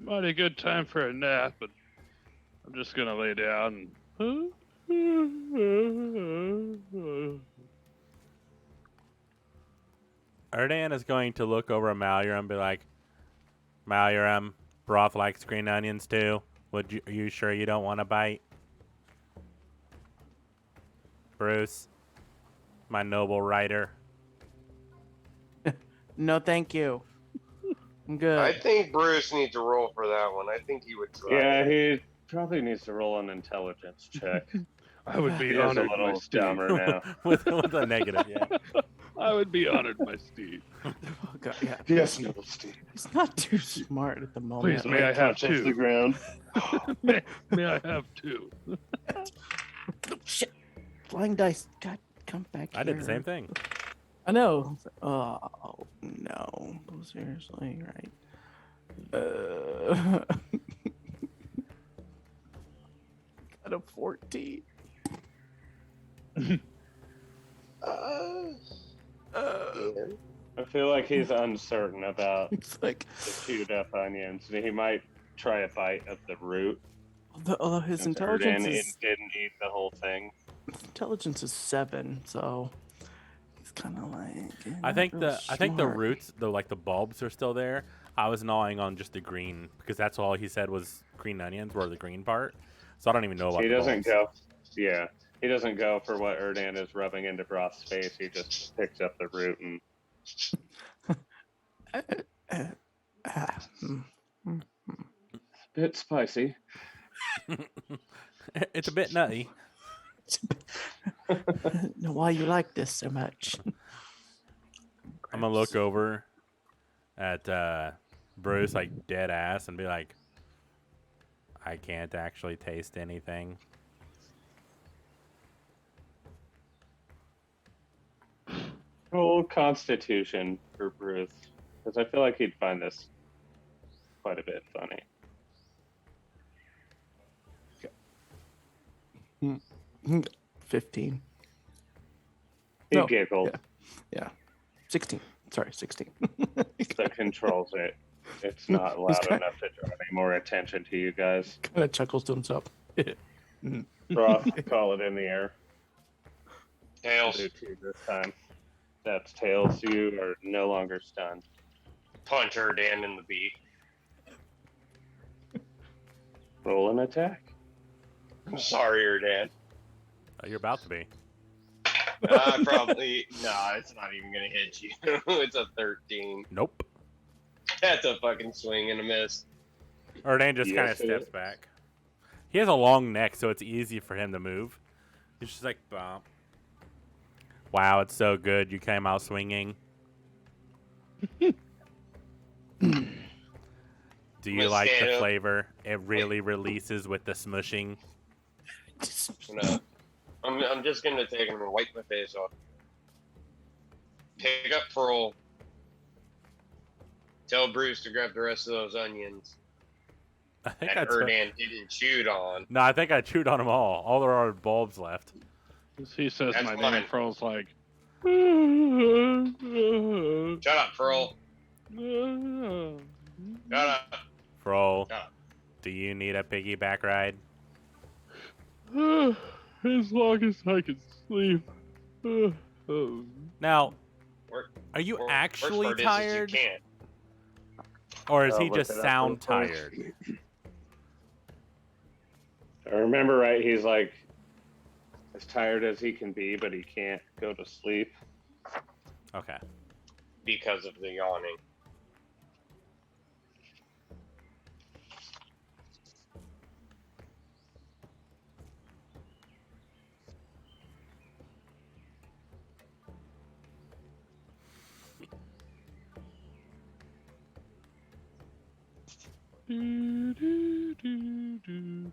mighty good time for a nap, but I'm just gonna lay down and. Erdan is going to look over at Malura and be like, Malura, Broth likes green onions too. Are you sure you don't want a bite? Bruce, my noble writer. No, thank you. I'm good. I think Bruce needs to roll for that one. I think he would try. Yeah, he probably needs to roll an intelligence check. I would be He is a honored, my little steed. dumber now. with a negative, yeah. I would be honored, my steed. Oh, God, yeah. Yes, noble Steve. He's not too smart at the moment. Please, may I have Touches the two? ground. May I have two? Oh, shit. Flying dice. God, come back I did the here. same thing. I know. Oh, no. Seriously, right? Got a 14. I feel like he's uncertain about It's like, the chewed up onions. He might try a bite of the root. although his since intelligence Erdan is didn't eat the whole thing. 7, so he's kind of like. I think not the real I think the smart. roots, the bulbs are still there. I was gnawing on just the green because that's all he said was green onions were the green part. So I don't even know about He the doesn't bulbs. go. Yeah, he doesn't go for what Erdan is rubbing into Broth's face. He just picks up the root and it's a bit spicy. It's a bit nutty. Know why you like this so much? I'm gonna look over at Bruce like dead ass and be like, I can't actually taste anything. Roll Constitution for Bruce, because I feel like he'd find this quite a bit funny. 15. He No, giggled. Yeah. 16. Sorry, 16. That controls it. It's not He's loud kind- enough to draw any more attention to you guys. Kind of chuckles to himself. Broth, call it in the air. Tails. Do two this time. That's Tails. You are no longer stunned. Punch Erdan in the beak. Roll an attack. I'm sorry, Erdan. You're about to be. Probably. Nah, it's not even gonna hit you. It's a 13. Nope. That's a fucking swing and a miss. Erdan just kind of Yes, it steps is. back. He has a long neck, so it's easy for him to move. He's just like, bump. Wow, it's so good. You came out swinging. Do you like the Mosquito. flavor? It really releases with the smushing. No. I'm just gonna take him and wipe my face off. Pick up Pearl. Tell Bruce to grab the rest of those onions I think that I took. Erdan didn't chewed on. No, I think I chewed on them all. All there are bulbs left. He says That's my fine. name, Froll's like. Shut up, Pearl. Shut up. Froll, Shut up. do you need a piggyback ride? As long as I can sleep. Now, Work- are you Worst actually part tired? Is you can't. Or does I'll he look just it up sound real quick. tired? I remember right, he's like as tired as he can be, but he can't go to sleep. Okay. Because of the yawning. Do, do, do, do.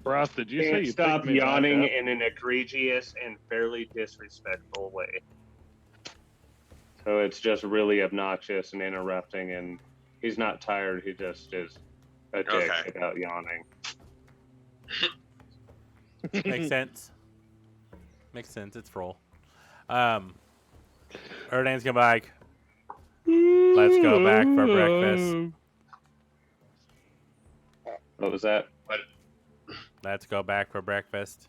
Broth, did you say Can't you stop picked me back yawning up? in an egregious and fairly disrespectful way. So it's just really obnoxious and interrupting, and he's not tired. He just is a dick Okay. about yawning. Makes sense. Makes sense. It's Froll. Erdan's come back. Let's go back for breakfast. What was that? Let's go back for breakfast.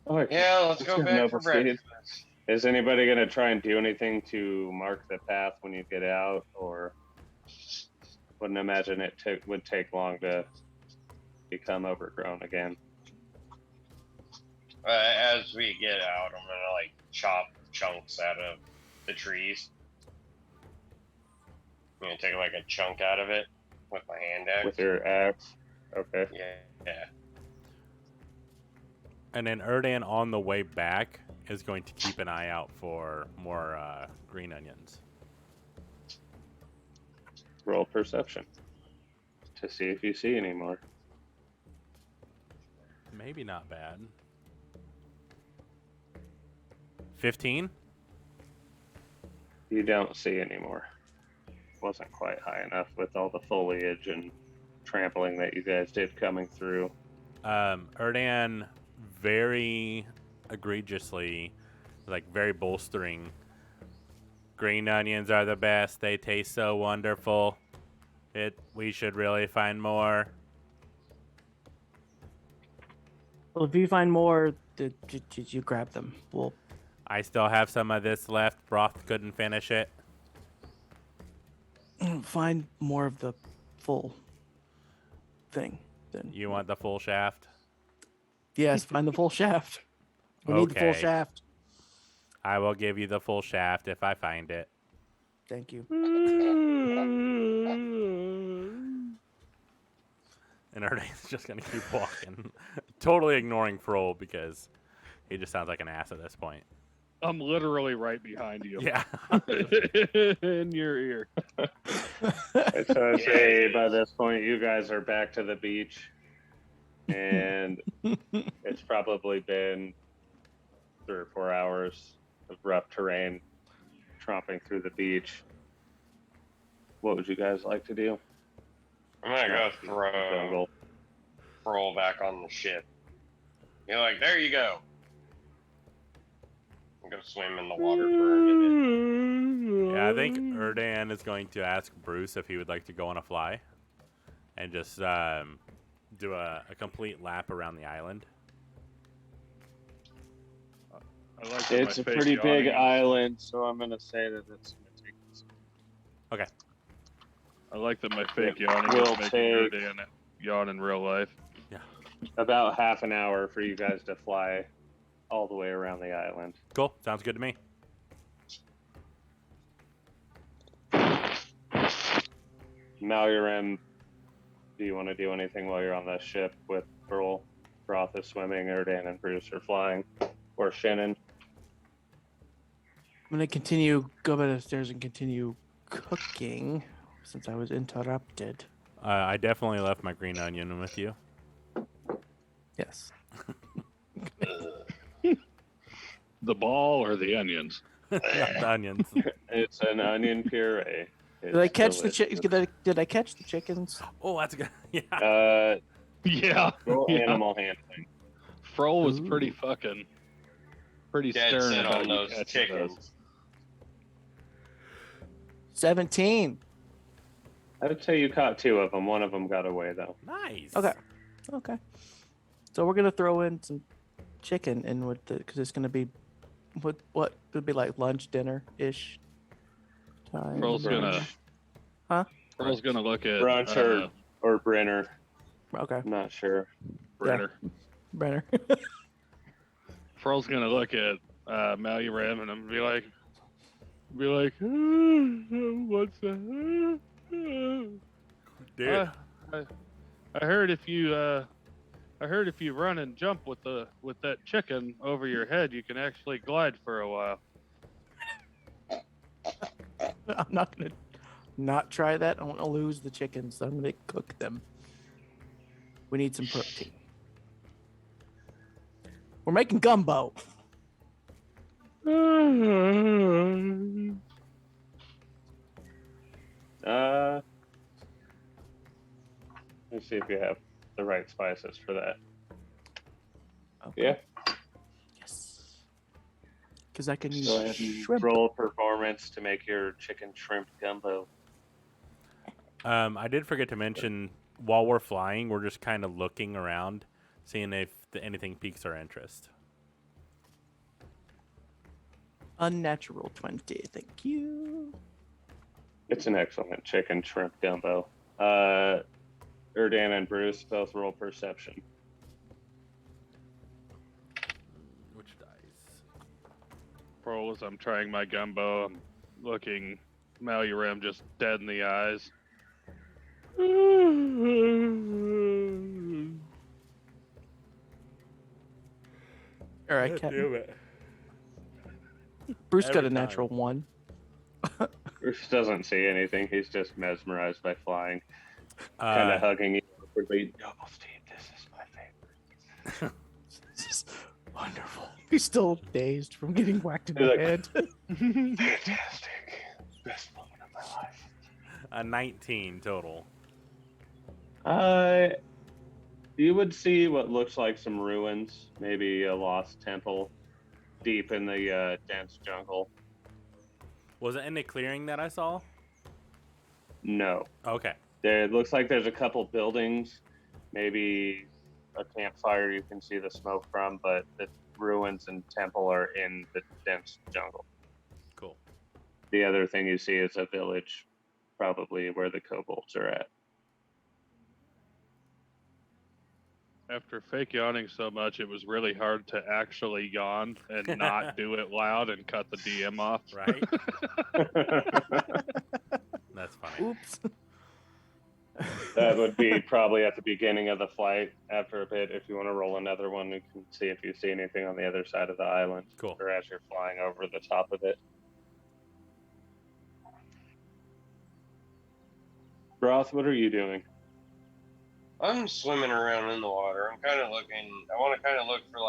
Oh, Yeah, let's go Mr. back for Noblesteed. breakfast. Is anybody going to try and do anything to mark the path when you get out, or wouldn't imagine it would take long to become overgrown again? As we get out, I'm gonna like chop chunks out of the trees. I'm gonna take like a chunk out of it with my hand axe. With your axe? Okay. Yeah. And then Erdan on the way back is going to keep an eye out for more green onions. Roll perception to see if you see any more. Maybe not bad. 15? You don't see any more. Wasn't quite high enough with all the foliage and trampling that you guys did coming through. Erdan very egregiously, like very bolstering. Green onions are the best. They taste so wonderful. We should really find more. Well, if you find more, you grab them. We'll I still have some of this left. Broth couldn't finish it. find more of the full thing. Then You want the full shaft? yes, find the full shaft. We need the full Okay. shaft. I will give you the full shaft if I find it. Thank you. And Erdan's just going to keep walking. Totally ignoring Froll because he just sounds like an ass at this point. I'm literally right behind you. Yeah. In your ear. So I say by this point, you guys are back to the beach, and it's probably been 3 or 4 hours of rough terrain, tromping through the beach. What would you guys like to do? I'm gonna go Jungle. throw back on the ship. You're like, there you go. I'm gonna swim in the water for a minute. Yeah, I think Erdan is going to ask Bruce if he would like to go on a fly and just do a complete lap around the island. I like that It's my a fake pretty big yawning- island, so I'm gonna say that it's gonna take us. Okay. I like that my fake yawning Will is making your take- day and yawn in real life. About half an hour for you guys to fly all the way around the island. Cool. Sounds good to me. Malurem, do you want to do anything while you're on the ship with Pearl? Broth is swimming, Erdan and Bruce are flying, or Shannon. I'm gonna go back upstairs and continue cooking since I was interrupted. I definitely left my green onion with you. Yes. The ball or the onions? Not the onions. It's an onion puree. Did I catch the delicious. Did I catch the chickens? Oh, that's good. Yeah. Yeah. Roll Yeah. animal handling. Froll was Ooh. pretty Dead stern set about on you those catching chickens. those. 17. I would say you caught 2 of them. One of them got away, though. Nice. Okay. So we're gonna throw in some chicken in with the because it's gonna be what would be like lunch dinner ish time. Froll's gonna. Huh? Froll's gonna look at Brunch or Brenner. Okay, I'm not sure. Brenner. Brenner. Froll's gonna look at Malurem and be like, what's that? Dude. I heard if you I heard if you run and jump with that chicken over your head, you can actually glide for a while. I'm not gonna not try that. I want to lose the chickens, so I'm gonna cook them. We need some protein. We're making gumbo. Let's see if you have the right spices for that. Okay. Yeah. Yes. Because I can use Go ahead and shrimp. roll performance to make your chicken shrimp gumbo. I did forget to mention, while we're flying, we're just kind of looking around, seeing if anything piques our interest. Unnatural 20. Thank you. It's an excellent chicken shrimp gumbo. Erdan and Bruce both roll perception. Which dice? Pro, as I'm trying my gumbo, I'm looking Maluram just dead in the eyes. All right, God Captain. damn it. Bruce got Every a natural 1. Bruce doesn't see anything. He's just mesmerized by flying. Kind of hugging you awkwardly. Double Steve, this is my favorite. This is wonderful. He's still dazed from getting whacked in He's the like- head. Fantastic. Best moment of my life. A 19 total. You would see what looks like some ruins, maybe a lost temple deep in the dense jungle. Was it in the clearing that I saw? No. Okay. It looks like there's a couple buildings, maybe a campfire you can see the smoke from, but the ruins and temple are in the dense jungle. Cool. The other thing you see is a village, probably where the kobolds are at. After fake yawning so much, it was really hard to actually yawn and not do it loud and cut the DM off. Right? That's funny. Oops. That would be probably at the beginning of the flight. After a bit, if you want to roll another one, you can see if you see anything on the other side of the island. Cool. Or as you're flying over the top of it. Broth, what are you doing? I'm swimming around in the water. I'm kind of looking. I want to kind of look for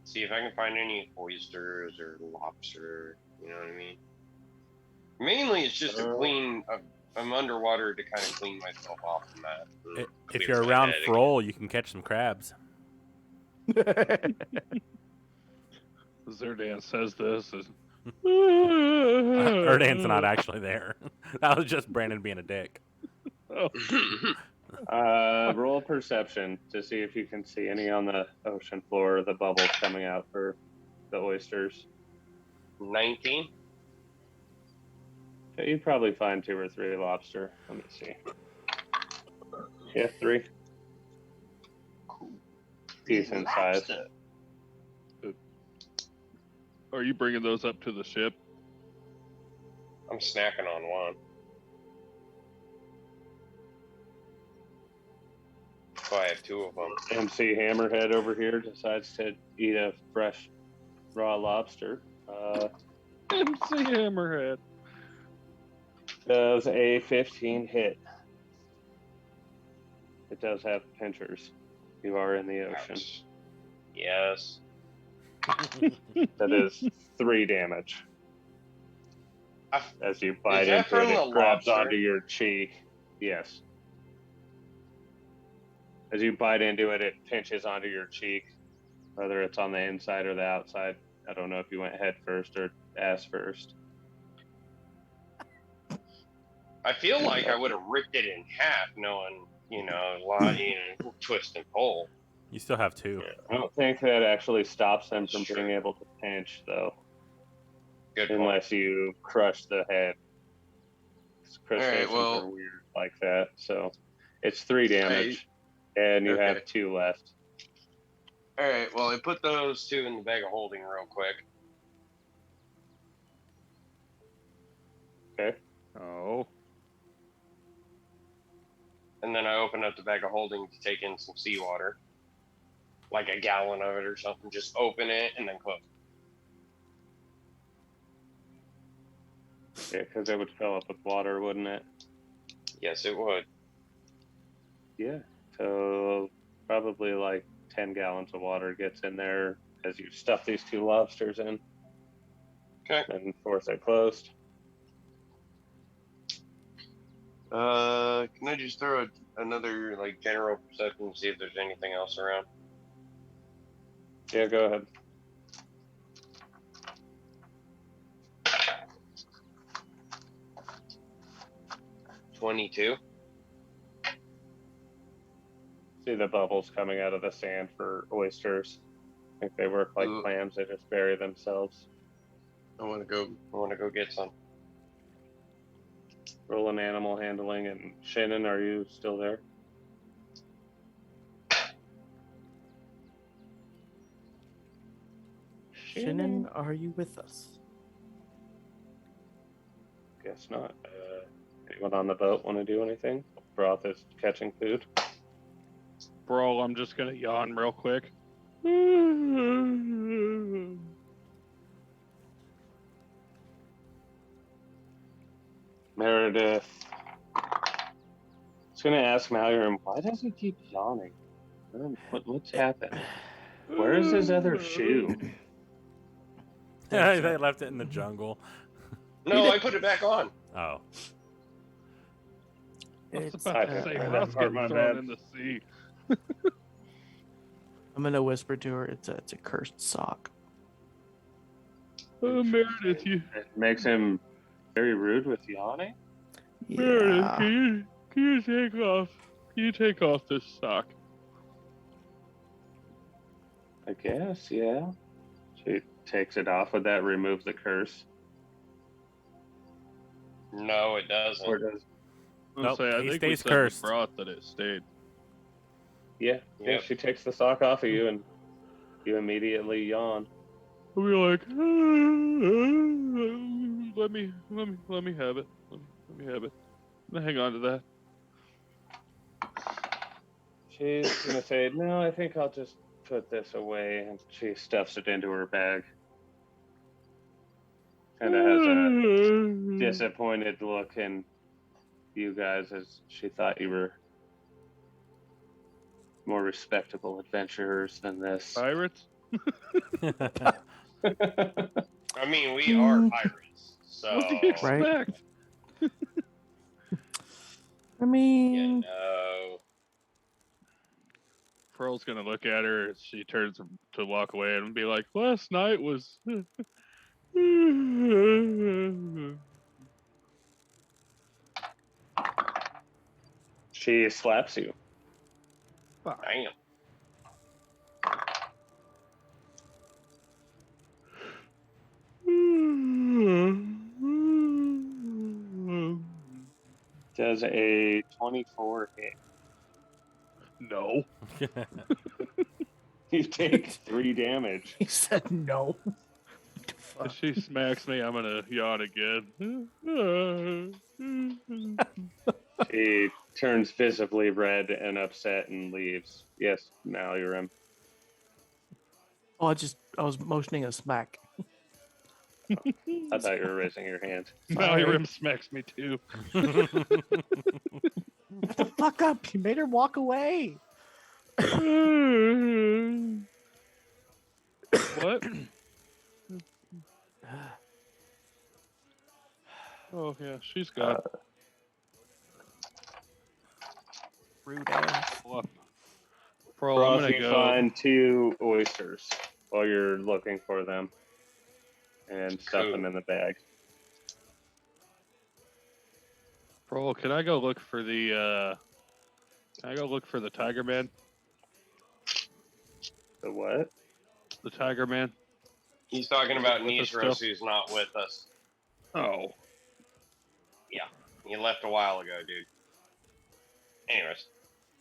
see if I can find any oysters or lobster. You know what I mean? Mainly, it's just to clean. I'm underwater to kind of clean myself off from that. and If clear you're my around head Froll, you can catch some crabs. Zerdan says this. Erdan's not actually there. That was just Brandon being a dick. Oh. again. Roll perception to see if you can see any on the ocean floor, the bubbles coming out for the oysters. 19. Okay, you'd probably find 2 or 3 lobster. Let me see. Yeah, 3. Cool. Decent size. Are you bringing those up to the ship? I'm snacking on one. So I have 2 of them. MC Hammerhead over here decides to eat a fresh raw lobster. MC Hammerhead. Does a 15 hit. It does have pinchers. You are in the ocean. Ouch. Yes. That is 3 damage. As you bite that into from it, the it grabs lobster? onto your cheek. Yes. As you bite into it, it pinches onto your cheek, whether it's on the inside or the outside. I don't know if you went head first or ass first. I feel like I would have ripped it in half, knowing, twist and pull. You still have 2. I don't think that actually stops them from Sure. being able to pinch, though, Good point. unless you crush the head. 'Cause crustaceans well- are weird like that. So it's 3 damage, and you have Okay. 2 left. All right, well, I put those 2 in the bag of holding real quick. Okay. Oh. And then I open up the bag of holding to take in some seawater. like a gallon of it or something. Just open it and then close. Yeah, because it would fill up with water, wouldn't it? Yes, it would. Yeah. So probably like 10 gallons of water gets in there as you stuff these 2 lobsters in. Okay. And force it closed. Can I just throw another like general perception to see if there's anything else around? Yeah, go ahead. $22. See the bubbles coming out of the sand for oysters. I think they work like Ooh. clams, they just bury themselves. I want to go get some. Roll an animal handling. And Shannon, are you still there? Shannon, are you with us? Guess not. Anyone on the boat want to do anything? Broth is catching food. Bro, I'm just gonna yawn real quick. Meredith. I was going to ask Mallory, why does he keep yawning? What's happened? Where is his other shoe? They left it in the jungle. No, I put it back on. Oh. I was It's, about to say, I Broth's part getting my thrown bad. in the sea. I'm gonna whisper to her. It's a cursed sock. Oh, Meredith, It makes him very rude with yawning. Meredith, Yeah. can you take off this sock? I guess, yeah. She takes it off. Would that remove the curse? No, it doesn't. Or does? I Nope, say, I he think we stays said cursed. with Broth that it stayed. Yeah. Yeah. Yep. She takes the sock off of you, and you immediately yawn. I'll be like, let me have it. Let me have it. Hang on to that. She's gonna say, "No, I think I'll just put this away," and she stuffs it into her bag. Kind of has a disappointed look in you guys, as she thought you were more respectable adventurers than this. Pirates? I mean, we are pirates, so What do you expect? I mean, no. Pearl's gonna look at her as she turns to walk away and be like, last night was. She slaps you. Damn. Does a 24 hit? No. You take 3 damage. he said no. If she smacks me, I'm gonna yawn again. She turns visibly red and upset and leaves. Yes, now you're in. Oh, I was motioning a smack. I thought you were raising your hand. Mallory smacks me too. Shut the fuck up! You made her walk away. What? Oh yeah, she's gone. Rude ass. Pearl, I'm Froth, gonna you go. find 2 oysters while you're looking for them and stuff them Cool. in the bag. Pearl, can I go look for the? Can I go look for the Tiger Man? The what? The Tiger Man. He's talking about With us Nishros, still? who's not with us. Oh. Yeah, he left a while ago, dude. Anyways,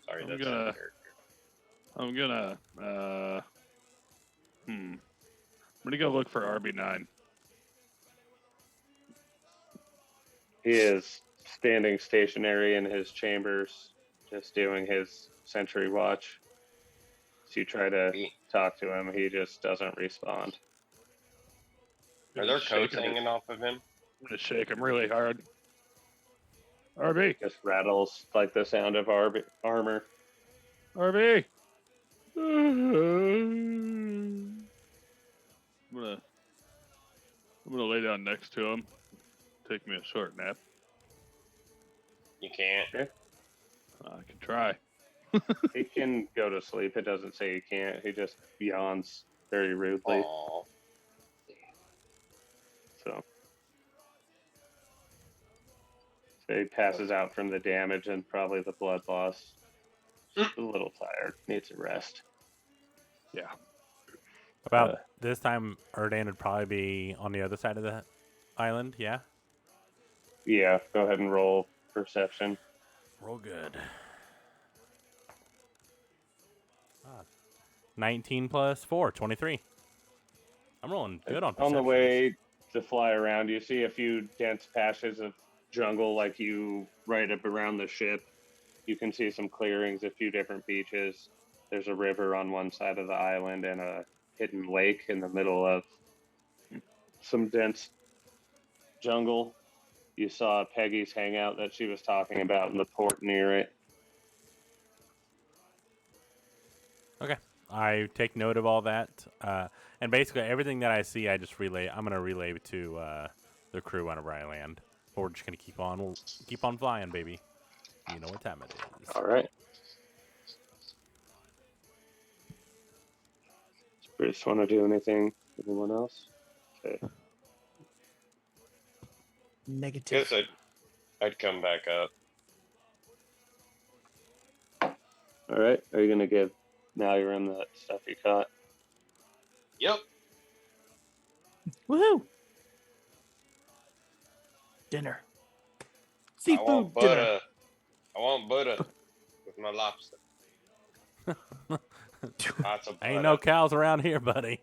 sorry, I'm that's gonna- out of character. I'm gonna. I'm gonna go look for RB9. He is standing stationary in his chambers, just doing his sentry watch. So you try to Be- talk to him, he just doesn't respond. Are there coats hanging off of him? I'm gonna shake him really hard. RB, Just rattles like the sound of armor. RB. I'm gonna lay down next to him. Take me a short nap. You can't. I can try. He can go to sleep. It doesn't say he can't. He just yawns very rudely. Aw. So he passes out from the damage and probably the blood loss. Just a little tired. Needs a rest. Yeah. About this time, Erdan would probably be on the other side of the island. Yeah. Yeah, go ahead and roll perception. Roll good. 19 plus 4, 23. I'm rolling good on On the perceptions. way to fly around, you see a few dense patches of jungle like you right up around the ship. You can see some clearings, a few different beaches. There's a river on one side of the island and a hidden lake in the middle of some dense jungle. You saw Peggy's hangout that she was talking about in the port near it. Okay. I take note of all that. And basically, everything that I see, I just relay. I'm going to relay to the crew whenever I land. But we're just going to keep on. We'll keep on flying, baby. You know what time it is. All right. Does Bruce want to do anything? Anyone else? Okay. Negative. Guess I'd come back up. All right. Are you going to give Mallory that stuff you caught? Yep. Woohoo! Dinner. I Seafood want dinner. butter. I want butter with my lobster. Lots of butter. Ain't no cows around here, buddy.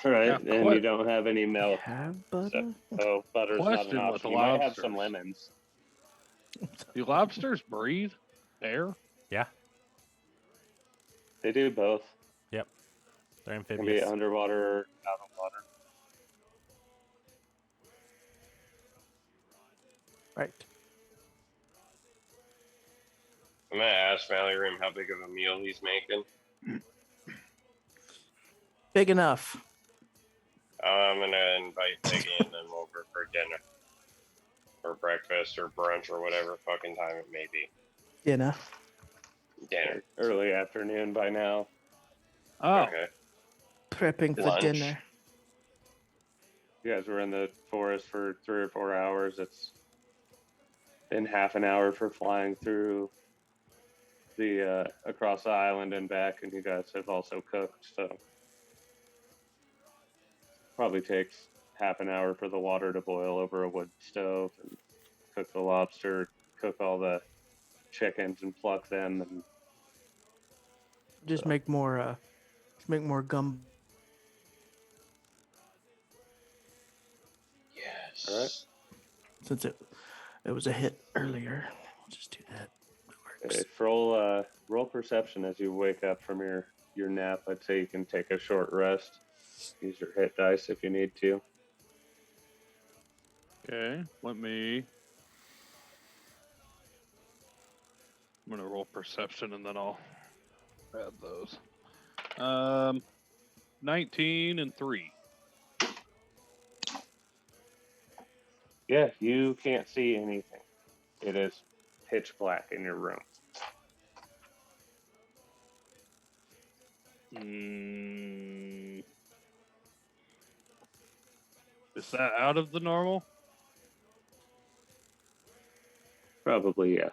Right. Yeah, And what- you don't have any milk. Have butter. So butter's not Question an with option. You might have lobsters. some lemons. Do lobsters breathe air? Yeah. They do both. They're Can be amphibious. underwater or out of water. Right. I'm gonna ask Mallory how big of a meal he's making. Big enough. I'm gonna invite Peggy and them over for dinner, or breakfast, or brunch, or whatever fucking time it may be. Dinner. Dinner. Early afternoon by now. Oh, Okay. Prepping for Lunch. dinner. You guys were in the forest for 3 or 4 hours. It's been half an hour for flying through the across the island and back, and you guys have also cooked. So probably takes half an hour for the water to boil over a wood stove, and cook the lobster, cook all the chickens, and pluck them. And Just make more gum. Yes. All right. Since it was a hit earlier. We'll just do that. It works. if roll perception as you wake up from your nap. I'd say you can take a short rest. Use your hit dice if you need to. okay. I'm gonna roll perception and then I'll add those. 19 and 3. Yeah, you can't see anything. It is pitch black in your room. Is that out of the normal? Probably, yeah.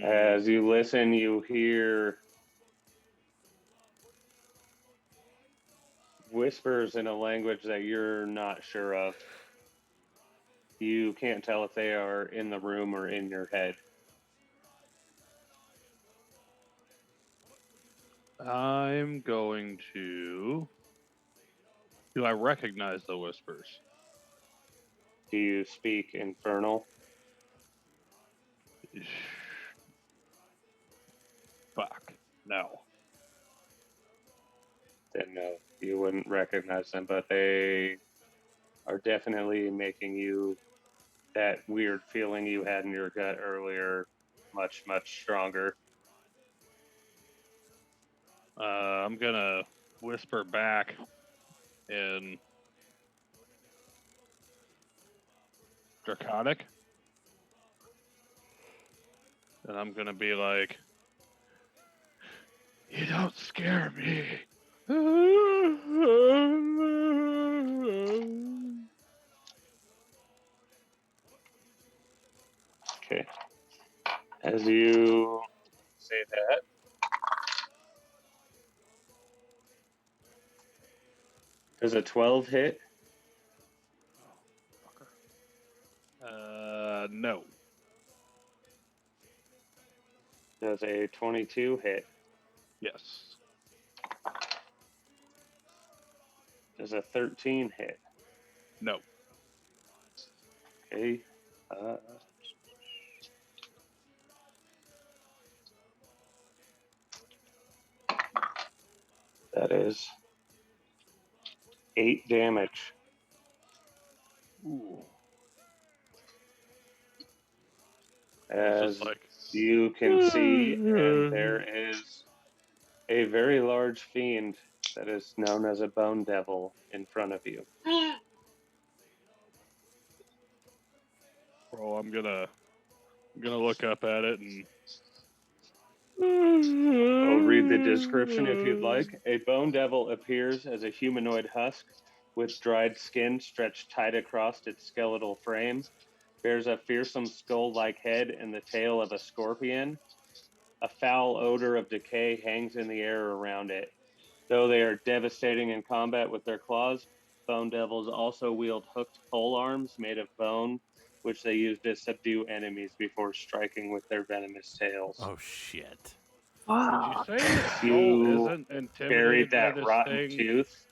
As you listen, you hear whispers in a language that you're not sure of. You can't tell if they are in the room or in your head. I'm going to. Do I recognize the whispers? Do you speak Infernal? Fuck. No. Then no, you wouldn't recognize them, but they are definitely making you that weird feeling you had in your gut earlier much, much stronger. I'm gonna whisper back in Draconic. And I'm gonna be like, you don't scare me. Okay. As you say that, does a 12 hit? No. Does a 22 hit? Yes. Does a 13 hit? No. Okay. That is 8 damage. Ooh. It's As just like, you can see, and there is a very large fiend that is known as a bone devil in front of you. bro, I'm gonna look up at it and I'll read the description if you'd like. A bone devil appears as a humanoid husk with dried skin stretched tight across its skeletal frame, bears a fearsome skull-like head and the tail of a scorpion. A foul odor of decay hangs in the air around it. Though they are devastating in combat with their claws, bone devils also wield hooked pole arms made of bone, which they use to subdue enemies before striking with their venomous tails. Oh shit! Did you say this You skull isn't buried intimidated by that this rotten thing? tooth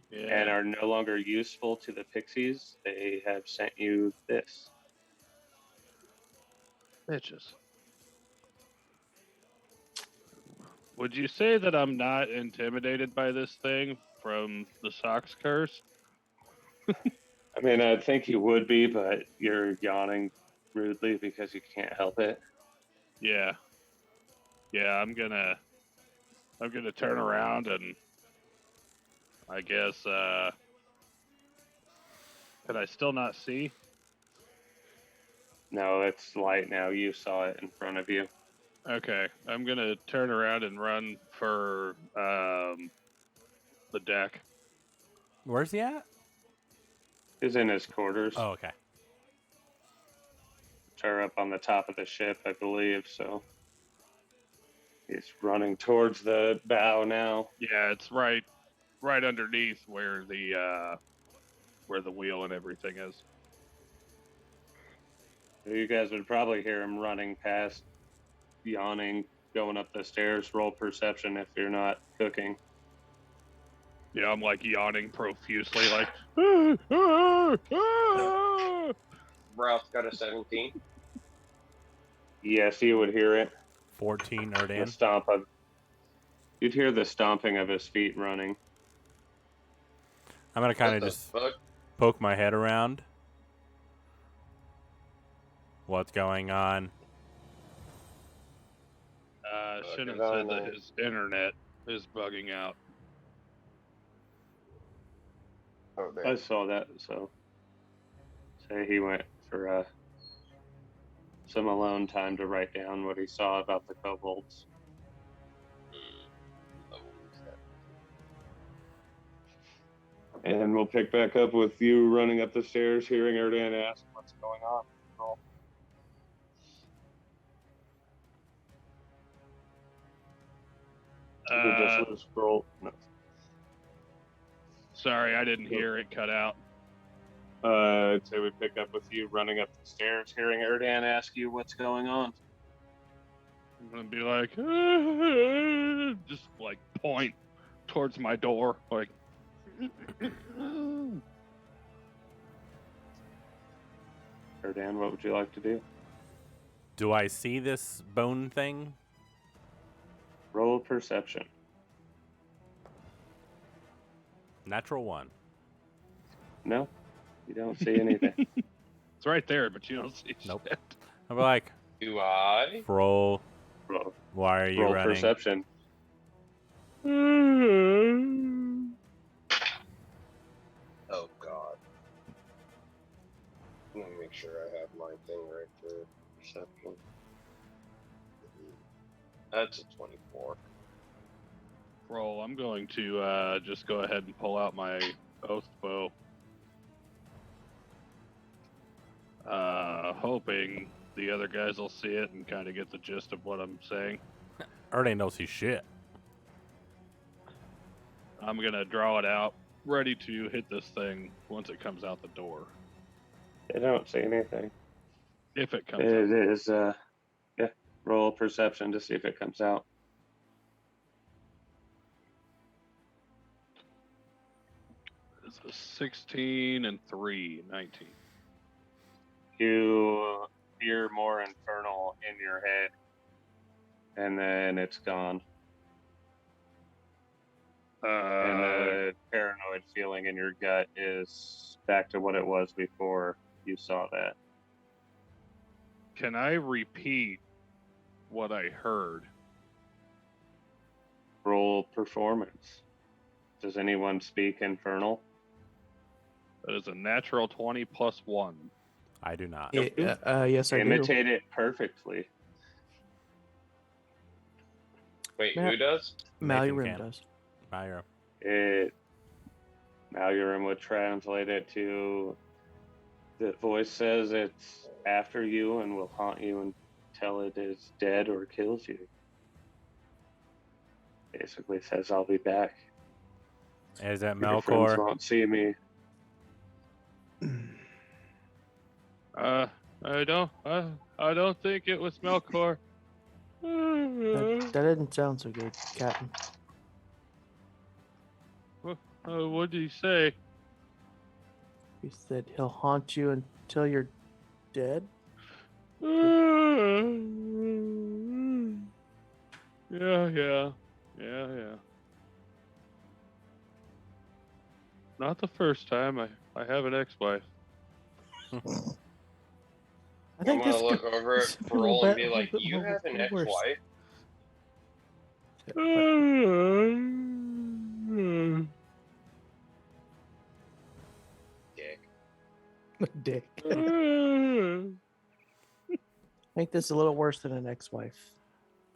Yeah. and are no longer useful to the pixies. They have sent you this. Bitches. Would you say that I'm not intimidated by this thing from the Sox curse? I mean, I think you would be, but you're yawning rudely because you can't help it. Yeah. Yeah, I'm gonna turn around and I guess can I still not see? No, it's light now. You saw it in front of you. Okay. I'm gonna turn around and run for the deck. Where's he at? He's in his quarters. Oh, okay. Which are up on the top of the ship, I believe. So he's running towards the bow now. Yeah, it's right underneath where the wheel and everything is. You guys would probably hear him running past, yawning, going up the stairs. Roll perception if you're not cooking. Yeah, I'm like yawning profusely, like. Ralph got a 17. Yes, you would hear it. 14 The Erdan. stomp of. You'd hear the stomping of his feet running. I'm gonna kind What of the just fuck? poke my head around. What's going on? Shannon I said that know. his internet is bugging out. Oh, I damn. saw that, so say he went for some alone time to write down what he saw about the kobolds. And we'll pick back up with you running up the stairs, hearing Erdan ask what's going on. Roll. You could just lose scroll. No. Sorry, I didn't hear it cut out. I'd say we pick up with you running up the stairs, hearing Erdan ask you what's going on. I'm gonna be like, just like point towards my door, like. Erdan, what would you like to do? Do I see this bone thing? Roll perception. Natural 1. No, you don't see anything. It's right there, but you don't see Nope. shit. I'll be like, Do I? roll. Roll, Why are you roll running? perception. Oh God. Let me make sure I have my thing right for perception. That's a 24. Roll, I'm going to just go ahead and pull out my oath bow. Hoping the other guys will see it and kind of get the gist of what I'm saying. Erdan don't see shit. I'm going to draw it out, ready to hit this thing once it comes out the door. They don't see anything. If it comes It out. is, yeah, roll perception to see if it comes out. It's a 16 and 3, 19. You hear more infernal in your head, and then it's gone. And the paranoid feeling in your gut is back to what it was before you saw that. Can I repeat what I heard? Roll performance. Does anyone speak infernal? That is a natural 20 plus 1. I do not. Yes, I do. Imitate it perfectly. Wait, Matt- who does? Nathan Malurim can. does. Myra. Malurim would translate it to, the voice says it's after you and will haunt you until it is dead or kills you. Basically says, I'll be back. Is that Your friends Melkor? won't see me. I don't think it was Melkor. That didn't sound so good, Captain. What did he say? He said he'll haunt you until you're dead. Yeah. Not the first time. I have an ex-wife. I I'm think gonna this look could over this at could be a Pearl little and bit- be a like, little bit "You have an little worse." ex-wife?" Dick. Dick. I think this is a little worse than an ex-wife.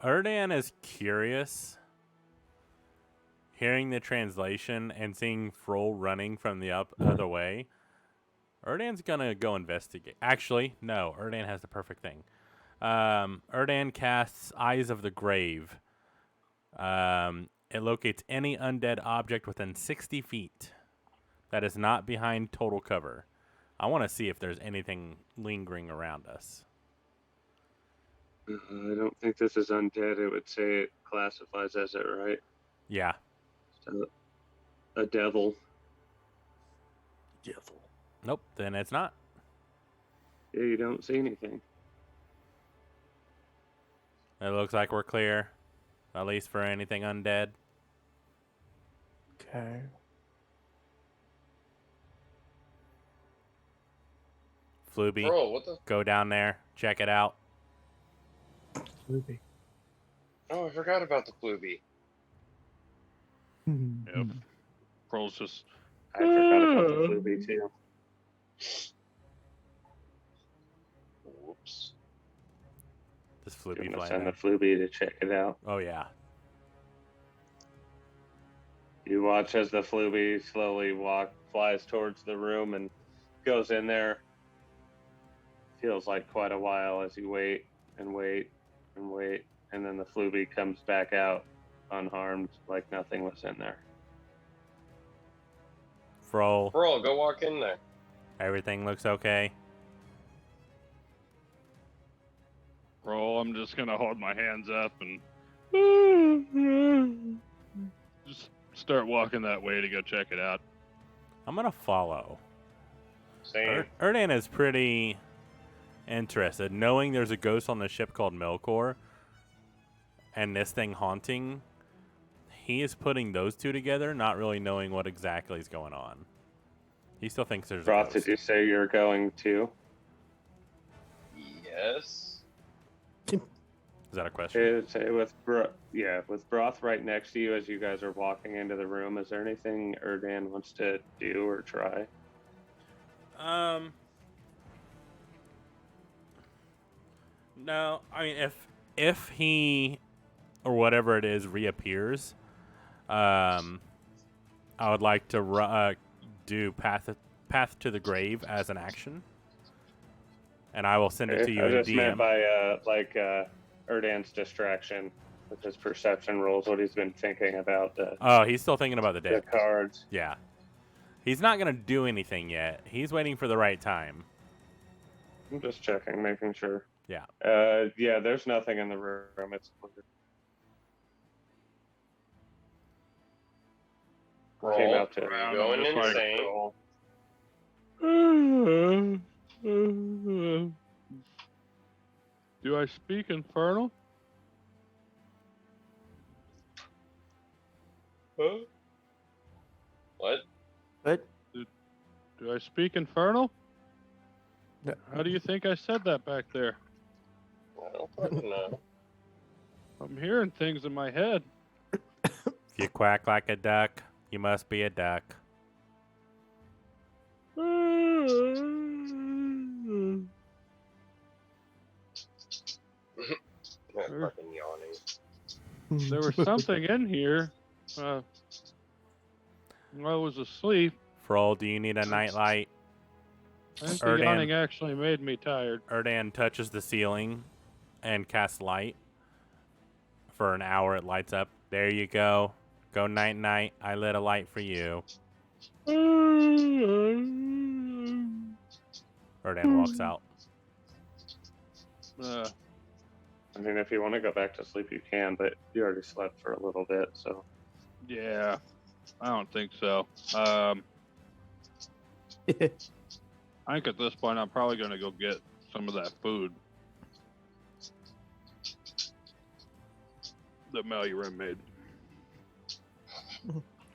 Erdan is curious, hearing the translation and seeing Froll running from the other way. Erdan's gonna go investigate. Actually, no. Erdan has the perfect thing. Erdan casts Eyes of the Grave. It locates any undead object within 60 feet that is not behind total cover. I want to see if there's anything lingering around us. I don't think this is undead. It would say it classifies as it, right? Yeah. So, a devil. Devil. Nope. Then it's not. Yeah, you don't see anything. It looks like we're clear, at least for anything undead. Okay. Fluby, Bro, what the? go down there, check it out. Ruby. Oh, I forgot about the Fluby. Yep. Pearl's just. I forgot about the Fluby too. Whoops. This I'm Fluby gonna flying send the there. Fluby to check it out. Oh yeah. You watch as the Fluby slowly flies towards the room and goes in there. Feels like quite a while as you wait and wait and wait, and then the Fluby comes back out unharmed, like nothing was in there. Froll, Bro, go walk in there. everything looks okay. Roll, I'm just gonna hold my hands up and just start walking that way to go check it out. I'm gonna follow. Same. Erdan is pretty interested. Knowing there's a ghost on the ship called Melkor and this thing haunting, he is putting those two together, not really knowing what exactly is going on. He still thinks there's a Roth, ghost. did you say you're going to? Yes. Is that a question? With Broth right next to you as you guys are walking into the room, is there anything Erdan wants to do or try? No, I mean if he or whatever it is reappears, I would like to do path to the grave as an action, and I will send it to you I in just DM. meant by Erdan's distraction with his perception rolls, what he's been thinking about Oh, he's still thinking about the the deck. cards. Yeah, he's not gonna do anything yet. He's waiting for the right time. I'm just checking, making sure. Yeah. Yeah, there's nothing in the room. It's clear. Came Roll. out to Are you going just like insane? Do I speak Infernal? Huh? What? But Do I speak Infernal? No. How do you think I said that back there? I don't fucking know. I'm hearing things in my head. If you quack like a duck, you must be a duck. I'm fucking yawning. There was something in here. While I was asleep. Froll, do you need a nightlight? I think the Erdan. yawning actually made me tired. Erdan touches the ceiling and casts light. For an hour, it lights up. There you go. Go night night. I lit a light for you. Erdan walks out. I mean, if you want to go back to sleep, you can, but you already slept for a little bit, so. Yeah, I don't think so. I think at this point I'm probably going to go get some of that food that Malurin made.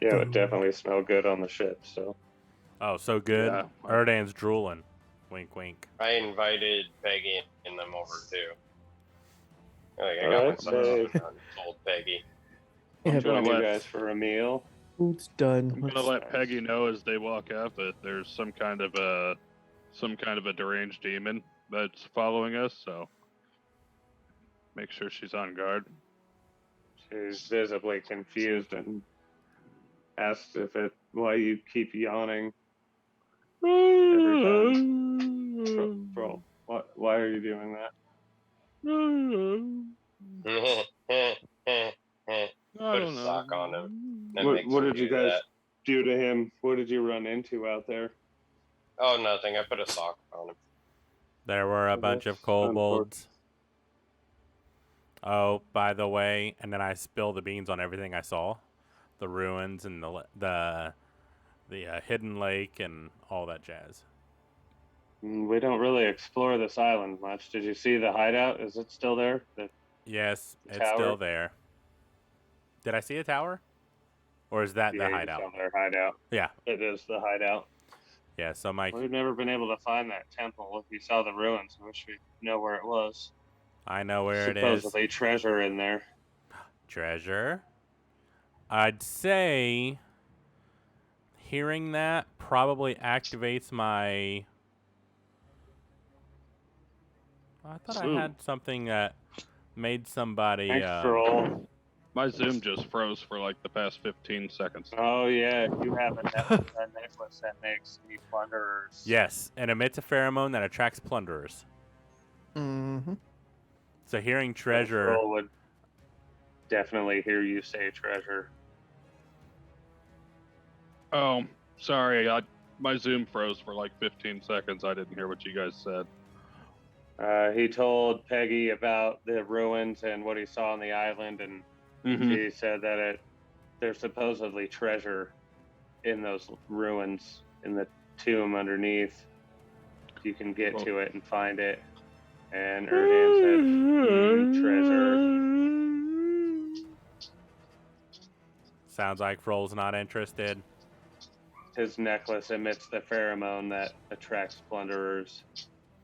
Yeah, it would definitely smell good on the ship, so. Oh, so good. Yeah. Erdan's drooling. Wink, wink. I invited Peggy and them over too. Like, I got Alright, myself something done. Told Peggy. Yeah, Join gonna you let- guys for a meal. food's done. I'm gonna let Peggy know as they walk out that there's some kind of a deranged demon that's following us. So make sure she's on guard. She's visibly confused and asks why you keep yawning every time. Bro, why are you doing that? I Put a don't know. sock on him. That What makes did him you do guys that. do to him? What did you run into out there? Oh, nothing. I put a sock on him. There were a Oh, bunch of that's kobolds. Oh, by the way, and then I spilled the beans on everything I saw. The ruins and the hidden lake and all that jazz. We don't really explore this island much. Did you see the hideout? Is it still there? Yes, The it's tower? still there. Did I see a tower? Or is that the you hideout? saw their hideout. Yeah. It is the hideout. Yeah, so Mike, We've never been able to find that temple. If you saw the ruins, I wish we know where it was. I know where it is. Supposedly treasure in there. Treasure. I'd say hearing that probably activates my... I thought I Ooh. had something that made somebody... Thanks for all. My Zoom just froze for like the past 15 seconds. Oh yeah, you have a necklace that makes the plunderers. Yes, and emits a pheromone that attracts plunderers. Mm-hmm. So hearing treasure... Earl would definitely hear you say treasure. Oh, sorry. My Zoom froze for like 15 seconds. I didn't hear what you guys said. He told Peggy about the ruins and what he saw on the island, and he said that there's supposedly treasure in those ruins in the tomb underneath. You can get to it and find it. And Erdan said, treasure. Sounds like Froll's not interested. His necklace emits the pheromone that attracts plunderers.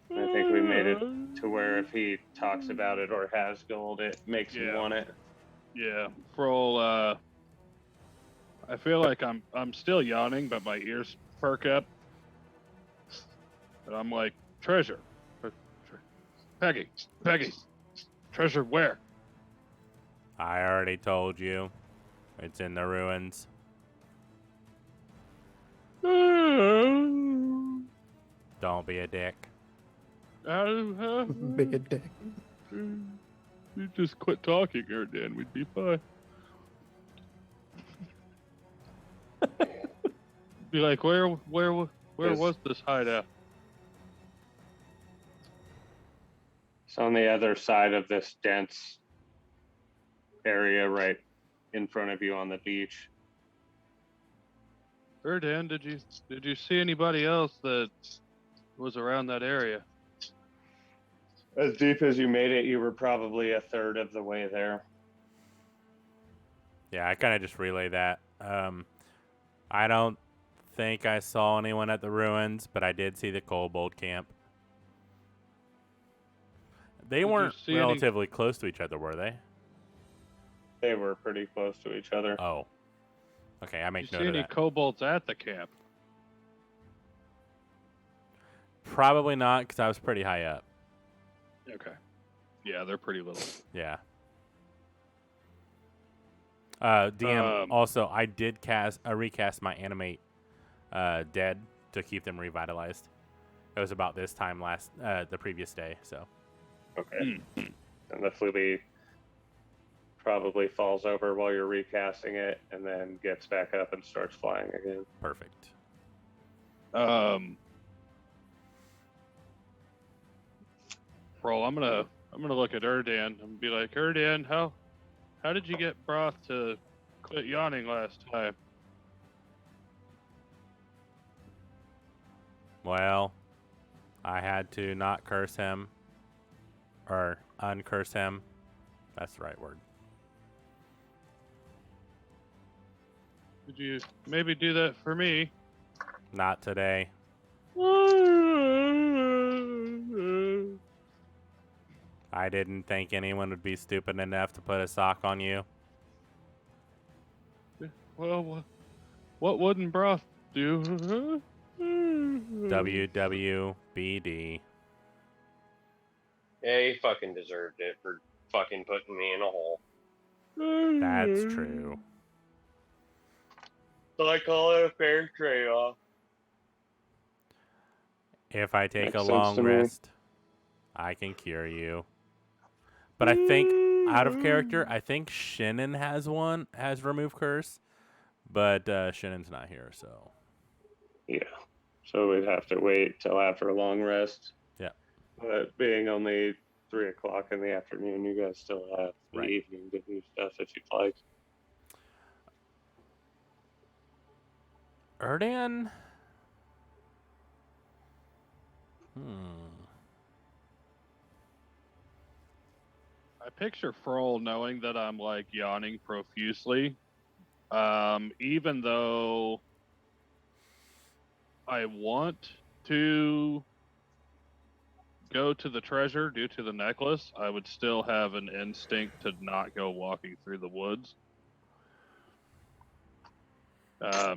And I think we made it to where if he talks about it or has gold, it makes him Yeah. want it. Yeah, Froll. I feel like I'm still yawning, but my ears perk up, and I'm like, treasure, Peggy, treasure where? I already told you. It's in the ruins. Don't be a dick. Big a dick. You just quit talking, Erdan. We'd be fine. Be like, where was this hideout? It's on the other side of this dense area right in front of you on the beach. Erdan, did you see anybody else that was around that area? As deep as you made it, you were probably a third of the way there. Yeah, I kind of just relay that. I don't think I saw anyone at the ruins, but I did see the kobold camp. They Did you weren't see any- relatively close to each other, were they? They were pretty close to each other. Oh. Okay, I Did make you note see of any that. kobolds at the camp? Probably not, because I was pretty high up. Okay. Yeah, they're pretty little. Yeah. DM, Um, also, I did recast my animate dead to keep them revitalized. It was about this time the previous day, so. Okay. And the Fluby probably falls over while you're recasting it and then gets back up and starts flying again. Perfect. Bro, I'm gonna look at Erdan and be like, Erdan, how did you get Broth to quit yawning last time? Well, I had to not curse him. Or uncurse him. That's the right word. Could you maybe do that for me? Not today. I didn't think anyone would be stupid enough to put a sock on you. Well, what wouldn't Broth do? WWBD. Yeah, he fucking deserved it for fucking putting me in a hole. That's true. So I call it a fair trade-off. If I take Makes a sense long to me. rest, I can cure you. But I think, out of character, I think Shannon has remove curse. But Shannon's not here, so. Yeah. So we'd have to wait till after a long rest. Yeah. But being only 3 o'clock in the afternoon, you guys still have the Right. evening to do stuff if you'd like. Erdan? I picture Froll knowing that I'm like yawning profusely. Even though I want to go to the treasure due to the necklace, I would still have an instinct to not go walking through the woods.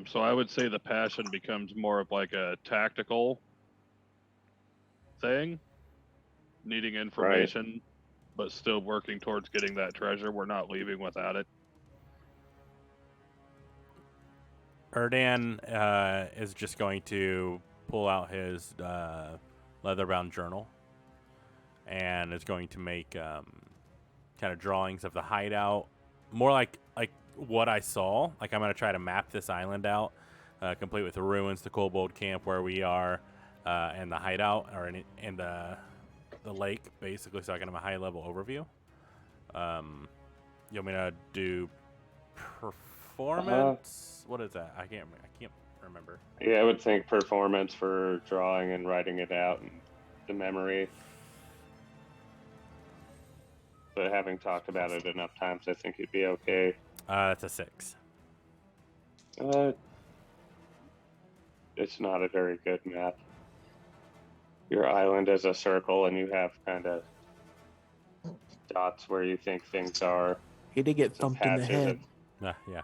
So I would say the passion becomes more of like a tactical thing, needing information, but still working towards getting that treasure. We're not leaving without it. Erdan is just going to pull out his leather-bound journal and is going to make kind of drawings of the hideout, more like what I saw. Like, I'm going to try to map this island out, complete with the ruins, the kobold camp where we are, and the hideout, or in the lake, basically, so I can have a high-level overview. You want me to do performance? What is that? I can't remember. Yeah, I would think performance for drawing and writing it out and the memory. but having talked about it enough times, I think you'd be okay. That's a 6. It's not a very good map. Your island is a circle, and you have kind of dots where you think things are. He did get Some thumped in the patches head. Yeah.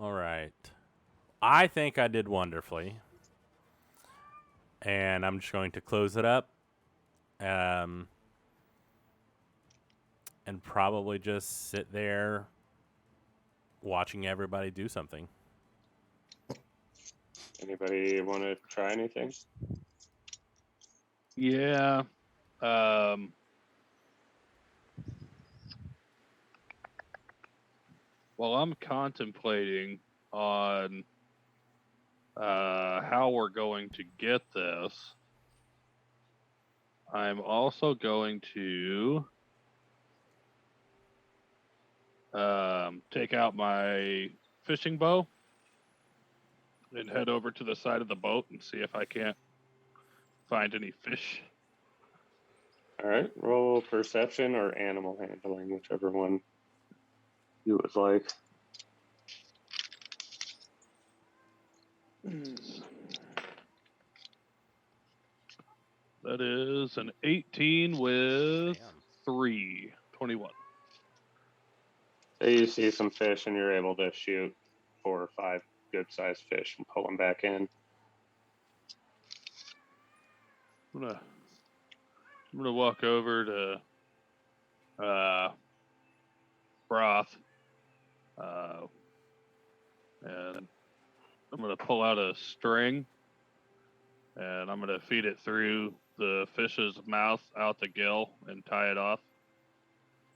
All right. I think I did wonderfully. And I'm just going to close it up. And probably just sit there watching everybody do something. Anybody want to try anything? Yeah. Well, I'm contemplating on how we're going to get this. I'm also going to take out my fishing bow and head over to the side of the boat and see if I can't find any fish. All right, roll perception or animal handling, whichever one you would like. That is an 18 with Damn. 3, 21. So you see some fish, and you're able to shoot 4 or 5 good-sized fish and pull them back in. I'm gonna walk over to Broth, and I'm gonna pull out a string, and I'm gonna feed it through the fish's mouth out the gill and tie it off.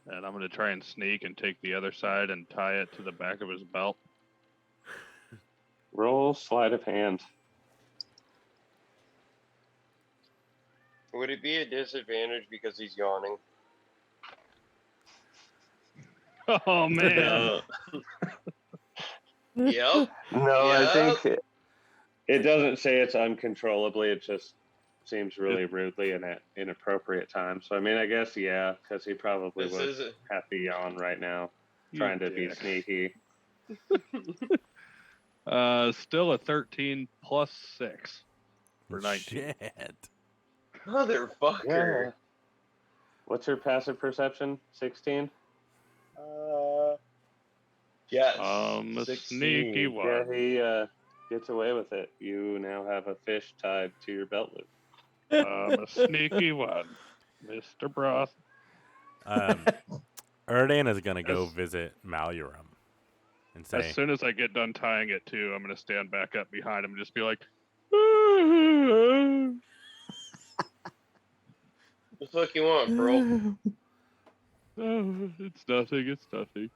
And I'm gonna try and sneak and take the other side and tie it to the back of his belt. Roll sleight of hand. Would it be a disadvantage because he's yawning? Oh man! Yep. No, I Yep. think it doesn't say it's uncontrollably. It just seems really rudely and at inappropriate time. So, I mean, I guess, yeah, because he probably This would is have to yawn right now, You trying to be dick. sneaky. Still a 13 plus 6 for 19. Shit. motherfucker. Yeah. What's your passive perception? 16? Yes. A 16. sneaky Yeah, one. he gets away with it. You now have a fish tied to your belt loop. A sneaky one, Mr. Broth. Erdan is going to go As- visit Malurum and As say, soon as I get done tying it too, I'm gonna stand back up behind him and just be like, What the fuck you want, bro? oh, it's nothing, it's nothing.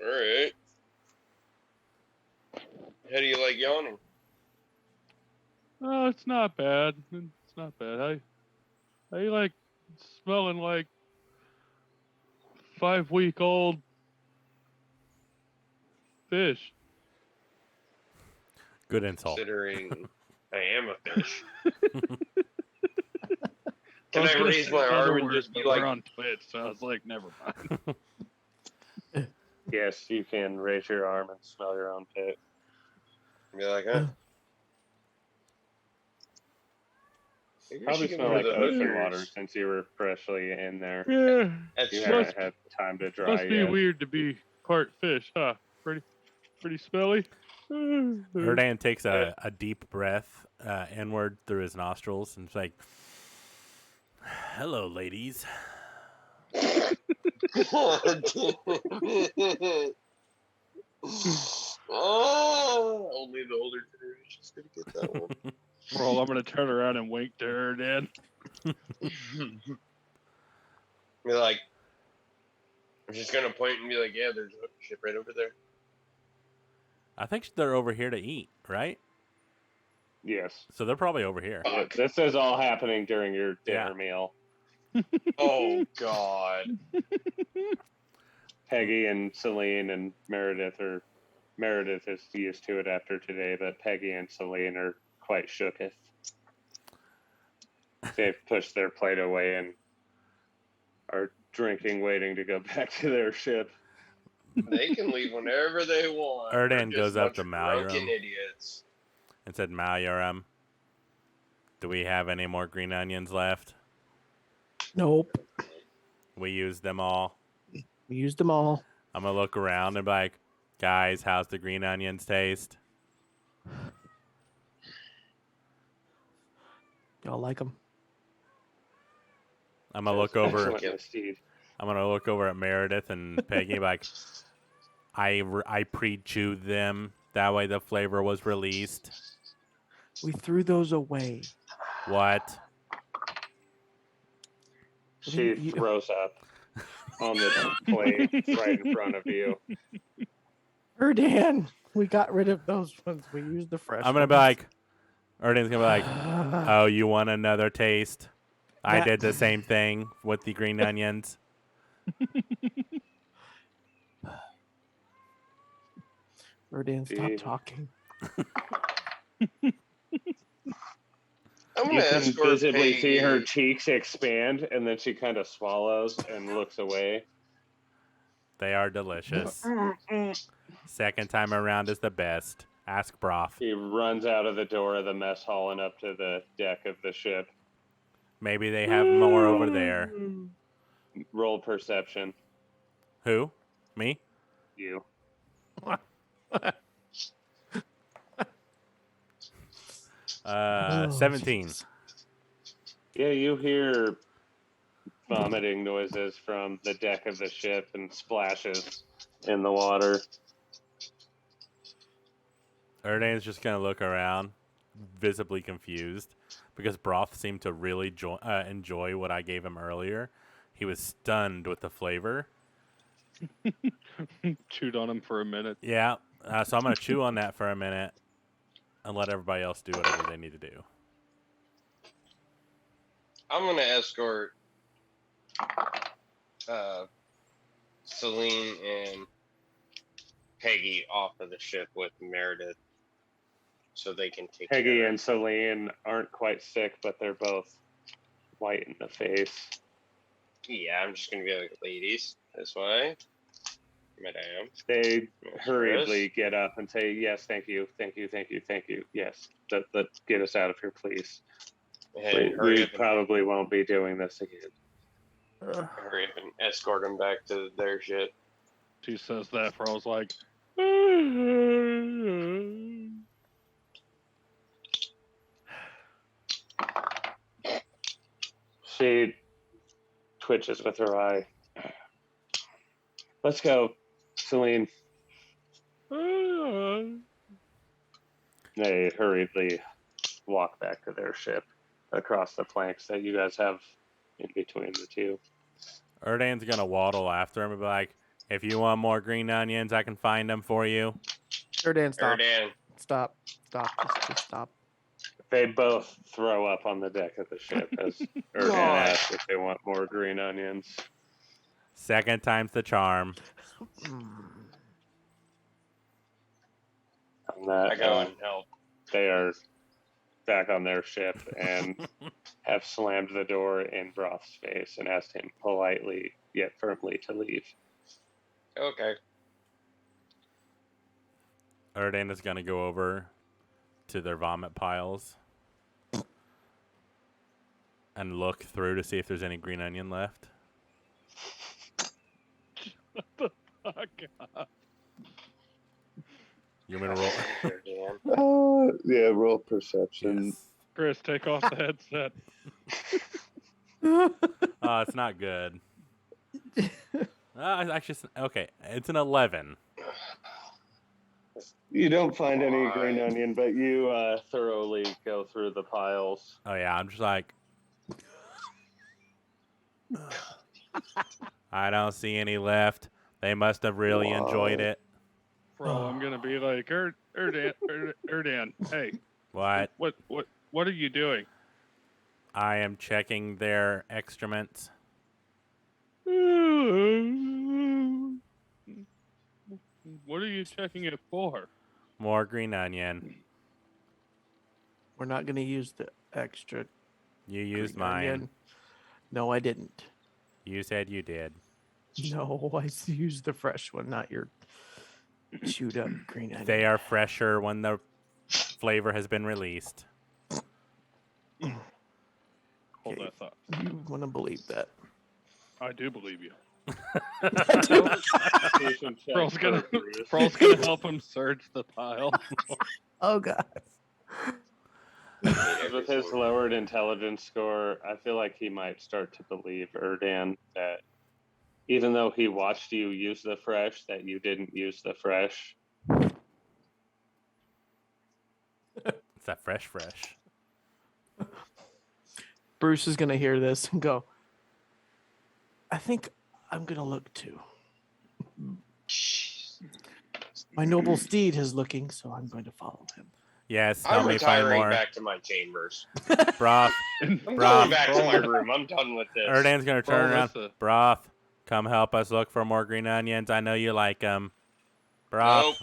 Alright. How do you like yawning? Oh, it's not bad. It's not bad. I like smelling like 5-week-old fish. good insult. Considering I am a fish. I Can was I gonna raise say my arm other and words, just be but like, we're on Twitch, so I was like, never mind. Yes, you can raise your arm and smell your own pit. be like, huh? Maybe I Probably should give smell one like of the ocean hookers. water since you were freshly in there. Yeah, That's You true. haven't had time to dry must be yet. weird to be part fish, huh? Pretty smelly. Erdan takes a deep breath inward through his nostrils and is like, hello, ladies. God damn it. Oh, only the older generation's gonna get that one. Well, I'm gonna turn around and wink to her, Dan. Be like, I'm just gonna point and be like, yeah, there's a hooker ship right over there. I think they're over here to eat, right? Yes. So they're probably over here. Fuck. This is all happening during your dinner Yeah. meal. Oh God. Peggy and Celine and Meredith is used to it after today, but Peggy and Celine are quite shooketh. They've pushed their plate away and are drinking, waiting to go back to their ship. They can leave whenever they want. Erdan They're goes just a up bunch to of drunken Malyoram. idiots. And said, Malyoram, do we have any more green onions left? Nope. We used them all. We used them all. I'm going to look around and be like, guys, how's the green onions taste? Y'all like them? I'm going to look over. Excellent, Miss Steve. I'm going to look over at Meredith and Peggy and be like, I pre-chewed them. That way the flavor was released. We threw those away. What? She You- throws up on the plate right in front of you. Erdan, we got rid of those ones. We used the fresh I'm going to be ones. like, Erdan's going to be like, oh, you want another taste? I That- did the same thing with the green onions. Erdan, stop Yeah. talking. I'm You gonna can escort visibly see her Peggy. cheeks expand, and then she kind of swallows and looks away. They are delicious. Second time around is the best. Ask Broth. He runs out of the door of the mess hall and up to the deck of the ship. Maybe they have more over there. Roll perception. Who? Me? You. Oh, 17. Jesus. Yeah, you hear vomiting noises from the deck of the ship and splashes in the water. Erdan's just going to look around, visibly confused, because Broth seemed to really enjoy what I gave him earlier. He was stunned with the flavor. Chewed on him for a minute. Yeah, so I'm going to chew on that for a minute and let everybody else do whatever they need to do. I'm gonna escort Celine and Peggy off of the ship with Meredith, so they can take Peggy care of and Celine aren't quite sick, but they're both white in the face. Yeah, I'm just gonna be like, ladies, this way, madam. They Mistress." hurriedly get up and say, yes, thank you, thank you, thank you, thank you. Yes, let's get us out of here, please. And hurry We up and probably won't be doing this again. hurry up and escort them back to their ship. She says that for I was like, She twitches with her eye. Let's go, Celine. They hurriedly walk back to their ship across the planks that you guys have in between the two. Erdan's going to waddle after him and be like, if you want more green onions, I can find them for you. Erdan, stop. Erdan, Stop. Stop. Just stop. They both throw up on the deck of the ship as Erdan God. asks if they want more green onions. Second time's the charm. On that, I go and help. they are back on their ship and have slammed the door in Broth's face and asked him politely yet firmly to leave. Okay. Erdan is going to go over to their vomit piles and look through to see if there's any green onion left. fuck up. You want me to roll? Erdan. Yeah, roll perception. Yes. Chris, take off the headset. Oh, it's not good. Actually, okay. It's an 11. You don't find any Why? green onion, but you thoroughly go through the piles. Oh, yeah. I'm just like, I don't see any left. They must have really enjoyed it. Bro, I'm gonna be like, Erdan, hey, What? what are you doing? I am checking their excrements. What are you checking it for? More green onion. We're not going to use the extra You used green mine. onion. No, I didn't. You said you did. No, I used the fresh one, not your chewed up green onion. They are fresher when the flavor has been released. Hold Okay. that thought. You want to believe that? I do believe you. Patient check Pearl's gonna, for Bruce. Pearl's gonna help him search the pile. Oh God. With his lowered intelligence score, I feel like he might start to believe Erdan that even though he watched you use the fresh, that you didn't use the fresh. It's that fresh. Bruce is gonna hear this and go, I think I'm gonna look too. My noble steed is looking, so I'm going to follow him. Yes, help I'm me find retiring more. back to my chambers. Broth. I'm Bruh. going back to my room. I'm done with this. Erdan's gonna turn around. Melissa. Broth, come help us look for more green onions. I know you like them. Broth. Nope.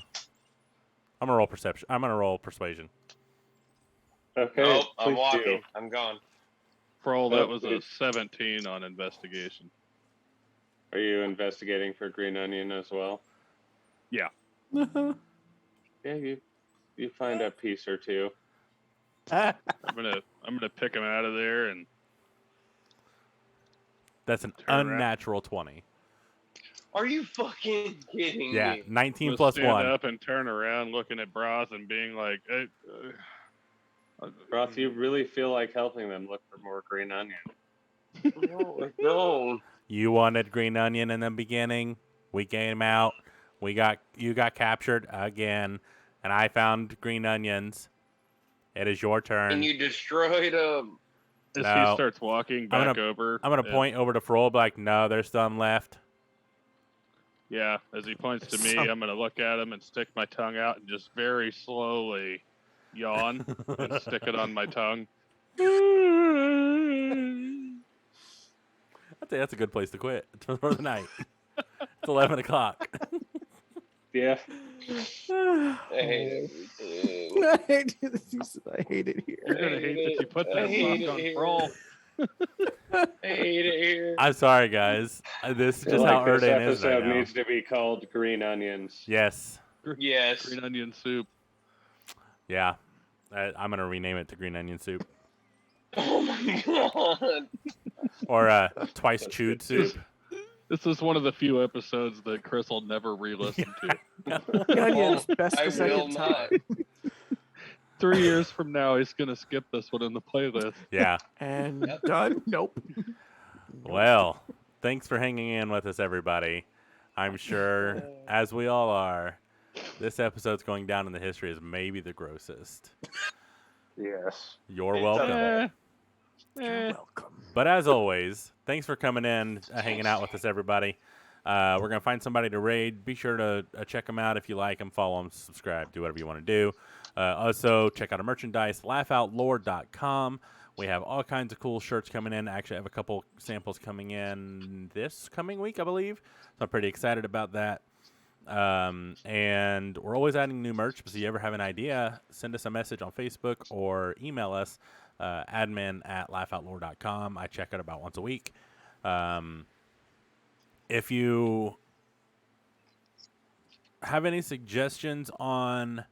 I'm gonna roll perception. I'm gonna roll persuasion. Okay. Nope. I'm please walking. do. I'm gone. Pearl, that was a please. 17 on investigation. Are you investigating for green onion as well? Yeah, you find a piece or two. I'm gonna pick him out of there and That's an Turn around. unnatural 20. Are you fucking kidding Yeah, me? 19 I'm gonna plus stand 1. up and turn around, looking at Broth and being like, hey, Roth, you really feel like helping them look for more green onion. No, I don't. You wanted green onion in the beginning. We came out. You got captured again, and I found green onions. It is your turn. And you destroyed him. as No. he starts walking I'm back over. I'm gonna and- point over to Froll, be like, no, there's some left. Yeah, as he points to me, I'm gonna look at him and stick my tongue out and just very slowly yawn and stick it on my tongue. I'd say that's a good place to quit for the night. It's 11 o'clock. Yeah. I hate everything. I hate it here. You're gonna hate that you put I that hate fuck on it here. Pearl. I hate it here. I'm sorry, guys. This is I feel just like how this Erdan is right episode now. needs to be called Green Onions. Yes. Yes. Green onion soup. Yeah. I'm going to rename it to Green Onion Soup. Oh my god. Or Twice Chewed Soup. This is one of the few episodes that Chris will never re-listen to. Onions, best I the second will not. time. 3 years from now, he's gonna skip this one in the playlist. Yeah. And done? Nope. Well, thanks for hanging in with us, everybody. I'm sure, as we all are, this episode's going down in the history as maybe the grossest. Yes. You're It's welcome. okay. You're welcome. But as always, thanks for coming in, hanging out with us, everybody. We're going to find somebody to raid. Be sure to check them out if you like them. Follow them, subscribe, do whatever you want to do. Also, check out our merchandise, laughoutloud.com. We have all kinds of cool shirts coming in. Actually, I have a couple samples coming in this coming week, I believe. So I'm pretty excited about that. And we're always adding new merch. So if you ever have an idea, send us a message on Facebook or email us, admin@laughoutloud.com. I check it about once a week. If you have any suggestions on,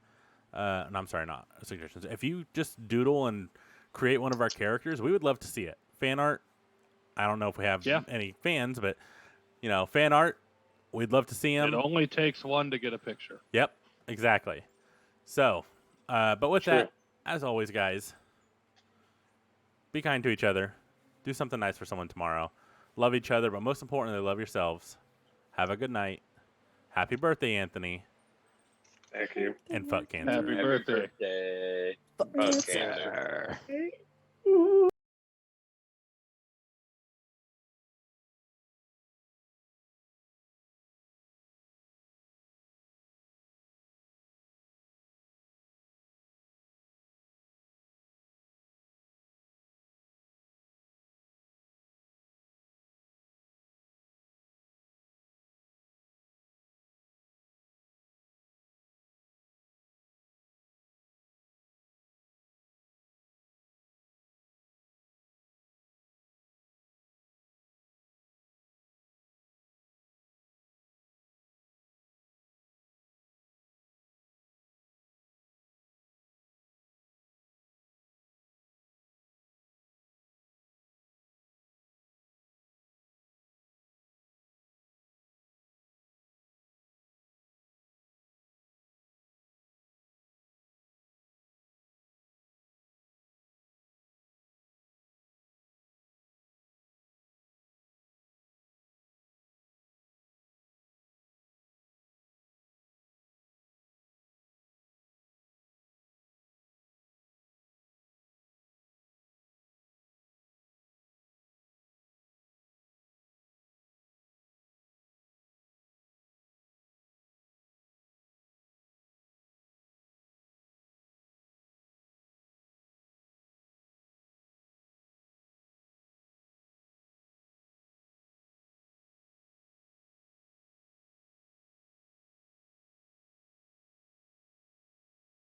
no, I'm sorry, not suggestions. If you just doodle and create one of our characters, we would love to see it. Fan art. I don't know if we have any fans, but fan art. We'd love to see them. It only takes one to get a picture. Yep, exactly. So, but with that, as always, guys, be kind to each other. Do something nice for someone tomorrow. Love each other, but most importantly, love yourselves. Have a good night. Happy birthday, Anthony. Thank you. And fuck cancer. Happy birthday. birthday. Fuck Okay. cancer.